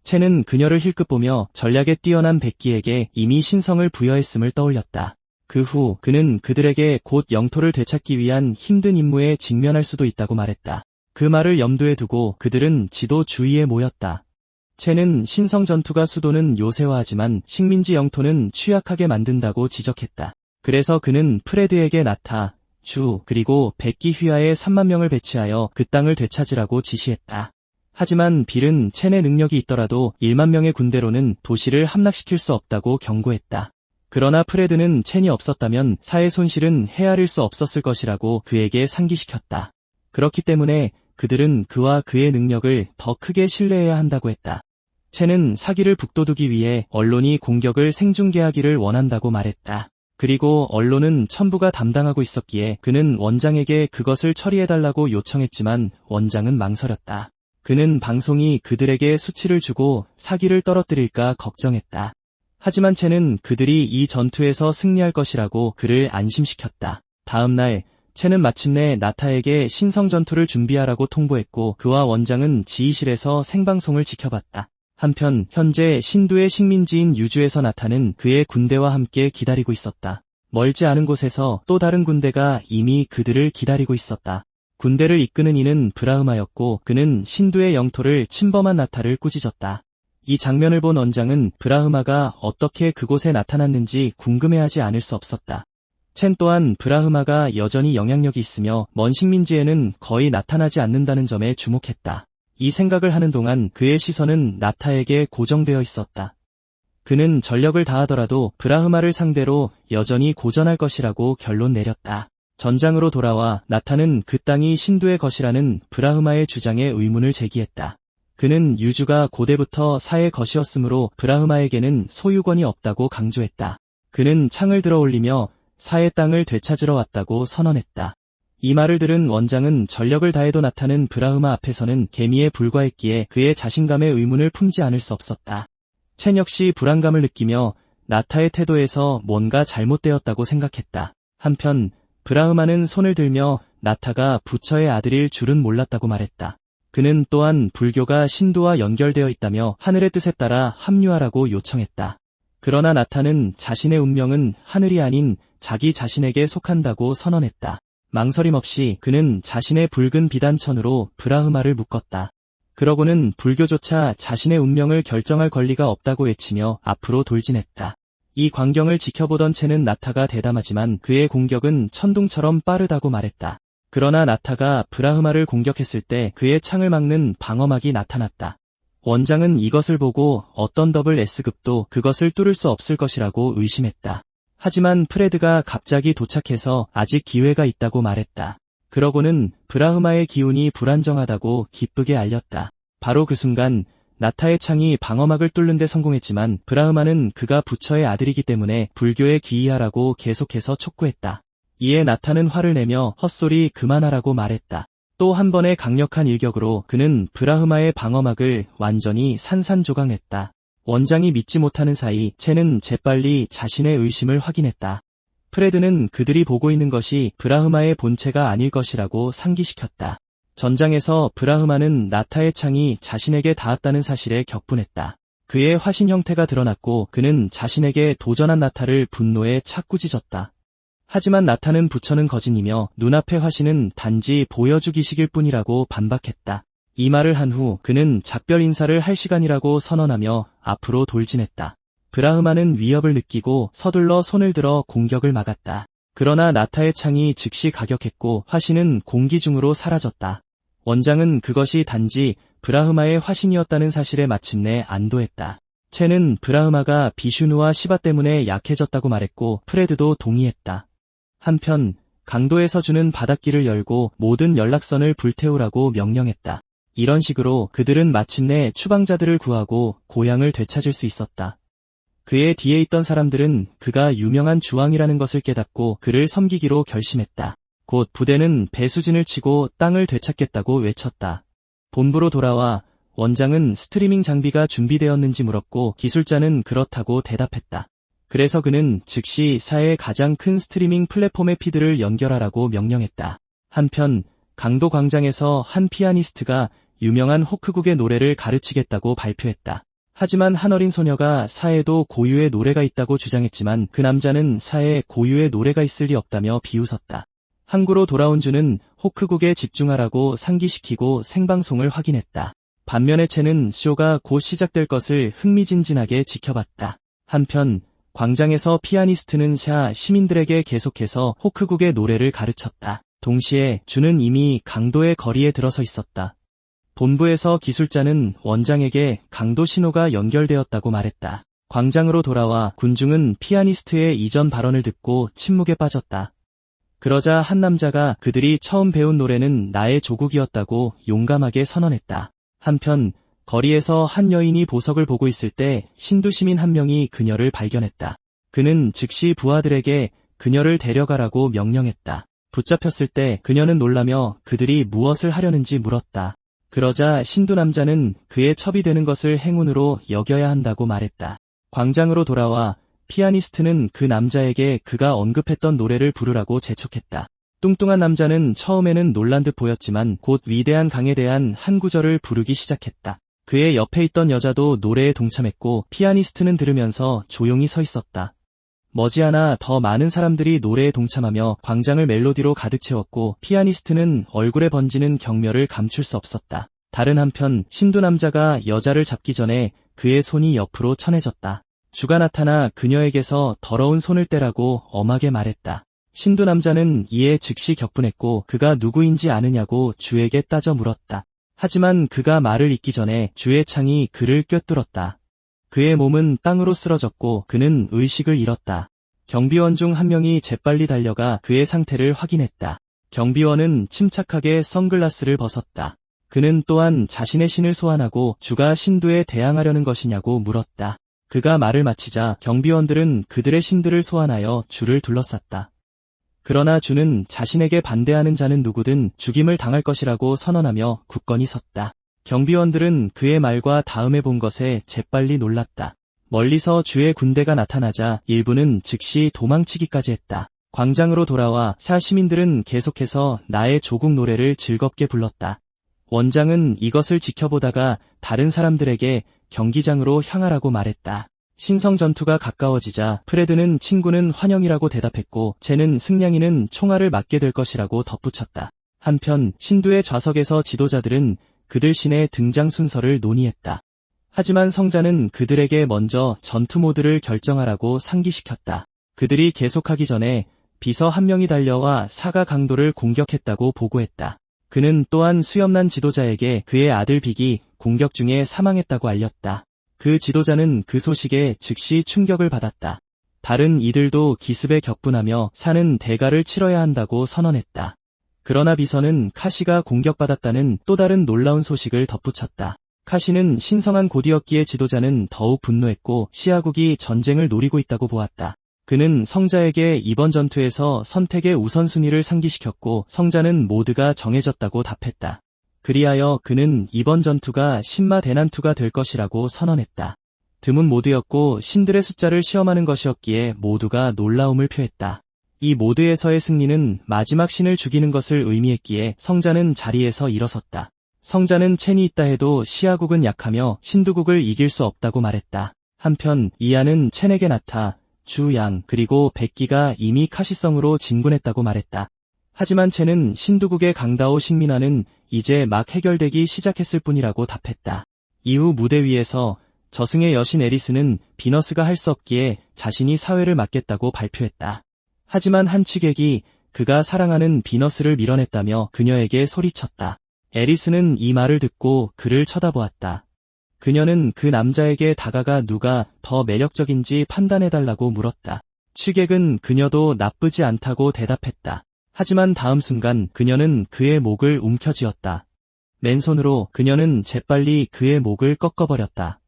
첸은 그녀를 힐끗 보며 전략에 뛰어난 백기에게 이미 신성을 부여했음을 떠올렸다. 그 후 그는 그들에게 곧 영토를 되찾기 위한 힘든 임무에 직면할 수도 있다고 말했다. 그 말을 염두에 두고 그들은 지도 주위에 모였다. 첸은 신성 전투가 수도는 요새화하지만 식민지 영토는 취약하게 만든다고 지적했다. 그래서 그는 프레드에게 나타, 주, 그리고 백기 휘하에 3만 명을 배치하여 그 땅을 되찾으라고 지시했다. 하지만 빌은 첸의 능력이 있더라도 1만 명의 군대로는 도시를 함락시킬 수 없다고 경고했다. 그러나 프레드는 첸이 없었다면 사의 손실은 헤아릴 수 없었을 것이라고 그에게 상기시켰다. 그렇기 때문에 그들은 그와 그의 능력을 더 크게 신뢰해야 한다고 했다. 첸은 사기를 북돋우기 위해 언론이 공격을 생중계하기를 원한다고 말했다. 그리고 언론은 첨부가 담당하고 있었기에 그는 원장에게 그것을 처리해달라고 요청했지만 원장은 망설였다. 그는 방송이 그들에게 수치를 주고 사기를 떨어뜨릴까 걱정했다. 하지만 첸은 그들이 이 전투에서 승리할 것이라고 그를 안심시켰다. 다음 날 첸은 마침내 나타에게 신성 전투를 준비하라고 통보했고 그와 원장은 지휘실에서 생방송을 지켜봤다. 한편 현재 신두의 식민지인 유주에서 나타는 그의 군대와 함께 기다리고 있었다. 멀지 않은 곳에서 또 다른 군대가 이미 그들을 기다리고 있었다. 군대를 이끄는 이는 브라흐마였고 그는 신두의 영토를 침범한 나타를 꾸짖었다. 이 장면을 본 원장은 브라흐마가 어떻게 그곳에 나타났는지 궁금해하지 않을 수 없었다. 첸 또한 브라흐마가 여전히 영향력이 있으며 먼 식민지에는 거의 나타나지 않는다는 점에 주목했다. 이 생각을 하는 동안 그의 시선은 나타에게 고정되어 있었다. 그는 전력을 다하더라도 브라흐마를 상대로 여전히 고전할 것이라고 결론 내렸다. 전장으로 돌아와 나타는 그 땅이 신두의 것이라는 브라흐마의 주장에 의문을 제기했다. 그는 유주가 고대부터 사의 것이었으므로 브라흐마에게는 소유권이 없다고 강조했다. 그는 창을 들어 올리며 사의 땅을 되찾으러 왔다고 선언했다. 이 말을 들은 원장은 전력을 다해도 나타는 브라흐마 앞에서는 개미에 불과했기에 그의 자신감에 의문을 품지 않을 수 없었다. 첸 역시 불안감을 느끼며 나타의 태도에서 뭔가 잘못되었다고 생각했다. 한편 브라흐마는 손을 들며 나타가 부처의 아들일 줄은 몰랐다고 말했다. 그는 또한 불교가 신두와 연결되어 있다며 하늘의 뜻에 따라 합류하라고 요청했다. 그러나 나타는 자신의 운명은 하늘이 아닌 자기 자신에게 속한다고 선언했다. 망설임 없이 그는 자신의 붉은 비단천으로 브라흐마를 묶었다. 그러고는 불교조차 자신의 운명을 결정할 권리가 없다고 외치며 앞으로 돌진했다. 이 광경을 지켜보던 첸은 나타가 대담하지만 그의 공격은 천둥처럼 빠르다고 말했다. 그러나 나타가 브라흐마를 공격했을 때 그의 창을 막는 방어막이 나타났다. 원장은 이것을 보고 어떤 더블 S급도 그것을 뚫을 수 없을 것이라고 의심했다. 하지만 프레드가 갑자기 도착해서 아직 기회가 있다고 말했다. 그러고는 브라흐마의 기운이 불안정하다고 기쁘게 알렸다. 바로 그 순간 나타의 창이 방어막을 뚫는 데 성공했지만 브라흐마는 그가 부처의 아들이기 때문에 불교에 귀의하라고 계속해서 촉구했다. 이에 나타는 화를 내며 헛소리 그만하라고 말했다. 또 한 번의 강력한 일격으로 그는 브라흐마의 방어막을 완전히 산산조각냈다. 원장이 믿지 못하는 사이 첸은 재빨리 자신의 의심을 확인했다. 프레드는 그들이 보고 있는 것이 브라흐마의 본체가 아닐 것이라고 상기시켰다. 전장에서 브라흐마는 나타의 창이 자신에게 닿았다는 사실에 격분했다. 그의 화신 형태가 드러났고 그는 자신에게 도전한 나타를 분노에 차꾸짖었다. 하지만 나타는 부처는 거짓이며 눈앞의 화신은 단지 보여주기식일 뿐이라고 반박했다. 이 말을 한 후 그는 작별 인사를 할 시간이라고 선언하며 앞으로 돌진했다. 브라흐마는 위협을 느끼고 서둘러 손을 들어 공격을 막았다. 그러나 나타의 창이 즉시 가격했고 화신은 공기 중으로 사라졌다. 원장은 그것이 단지 브라흐마의 화신이었다는 사실에 마침내 안도했다. 첸은 브라흐마가 비슈누와 시바 때문에 약해졌다고 말했고 프레드도 동의했다. 한편 강도에서 주는 바닷길을 열고 모든 연락선을 불태우라고 명령했다. 이런 식으로 그들은 마침내 추방자들을 구하고 고향을 되찾을 수 있었다. 그의 뒤에 있던 사람들은 그가 유명한 주왕이라는 것을 깨닫고 그를 섬기기로 결심했다. 곧 부대는 배수진을 치고 땅을 되찾겠다고 외쳤다. 본부로 돌아와 원장은 스트리밍 장비가 준비되었는지 물었고 기술자는 그렇다고 대답했다. 그래서 그는 즉시 사의 가장 큰 스트리밍 플랫폼의 피드를 연결하라고 명령했다. 한편 강도 광장에서 한 피아니스트가 유명한 호크국의 노래를 가르치겠다고 발표했다. 하지만 한 어린 소녀가 사에도 고유의 노래가 있다고 주장했지만 그 남자는 사에 고유의 노래가 있을 리 없다며 비웃었다. 항구로 돌아온 주는 호크국에 집중하라고 상기시키고 생방송을 확인했다. 반면에 첸은 쇼가 곧 시작될 것을 흥미진진하게 지켜봤다. 한편 광장에서 피아니스트는 샤 시민들에게 계속해서 호크국의 노래를 가르쳤다. 동시에 주는 이미 강도의 거리에 들어서 있었다. 본부에서 기술자는 원장에게 강도 신호가 연결되었다고 말했다. 광장으로 돌아와 군중은 피아니스트의 이전 발언을 듣고 침묵에 빠졌다. 그러자 한 남자가 그들이 처음 배운 노래는 나의 조국이었다고 용감하게 선언했다. 한편 거리에서 한 여인이 보석을 보고 있을 때 신두 시민 한 명이 그녀를 발견했다. 그는 즉시 부하들에게 그녀를 데려가라고 명령했다. 붙잡혔을 때 그녀는 놀라며 그들이 무엇을 하려는지 물었다. 그러자 신두 남자는 그의 첩이 되는 것을 행운으로 여겨야 한다고 말했다. 광장으로 돌아와 피아니스트는 그 남자에게 그가 언급했던 노래를 부르라고 재촉했다. 뚱뚱한 남자는 처음에는 놀란 듯 보였지만 곧 위대한 강에 대한 한 구절을 부르기 시작했다. 그의 옆에 있던 여자도 노래에 동참했고 피아니스트는 들으면서 조용히 서 있었다. 머지않아 더 많은 사람들이 노래에 동참하며 광장을 멜로디로 가득 채웠고 피아니스트는 얼굴에 번지는 경멸을 감출 수 없었다. 다른 한편 신두 남자가 여자를 잡기 전에 그의 손이 옆으로 천해졌다. 주가 나타나 그녀에게서 더러운 손을 떼라고 엄하게 말했다. 신두 남자는 이에 즉시 격분했고 그가 누구인지 아느냐고 주에게 따져 물었다. 하지만 그가 말을 잇기 전에 주의 창이 그를 꿰뚫었다. 그의 몸은 땅으로 쓰러졌고 그는 의식을 잃었다. 경비원 중 한 명이 재빨리 달려가 그의 상태를 확인했다. 경비원은 침착하게 선글라스를 벗었다. 그는 또한 자신의 신을 소환하고 주가 신두에 대항하려는 것이냐고 물었다. 그가 말을 마치자 경비원들은 그들의 신들을 소환하여 주를 둘러쌌다. 그러나 주는 자신에게 반대하는 자는 누구든 죽임을 당할 것이라고 선언하며 굳건히 섰다. 경비원들은 그의 말과 다음에 본 것에 재빨리 놀랐다. 멀리서 주의 군대가 나타나자 일부는 즉시 도망치기까지 했다. 광장으로 돌아와 샤 시민들은 계속해서 나의 조국 노래를 즐겁게 불렀다. 원장은 이것을 지켜보다가 다른 사람들에게 경기장으로 향하라고 말했다. 신성 전투가 가까워지자 프레드는 친구는 환영이라고 대답했고 쟤는 승냥이는 총알을 맞게 될 것이라고 덧붙였다. 한편 신두의 좌석에서 지도자들은 그들 신의 등장 순서를 논의했다. 하지만 성자는 그들에게 먼저 전투 모드를 결정하라고 상기시켰다. 그들이 계속하기 전에 비서 한 명이 달려와 사가 강도를 공격했다고 보고했다. 그는 또한 수염난 지도자에게 그의 아들 빅이 공격 중에 사망했다고 알렸다. 그 지도자는 그 소식에 즉시 충격을 받았다. 다른 이들도 기습에 격분하며 사는 대가를 치러야 한다고 선언했다. 그러나 비서는 카시가 공격받았다는 또 다른 놀라운 소식을 덧붙였다. 카시는 신성한 곧이었기에 지도자는 더욱 분노했고 시아국이 전쟁을 노리고 있다고 보았다. 그는 성자에게 이번 전투에서 선택의 우선순위를 상기시켰고 성자는 모두가 정해졌다고 답했다. 그리하여 그는 이번 전투가 신마 대난투가 될 것이라고 선언했다. 드문 모드였고 신들의 숫자를 시험하는 것이었기에 모두가 놀라움을 표했다. 이 모드에서의 승리는 마지막 신을 죽이는 것을 의미했기에 성자는 자리에서 일어섰다. 성자는 첸이 있다 해도 시아국은 약하며 신두국을 이길 수 없다고 말했다. 한편 이하는 첸에게 나타 주, 양, 그리고 백기가 이미 카시성으로 진군했다고 말했다. 하지만 첸은 신두국의 강다오 식민화는 이제 막 해결되기 시작했을 뿐이라고 답했다. 이후 무대 위에서 저승의 여신 에리스는 비너스가 할 수 없기에 자신이 사회를 맡겠다고 발표했다. 하지만 한 취객이 그가 사랑하는 비너스를 밀어냈다며 그녀에게 소리쳤다. 에리스는 이 말을 듣고 그를 쳐다보았다. 그녀는 그 남자에게 다가가 누가 더 매력적인지 판단해달라고 물었다. 취객은 그녀도 나쁘지 않다고 대답했다. 하지만 다음 순간 그녀는 그의 목을 움켜쥐었다. 맨손으로 그녀는 재빨리 그의 목을 꺾어버렸다.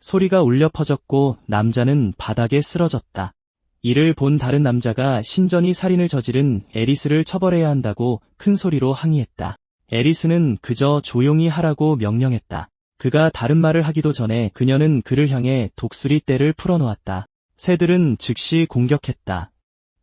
소리가 울려 퍼졌고 남자는 바닥에 쓰러졌다. 이를 본 다른 남자가 신전이 살인을 저지른 에리스를 처벌해야 한다고 큰 소리로 항의했다. 에리스는 그저 조용히 하라고 명령했다. 그가 다른 말을 하기도 전에 그녀는 그를 향해 독수리 떼를 풀어놓았다. 새들은 즉시 공격했다.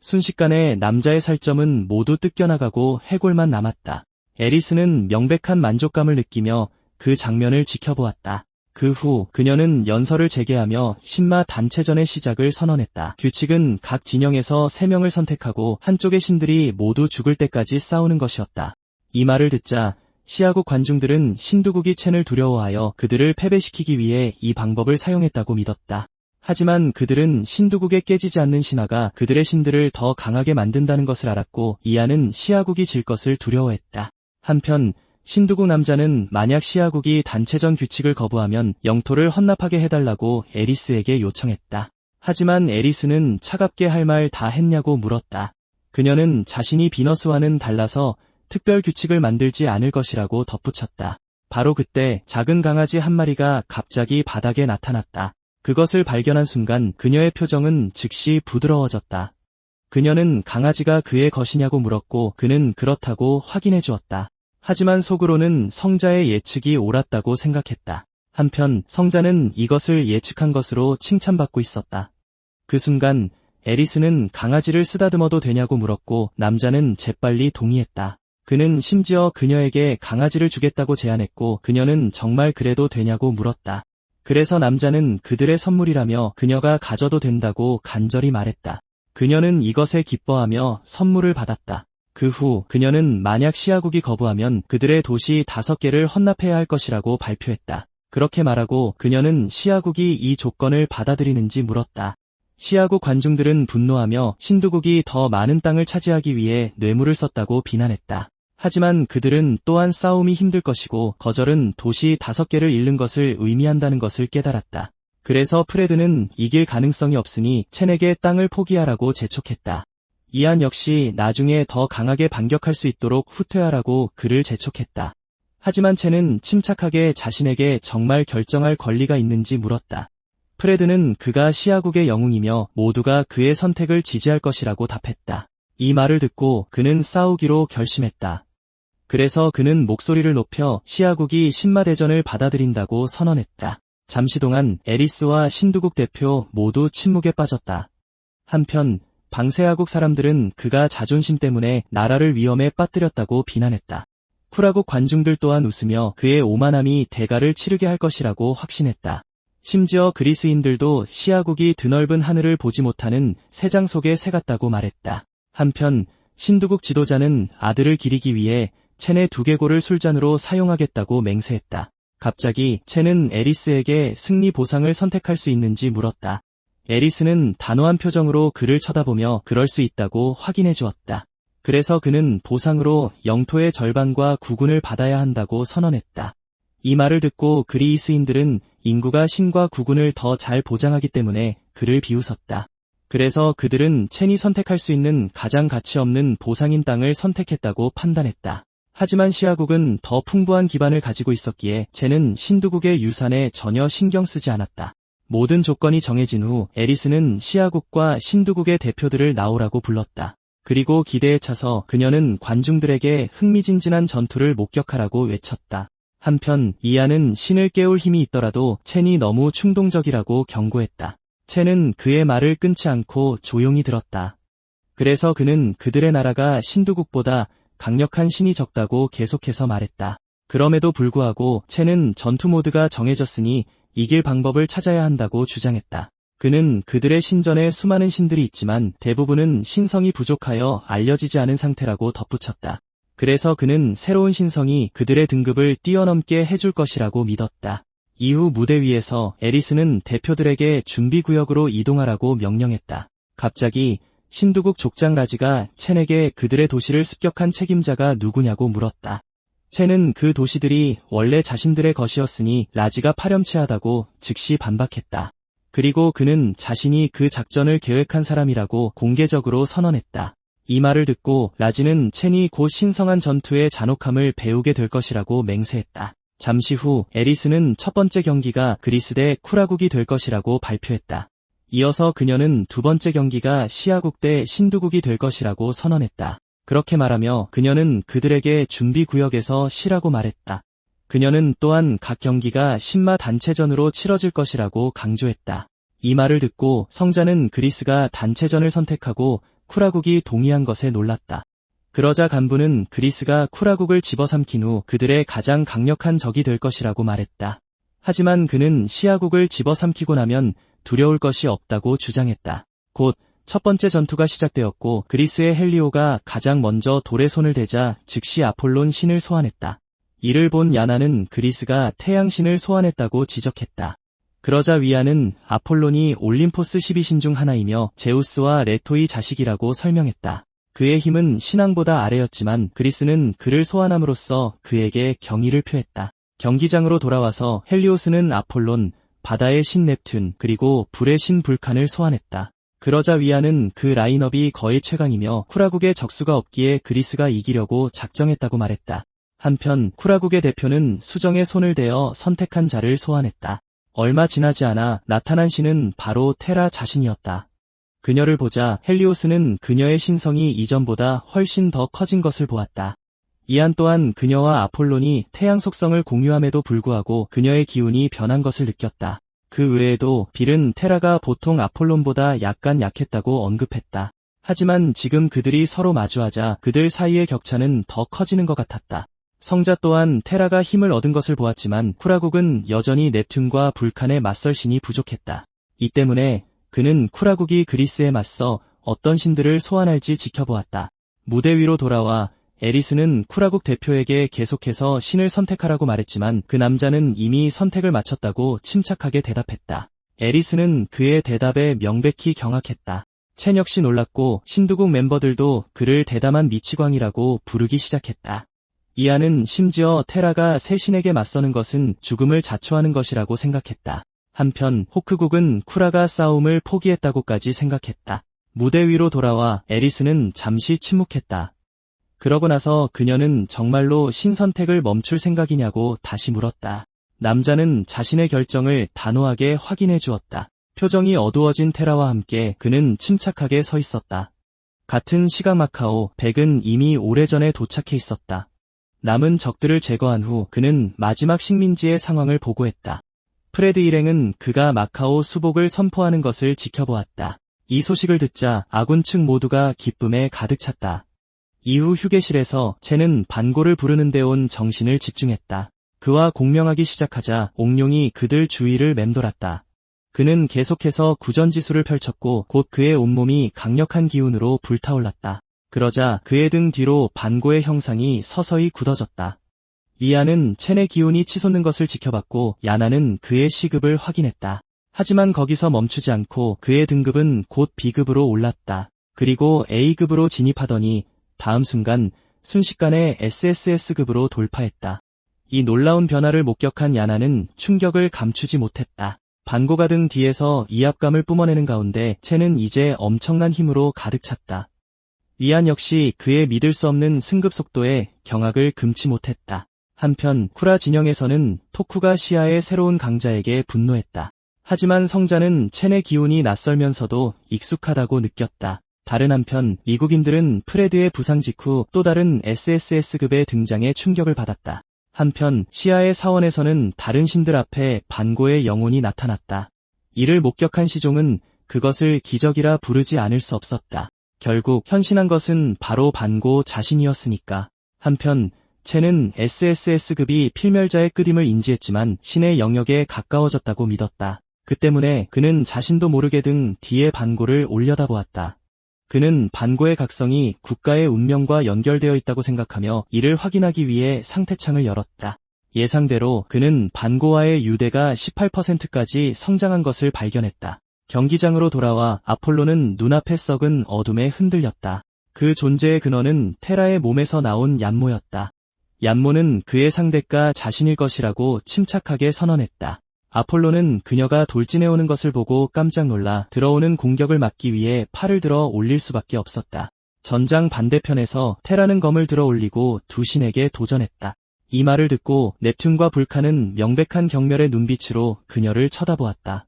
순식간에 남자의 살점은 모두 뜯겨나가고 해골만 남았다. 에리스는 명백한 만족감을 느끼며 그 장면을 지켜보았다. 그 후 그녀는 연설을 재개하며 신마 단체전의 시작을 선언했다. 규칙은 각 진영에서 3명을 선택하고 한쪽의 신들이 모두 죽을 때까지 싸우는 것이었다. 이 말을 듣자 시아국 관중들은 신두국이 첸을 두려워하여 그들을 패배시키기 위해 이 방법을 사용했다고 믿었다. 하지만 그들은 신두국에 깨지지 않는 신화가 그들의 신들을 더 강하게 만든다는 것을 알았고 이하는 시아국이 질 것을 두려워했다. 한편 신두국 남자는 만약 시아국이 단체전 규칙을 거부하면 영토를 헌납하게 해달라고 에리스에게 요청했다. 하지만 에리스는 차갑게 할 말 다 했냐고 물었다. 그녀는 자신이 비너스와는 달라서 특별 규칙을 만들지 않을 것이라고 덧붙였다. 바로 그때 작은 강아지 한 마리가 갑자기 바닥에 나타났다. 그것을 발견한 순간 그녀의 표정은 즉시 부드러워졌다. 그녀는 강아지가 그의 것이냐고 물었고 그는 그렇다고 확인해 주었다. 하지만 속으로는 성자의 예측이 옳았다고 생각했다. 한편 성자는 이것을 예측한 것으로 칭찬받고 있었다. 그 순간 에리스는 강아지를 쓰다듬어도 되냐고 물었고 남자는 재빨리 동의했다. 그는 심지어 그녀에게 강아지를 주겠다고 제안했고 그녀는 정말 그래도 되냐고 물었다. 그래서 남자는 그들의 선물이라며 그녀가 가져도 된다고 간절히 말했다. 그녀는 이것에 기뻐하며 선물을 받았다. 그 후 그녀는 만약 시아국이 거부하면 그들의 도시 5개를 헌납해야 할 것이라고 발표했다. 그렇게 말하고 그녀는 시아국이 이 조건을 받아들이는지 물었다. 시아국 관중들은 분노하며 신두국이 더 많은 땅을 차지하기 위해 뇌물을 썼다고 비난했다. 하지만 그들은 또한 싸움이 힘들 것이고 거절은 도시 5개를 잃는 것을 의미한다는 것을 깨달았다. 그래서 프레드는 이길 가능성이 없으니 첸에게 땅을 포기하라고 재촉했다. 이안 역시 나중에 더 강하게 반격할 수 있도록 후퇴하라고 그를 재촉했다. 하지만 첸은 침착하게 자신에게 정말 결정할 권리가 있는지 물었다. 프레드는 그가 시아국의 영웅이며 모두가 그의 선택을 지지할 것이라고 답했다. 이 말을 듣고 그는 싸우기로 결심했다. 그래서 그는 목소리를 높여 시아국이 신마대전을 받아들인다고 선언했다. 잠시 동안 에리스와 신두국 대표 모두 침묵에 빠졌다. 한편 방세아국 사람들은 그가 자존심 때문에 나라를 위험에 빠뜨렸다고 비난했다. 쿠라국 관중들 또한 웃으며 그의 오만함이 대가를 치르게 할 것이라고 확신했다. 심지어 그리스인들도 시아국이 드넓은 하늘을 보지 못하는 새장 속의 새 같다고 말했다. 한편 신두국 지도자는 아들을 기리기 위해 첸의 두개골을 술잔으로 사용하겠다고 맹세했다. 갑자기 첸은 에리스에게 승리 보상을 선택할 수 있는지 물었다. 에리스는 단호한 표정으로 그를 쳐다보며 그럴 수 있다고 확인해 주었다. 그래서 그는 보상으로 영토의 절반과 구군을 받아야 한다고 선언했다. 이 말을 듣고 그리스인들은 인구가 신과 구군을 더 잘 보장하기 때문에 그를 비웃었다. 그래서 그들은 첸이 선택할 수 있는 가장 가치 없는 보상인 땅을 선택했다고 판단했다. 하지만 시아국은 더 풍부한 기반을 가지고 있었기에 첸은 신두국의 유산에 전혀 신경 쓰지 않았다. 모든 조건이 정해진 후 에리스는 시아국과 신두국의 대표들을 나오라고 불렀다. 그리고 기대에 차서 그녀는 관중들에게 흥미진진한 전투를 목격하라고 외쳤다. 한편 이안은 신을 깨울 힘이 있더라도 첸이 너무 충동적이라고 경고했다. 첸은 그의 말을 끊지 않고 조용히 들었다. 그래서 그는 그들의 나라가 신두국보다 강력한 신이 적다고 계속해서 말했다. 그럼에도 불구하고 첸은 전투 모드가 정해졌으니 이길 방법을 찾아야 한다고 주장했다. 그는 그들의 신전에 수많은 신들이 있지만 대부분은 신성이 부족하여 알려지지 않은 상태라고 덧붙였다. 그래서 그는 새로운 신성이 그들의 등급을 뛰어넘게 해줄 것이라고 믿었다. 이후 무대 위에서 에리스는 대표들에게 준비구역으로 이동하라고 명령했다. 갑자기 신두국 족장 라지가 첸에게 그들의 도시를 습격한 책임자가 누구냐고 물었다. 첸은 그 도시들이 원래 자신들의 것이었으니 라지가 파렴치하다고 즉시 반박했다. 그리고 그는 자신이 그 작전을 계획한 사람이라고 공개적으로 선언했다. 이 말을 듣고 라지는 첸이 곧 신성한 전투의 잔혹함을 배우게 될 것이라고 맹세했다. 잠시 후 에리스는 첫 번째 경기가 그리스 대 쿠라국이 될 것이라고 발표했다. 이어서 그녀는 두 번째 경기가 시아국 대 신두국이 될 것이라고 선언했다. 그렇게 말하며 그녀는 그들에게 준비구역에서 쉬라고 말했다. 그녀는 또한 각 경기가 신마 단체전으로 치러질 것이라고 강조했다. 이 말을 듣고 성자는 그리스가 단체전을 선택하고 쿠라국이 동의한 것에 놀랐다. 그러자 간부는 그리스가 쿠라국을 집어삼킨 후 그들의 가장 강력한 적이 될 것이라고 말했다. 하지만 그는 시아국을 집어삼키고 나면 두려울 것이 없다고 주장했다. 곧 첫 번째 전투가 시작되었고 그리스의 헬리오가 가장 먼저 돌에 손을 대자 즉시 아폴론 신을 소환했다. 이를 본 야나는 그리스가 태양신을 소환했다고 지적했다. 그러자 위안은 아폴론이 올림포스 12신 중 하나이며 제우스와 레토의 자식이라고 설명했다. 그의 힘은 신앙보다 아래였지만 그리스는 그를 소환함으로써 그에게 경의를 표했다. 경기장으로 돌아와서 헬리오스는 아폴론, 바다의 신 넵튠, 그리고 불의 신 불칸을 소환했다. 그러자 위안은 그 라인업이 거의 최강이며 쿠라국의 적수가 없기에 그리스가 이기려고 작정했다고 말했다. 한편 쿠라국의 대표는 수정에 손을 대어 선택한 자를 소환했다. 얼마 지나지 않아 나타난 신은 바로 테라 자신이었다. 그녀를 보자 헬리오스는 그녀의 신성이 이전보다 훨씬 더 커진 것을 보았다. 이안 또한 그녀와 아폴론이 태양 속성을 공유함에도 불구하고 그녀의 기운이 변한 것을 느꼈다. 그 외에도 빌은 테라가 보통 아폴론보다 약간 약했다고 언급했다. 하지만 지금 그들이 서로 마주하자 그들 사이의 격차는 더 커지는 것 같았다. 성자 또한 테라가 힘을 얻은 것을 보았지만 쿠라국은 여전히 넵튠과 불칸에 맞설 신이 부족했다. 이 때문에 그는 쿠라국이 그리스에 맞서 어떤 신들을 소환할지 지켜보았다. 무대 위로 돌아와 에리스는 쿠라국 대표에게 계속해서 신을 선택하라고 말했지만 그 남자는 이미 선택을 마쳤다고 침착하게 대답했다. 에리스는 그의 대답에 명백히 경악했다. 첸 역시 놀랐고 신두국 멤버들도 그를 대담한 미치광이라고 부르기 시작했다. 이안은 심지어 테라가 새 신에게 맞서는 것은 죽음을 자초하는 것이라고 생각했다. 한편 호크국은 쿠라가 싸움을 포기했다고까지 생각했다. 무대 위로 돌아와 에리스는 잠시 침묵했다. 그러고 나서 그녀는 정말로 신선택을 멈출 생각이냐고 다시 물었다. 남자는 자신의 결정을 단호하게 확인해 주었다. 표정이 어두워진 테라와 함께 그는 침착하게 서 있었다. 같은 시각 마카오, 백은 이미 오래전에 도착해 있었다. 남은 적들을 제거한 후 그는 마지막 식민지의 상황을 보고했다. 프레드 일행은 그가 마카오 수복을 선포하는 것을 지켜보았다. 이 소식을 듣자 아군 측 모두가 기쁨에 가득 찼다. 이후 휴게실에서 첸은 반고를 부르는 데 온 정신을 집중했다. 그와 공명하기 시작하자 옥룡이 그들 주위를 맴돌았다. 그는 계속해서 구전지수를 펼쳤고 곧 그의 온몸이 강력한 기운으로 불타올랐다. 그러자 그의 등 뒤로 반고의 형상이 서서히 굳어졌다. 리아는 첸의 기운이 치솟는 것을 지켜봤고 야나는 그의 시급을 확인했다. 하지만 거기서 멈추지 않고 그의 등급은 곧 B급으로 올랐다. 그리고 A급으로 진입하더니 다음 순간 순식간에 SSS급으로 돌파했다. 이 놀라운 변화를 목격한 야나는 충격을 감추지 못했다. 반고가 등 뒤에서 위압감을 뿜어내는 가운데 첸은 이제 엄청난 힘으로 가득 찼다. 리안 역시 그의 믿을 수 없는 승급 속도에 경악을 금치 못했다. 한편 쿠라 진영에서는 토쿠가 시아의 새로운 강자에게 분노했다. 하지만 성자는 첸의 기운이 낯설면서도 익숙하다고 느꼈다. 다른 한편 미국인들은 프레드의 부상 직후 또 다른 SSS급의 등장에 충격을 받았다. 한편 시아의 사원에서는 다른 신들 앞에 반고의 영혼이 나타났다. 이를 목격한 시종은 그것을 기적이라 부르지 않을 수 없었다. 결국 현신한 것은 바로 반고 자신이었으니까. 한편 첸은 SSS급이 필멸자의 끝임을 인지했지만 신의 영역에 가까워졌다고 믿었다. 그 때문에 그는 자신도 모르게 등 뒤에 반고를 올려다보았다. 그는 반고의 각성이 국가의 운명과 연결되어 있다고 생각하며 이를 확인하기 위해 상태창을 열었다. 예상대로 그는 반고와의 유대가 18%까지 성장한 것을 발견했다. 경기장으로 돌아와 아폴로는 눈앞에 썩은 어둠에 흔들렸다. 그 존재의 근원은 테라의 몸에서 나온 얀모였다. 얀모는 그의 상대가 자신일 것이라고 침착하게 선언했다. 아폴로는 그녀가 돌진해오는 것을 보고 깜짝 놀라 들어오는 공격을 막기 위해 팔을 들어 올릴 수밖에 없었다. 전장 반대편에서 테라는 검을 들어 올리고 두 신에게 도전했다. 이 말을 듣고 넵튠과 불카는 명백한 경멸의 눈빛으로 그녀를 쳐다보았다.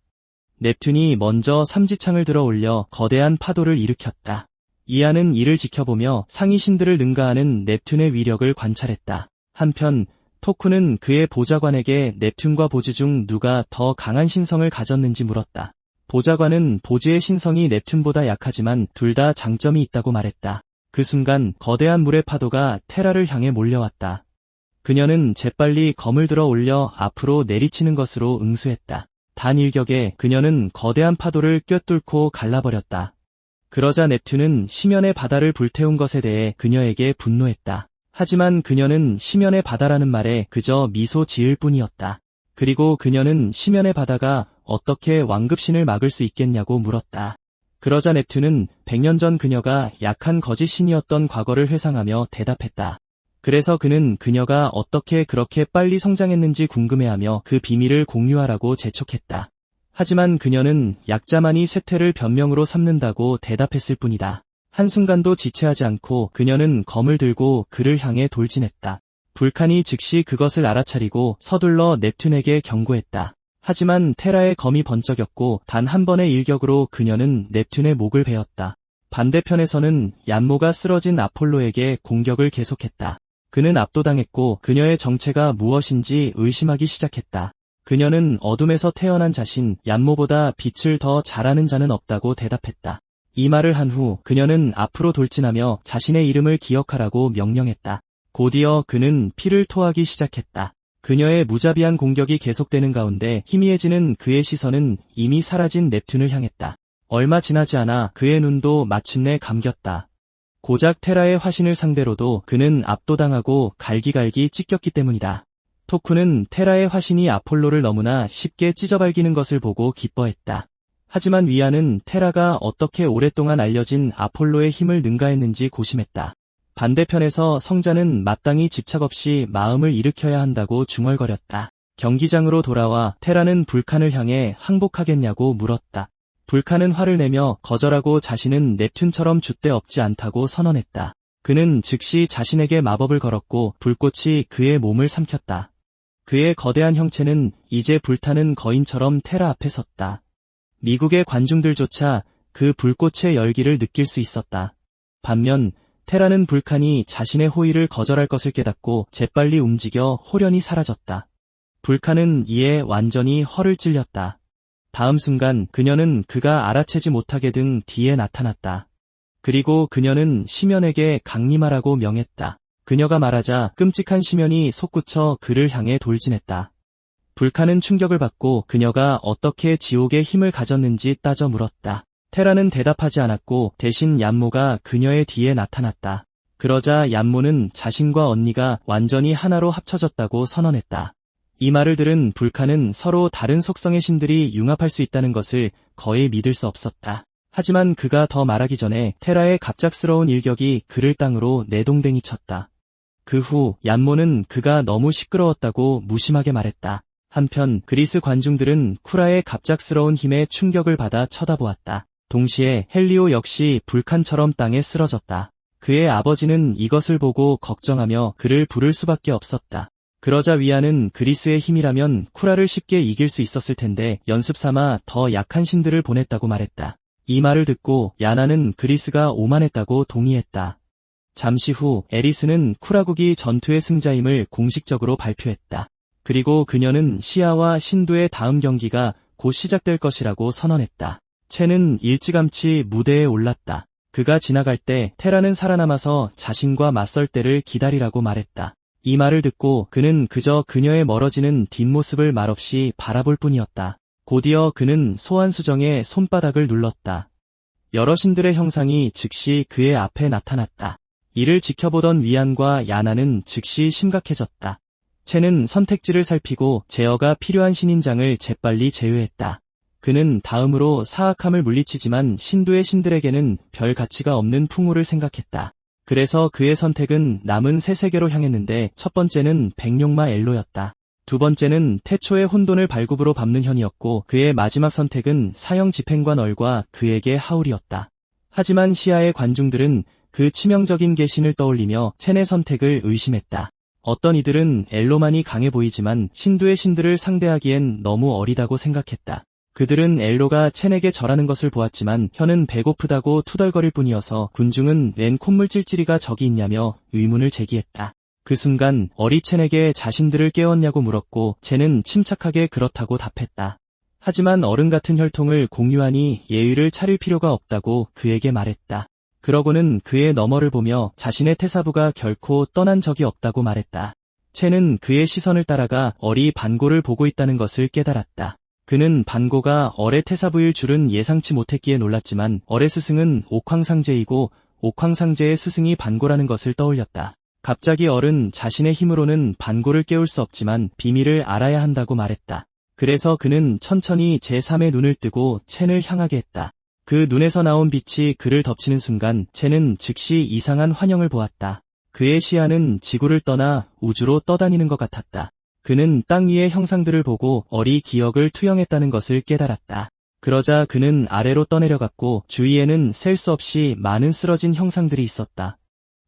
넵튠이 먼저 삼지창을 들어 올려 거대한 파도를 일으켰다. 이안은 이를 지켜보며 상위 신들을 능가하는 넵튠의 위력을 관찰했다. 한편 토쿠는 그의 보좌관에게 넵튠과 보즈 중 누가 더 강한 신성을 가졌는지 물었다. 보좌관은 보즈의 신성이 넵튠보다 약하지만 둘 다 장점이 있다고 말했다. 그 순간 거대한 물의 파도가 테라를 향해 몰려왔다. 그녀는 재빨리 검을 들어 올려 앞으로 내리치는 것으로 응수했다. 단 일격에 그녀는 거대한 파도를 꿰뚫고 갈라버렸다. 그러자 넵튠은 심연의 바다를 불태운 것에 대해 그녀에게 분노했다. 하지만 그녀는 심연의 바다라는 말에 그저 미소 지을 뿐이었다. 그리고 그녀는 심연의 바다가 어떻게 왕급신을 막을 수 있겠냐고 물었다. 그러자 넵튠은 100년 전 그녀가 약한 거짓 신이었던 과거를 회상하며 대답했다. 그래서 그는 그녀가 어떻게 그렇게 빨리 성장했는지 궁금해하며 그 비밀을 공유하라고 재촉했다. 하지만 그녀는 약자만이 쇠퇴를 변명으로 삼는다고 대답했을 뿐이다. 한순간도 지체하지 않고 그녀는 검을 들고 그를 향해 돌진했다. 불칸이 즉시 그것을 알아차리고 서둘러 넵튠에게 경고했다. 하지만 테라의 검이 번쩍였고 단 한 번의 일격으로 그녀는 넵튠의 목을 베었다. 반대편에서는 얀모가 쓰러진 아폴로에게 공격을 계속했다. 그는 압도당했고 그녀의 정체가 무엇인지 의심하기 시작했다. 그녀는 어둠에서 태어난 자신, 얀모보다 빛을 더 잘하는 자는 없다고 대답했다. 이 말을 한 후 그녀는 앞으로 돌진하며 자신의 이름을 기억하라고 명령했다. 곧이어 그는 피를 토하기 시작했다. 그녀의 무자비한 공격이 계속되는 가운데 희미해지는 그의 시선은 이미 사라진 넵튠을 향했다. 얼마 지나지 않아 그의 눈도 마침내 감겼다. 고작 테라의 화신을 상대로도 그는 압도당하고 갈기갈기 찢겼기 때문이다. 토쿠는 테라의 화신이 아폴로를 너무나 쉽게 찢어발기는 것을 보고 기뻐했다. 하지만 위안은 테라가 어떻게 오랫동안 알려진 아폴로의 힘을 능가했는지 고심했다. 반대편에서 성자는 마땅히 집착 없이 마음을 일으켜야 한다고 중얼거렸다. 경기장으로 돌아와 테라는 불칸을 향해 항복하겠냐고 물었다. 불칸은 화를 내며 거절하고 자신은 넵튠처럼 줏대 없지 않다고 선언했다. 그는 즉시 자신에게 마법을 걸었고 불꽃이 그의 몸을 삼켰다. 그의 거대한 형체는 이제 불타는 거인처럼 테라 앞에 섰다. 미국의 관중들조차 그 불꽃의 열기를 느낄 수 있었다. 반면 테라는 불칸이 자신의 호의를 거절할 것을 깨닫고 재빨리 움직여 홀연히 사라졌다. 불칸은 이에 완전히 허를 찔렸다. 다음 순간 그녀는 그가 알아채지 못하게 등 뒤에 나타났다. 그리고 그녀는 시면에게 강림하라고 명했다. 그녀가 말하자 끔찍한 시면이 솟구쳐 그를 향해 돌진했다. 불칸은 충격을 받고 그녀가 어떻게 지옥의 힘을 가졌는지 따져 물었다. 테라는 대답하지 않았고 대신 얀모가 그녀의 뒤에 나타났다. 그러자 얀모는 자신과 언니가 완전히 하나로 합쳐졌다고 선언했다. 이 말을 들은 불칸은 서로 다른 속성의 신들이 융합할 수 있다는 것을 거의 믿을 수 없었다. 하지만 그가 더 말하기 전에 테라의 갑작스러운 일격이 그를 땅으로 내동댕이 쳤다. 그 후 얀모는 그가 너무 시끄러웠다고 무심하게 말했다. 한편 그리스 관중들은 쿠라의 갑작스러운 힘에 충격을 받아 쳐다보았다. 동시에 헬리오 역시 불칸처럼 땅에 쓰러졌다. 그의 아버지는 이것을 보고 걱정하며 그를 부를 수밖에 없었다. 그러자 위안은 그리스의 힘이라면 쿠라를 쉽게 이길 수 있었을 텐데 연습삼아 더 약한 신들을 보냈다고 말했다. 이 말을 듣고 야나는 그리스가 오만했다고 동의했다. 잠시 후 에리스는 쿠라국이 전투의 승자임을 공식적으로 발표했다. 그리고 그녀는 시아와 신두의 다음 경기가 곧 시작될 것이라고 선언했다. 채는 일찌감치 무대에 올랐다. 그가 지나갈 때 테라는 살아남아서 자신과 맞설 때를 기다리라고 말했다. 이 말을 듣고 그는 그저 그녀의 멀어지는 뒷모습을 말없이 바라볼 뿐이었다. 곧이어 그는 소환수정의 손바닥을 눌렀다. 여러 신들의 형상이 즉시 그의 앞에 나타났다. 이를 지켜보던 위안과 야나는 즉시 심각해졌다. 채는 선택지를 살피고 제어가 필요한 신인장을 재빨리 제외했다. 그는 다음으로 사악함을 물리치지만 신두의 신들에게는 별 가치가 없는 풍우를 생각했다. 그래서 그의 선택은 남은 세 세계로 향했는데 첫 번째는 백룡마 엘로였다. 두 번째는 태초의 혼돈을 발굽으로 밟는 현이었고 그의 마지막 선택은 사형 집행관 얼과 그에게 하울이었다. 하지만 시아의 관중들은 그 치명적인 계신을 떠올리며 첸의 선택을 의심했다. 어떤 이들은 엘로만이 강해 보이지만 신두의 신들을 상대하기엔 너무 어리다고 생각했다. 그들은 엘로가 첸에게 절하는 것을 보았지만 현은 배고프다고 투덜거릴 뿐이어서 군중은 웬 콧물 찔찔이가 적이 있냐며 의문을 제기했다. 그 순간 어리 첸에게 자신들을 깨웠냐고 물었고 첸은 침착하게 그렇다고 답했다. 하지만 어른 같은 혈통을 공유하니 예의를 차릴 필요가 없다고 그에게 말했다. 그러고는 그의 너머를 보며 자신의 태사부가 결코 떠난 적이 없다고 말했다. 첸은 그의 시선을 따라가 어리 반고를 보고 있다는 것을 깨달았다. 그는 반고가 얼의 태사부일 줄은 예상치 못했기에 놀랐지만 얼의 스승은 옥황상제이고 옥황상제의 스승이 반고라는 것을 떠올렸다. 갑자기 얼은 자신의 힘으로는 반고를 깨울 수 없지만 비밀을 알아야 한다고 말했다. 그래서 그는 천천히 제3의 눈을 뜨고 첸을 향하게 했다. 그 눈에서 나온 빛이 그를 덮치는 순간 첸은 즉시 이상한 환영을 보았다. 그의 시야는 지구를 떠나 우주로 떠다니는 것 같았다. 그는 땅 위의 형상들을 보고 어리 기억을 투영했다는 것을 깨달았다. 그러자 그는 아래로 떠내려갔고 주위에는 셀 수 없이 많은 쓰러진 형상들이 있었다.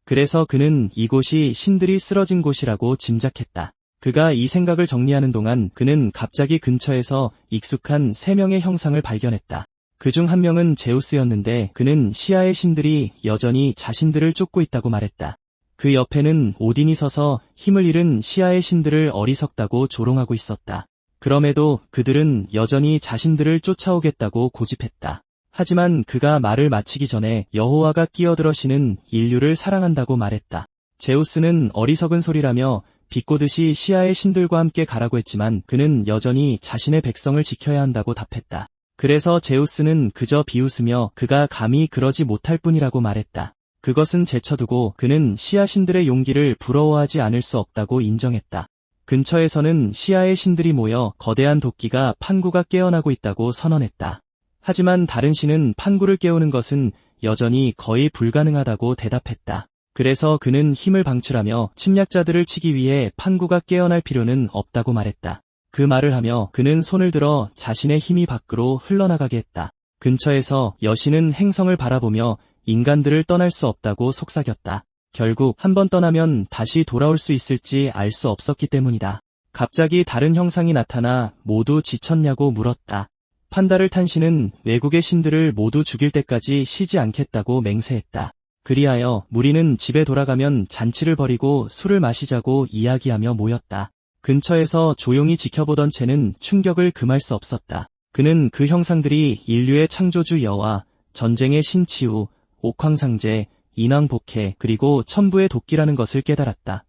그래서 그는 이곳이 신들이 쓰러진 곳이라고 짐작했다. 그가 이 생각을 정리하는 동안 그는 갑자기 근처에서 익숙한 3명의 형상을 발견했다. 그중 한 명은 제우스였는데 그는 시아의 신들이 여전히 자신들을 쫓고 있다고 말했다. 그 옆에는 오딘이 서서 힘을 잃은 시아의 신들을 어리석다고 조롱하고 있었다. 그럼에도 그들은 여전히 자신들을 쫓아오겠다고 고집했다. 하지만 그가 말을 마치기 전에 여호와가 끼어들어 신은 인류를 사랑한다고 말했다. 제우스는 어리석은 소리라며 비꼬듯이 시아의 신들과 함께 가라고 했지만 그는 여전히 자신의 백성을 지켜야 한다고 답했다. 그래서 제우스는 그저 비웃으며 그가 감히 그러지 못할 뿐이라고 말했다. 그것은 제쳐두고 그는 시아 신들의 용기를 부러워하지 않을 수 없다고 인정했다. 근처에서는 시아의 신들이 모여 거대한 도끼가 판구가 깨어나고 있다고 선언했다. 하지만 다른 신은 판구를 깨우는 것은 여전히 거의 불가능하다고 대답했다. 그래서 그는 힘을 방출하며 침략자들을 치기 위해 판구가 깨어날 필요는 없다고 말했다. 그 말을 하며 그는 손을 들어 자신의 힘이 밖으로 흘러나가게 했다. 근처에서 여신은 행성을 바라보며 인간들을 떠날 수 없다고 속삭였다. 결국 한번 떠나면 다시 돌아올 수 있을지 알 수 없었기 때문이다. 갑자기 다른 형상이 나타나 모두 지쳤냐고 물었다. 판다를 탄 신은 외국의 신들을 모두 죽일 때까지 쉬지 않겠다고 맹세했다. 그리하여 무리는 집에 돌아가면 잔치를 벌이고 술을 마시자고 이야기하며 모였다. 근처에서 조용히 지켜보던 채는 충격을 금할 수 없었다. 그는 그 형상들이 인류의 창조주 여와, 전쟁의 신치우, 옥황상제, 인왕복해 그리고 천부의 도끼라는 것을 깨달았다.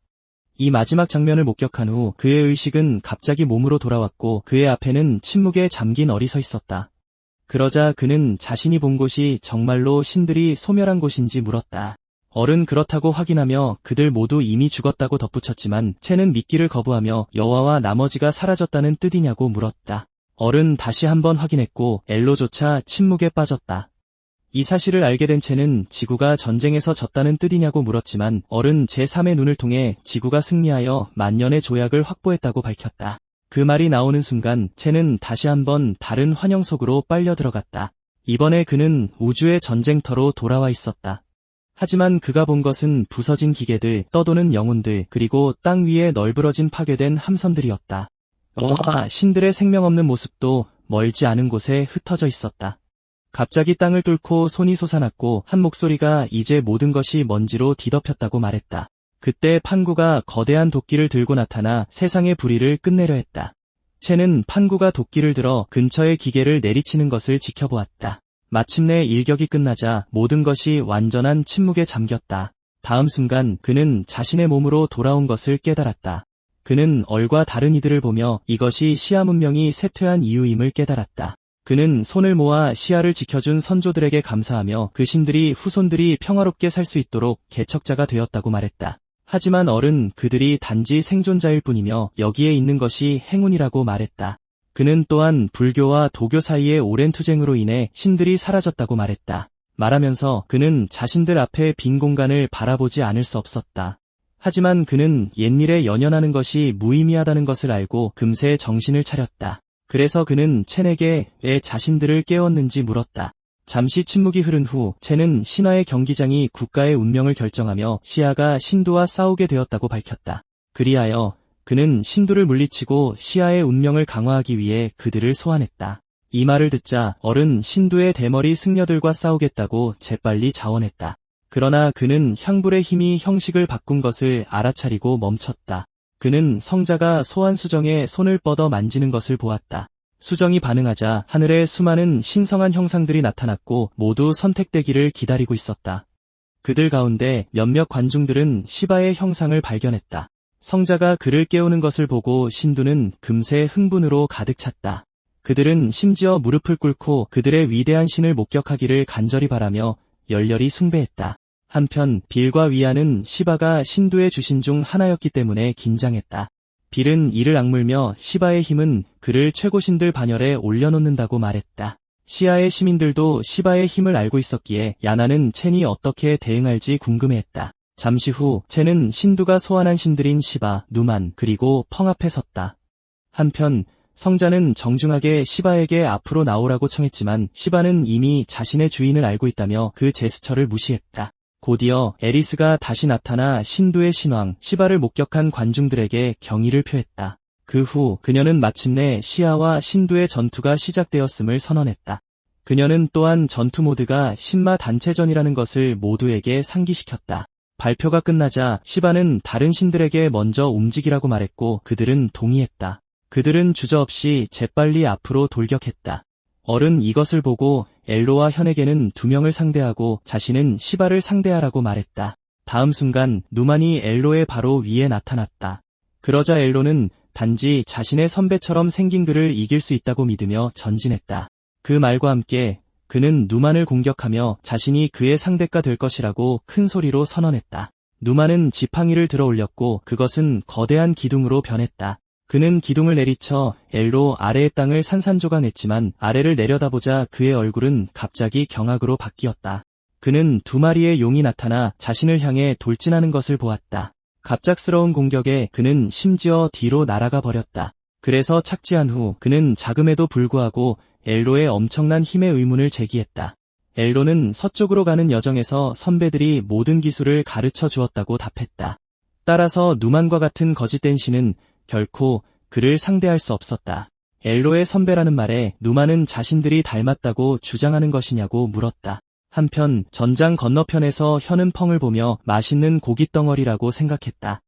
이 마지막 장면을 목격한 후 그의 의식은 갑자기 몸으로 돌아왔고 그의 앞에는 침묵에 잠긴 얼이 서 있었다. 그러자 그는 자신이 본 곳이 정말로 신들이 소멸한 곳인지 물었다. 얼은 그렇다고 확인하며 그들 모두 이미 죽었다고 덧붙였지만 채는 믿기를 거부하며 여와와 나머지가 사라졌다는 뜻이냐고 물었다. 얼은 다시 한번 확인했고 엘로조차 침묵에 빠졌다. 이 사실을 알게 된 채는 지구가 전쟁에서 졌다는 뜻이냐고 물었지만 얼은 제3의 눈을 통해 지구가 승리하여 만년의 조약을 확보했다고 밝혔다. 그 말이 나오는 순간 채는 다시 한번 다른 환영 속으로 빨려 들어갔다. 이번에 그는 우주의 전쟁터로 돌아와 있었다. 하지만 그가 본 것은 부서진 기계들, 떠도는 영혼들, 그리고 땅 위에 널브러진 파괴된 함선들이었다. 신들의 생명 없는 모습도 멀지 않은 곳에 흩어져 있었다. 갑자기 땅을 뚫고 손이 솟아났고 한 목소리가 이제 모든 것이 먼지로 뒤덮였다고 말했다. 그때 판구가 거대한 도끼를 들고 나타나 세상의 불의를 끝내려 했다. 채는 판구가 도끼를 들어 근처의 기계를 내리치는 것을 지켜보았다. 마침내 일격이 끝나자 모든 것이 완전한 침묵에 잠겼다. 다음 순간 그는 자신의 몸으로 돌아온 것을 깨달았다. 그는 얼과 다른 이들을 보며 이것이 시아 문명이 쇠퇴한 이유임을 깨달았다. 그는 손을 모아 시아를 지켜준 선조들에게 감사하며 그 신들이 후손들이 평화롭게 살 수 있도록 개척자가 되었다고 말했다. 하지만 얼은 그들이 단지 생존자일 뿐이며 여기에 있는 것이 행운이라고 말했다. 그는 또한 불교와 도교 사이의 오랜 투쟁으로 인해 신들이 사라졌다고 말했다. 말하면서 그는 자신들 앞에 빈 공간을 바라보지 않을 수 없었다. 하지만 그는 옛일에 연연하는 것이 무의미하다는 것을 알고 금세 정신을 차렸다. 그래서 그는 첸에게 왜 자신들을 깨웠는지 물었다. 잠시 침묵이 흐른 후 첸은 신화의 경기장이 국가의 운명을 결정하며 시아가 신두와 싸우게 되었다고 밝혔다. 그리하여 그는 신두를 물리치고 시아의 운명을 강화하기 위해 그들을 소환했다. 이 말을 듣자 얼은 신두의 대머리 승려들과 싸우겠다고 재빨리 자원했다. 그러나 그는 향불의 힘이 형식을 바꾼 것을 알아차리고 멈췄다. 그는 성자가 소환 수정에 손을 뻗어 만지는 것을 보았다. 수정이 반응하자 하늘에 수많은 신성한 형상들이 나타났고 모두 선택되기를 기다리고 있었다. 그들 가운데 몇몇 관중들은 시바의 형상을 발견했다. 성자가 그를 깨우는 것을 보고 신두는 금세 흥분으로 가득 찼다. 그들은 심지어 무릎을 꿇고 그들의 위대한 신을 목격하기를 간절히 바라며 열렬히 숭배했다. 한편 빌과 위아는 시바가 신두의 주신 중 하나였기 때문에 긴장했다. 빌은 이를 악물며 시바의 힘은 그를 최고신들 반열에 올려놓는다고 말했다. 시아의 시민들도 시바의 힘을 알고 있었기에 야나는 첸이 어떻게 대응할지 궁금해했다. 잠시 후 첸은 신두가 소환한 신들인 시바, 누만, 그리고 펑 앞에 섰다. 한편 성자는 정중하게 시바에게 앞으로 나오라고 청했지만 시바는 이미 자신의 주인을 알고 있다며 그 제스처를 무시했다. 곧이어 에리스가 다시 나타나 신두의 신왕 시바를 목격한 관중들에게 경의를 표했다. 그 후 그녀는 마침내 시아와 신두의 전투가 시작되었음을 선언했다. 그녀는 또한 전투 모드가 신마 단체전이라는 것을 모두에게 상기시켰다. 발표가 끝나자 시바는 다른 신들에게 먼저 움직이라고 말했고 그들은 동의했다. 그들은 주저없이 재빨리 앞으로 돌격했다. 얼은 이것을 보고 엘로와 현에게는 2명을 상대하고 자신은 시바를 상대하라고 말했다. 다음 순간 누만이 엘로의 바로 위에 나타났다. 그러자 엘로는 단지 자신의 선배처럼 생긴 그를 이길 수 있다고 믿으며 전진했다. 그 말과 함께 그는 누만을 공격하며 자신이 그의 상대가 될 것이라고 큰 소리로 선언했다. 누만은 지팡이를 들어 올렸고 그것은 거대한 기둥으로 변했다. 그는 기둥을 내리쳐 엘로 아래의 땅을 산산조각냈지만 아래를 내려다보자 그의 얼굴은 갑자기 경악으로 바뀌었다. 그는 2마리의 용이 나타나 자신을 향해 돌진하는 것을 보았다. 갑작스러운 공격에 그는 심지어 뒤로 날아가 버렸다. 그래서 착지한 후 그는 자금에도 불구하고 엘로의 엄청난 힘의 의문을 제기했다. 엘로는 서쪽으로 가는 여정에서 선배들이 모든 기술을 가르쳐 주었다고 답했다. 따라서 누만과 같은 거짓된 신은 결코 그를 상대할 수 없었다. 엘로의 선배라는 말에 누만은 자신들이 닮았다고 주장하는 것이냐고 물었다. 한편 전장 건너편에서 현은 펑을 보며 맛있는 고깃덩어리라고 생각했다.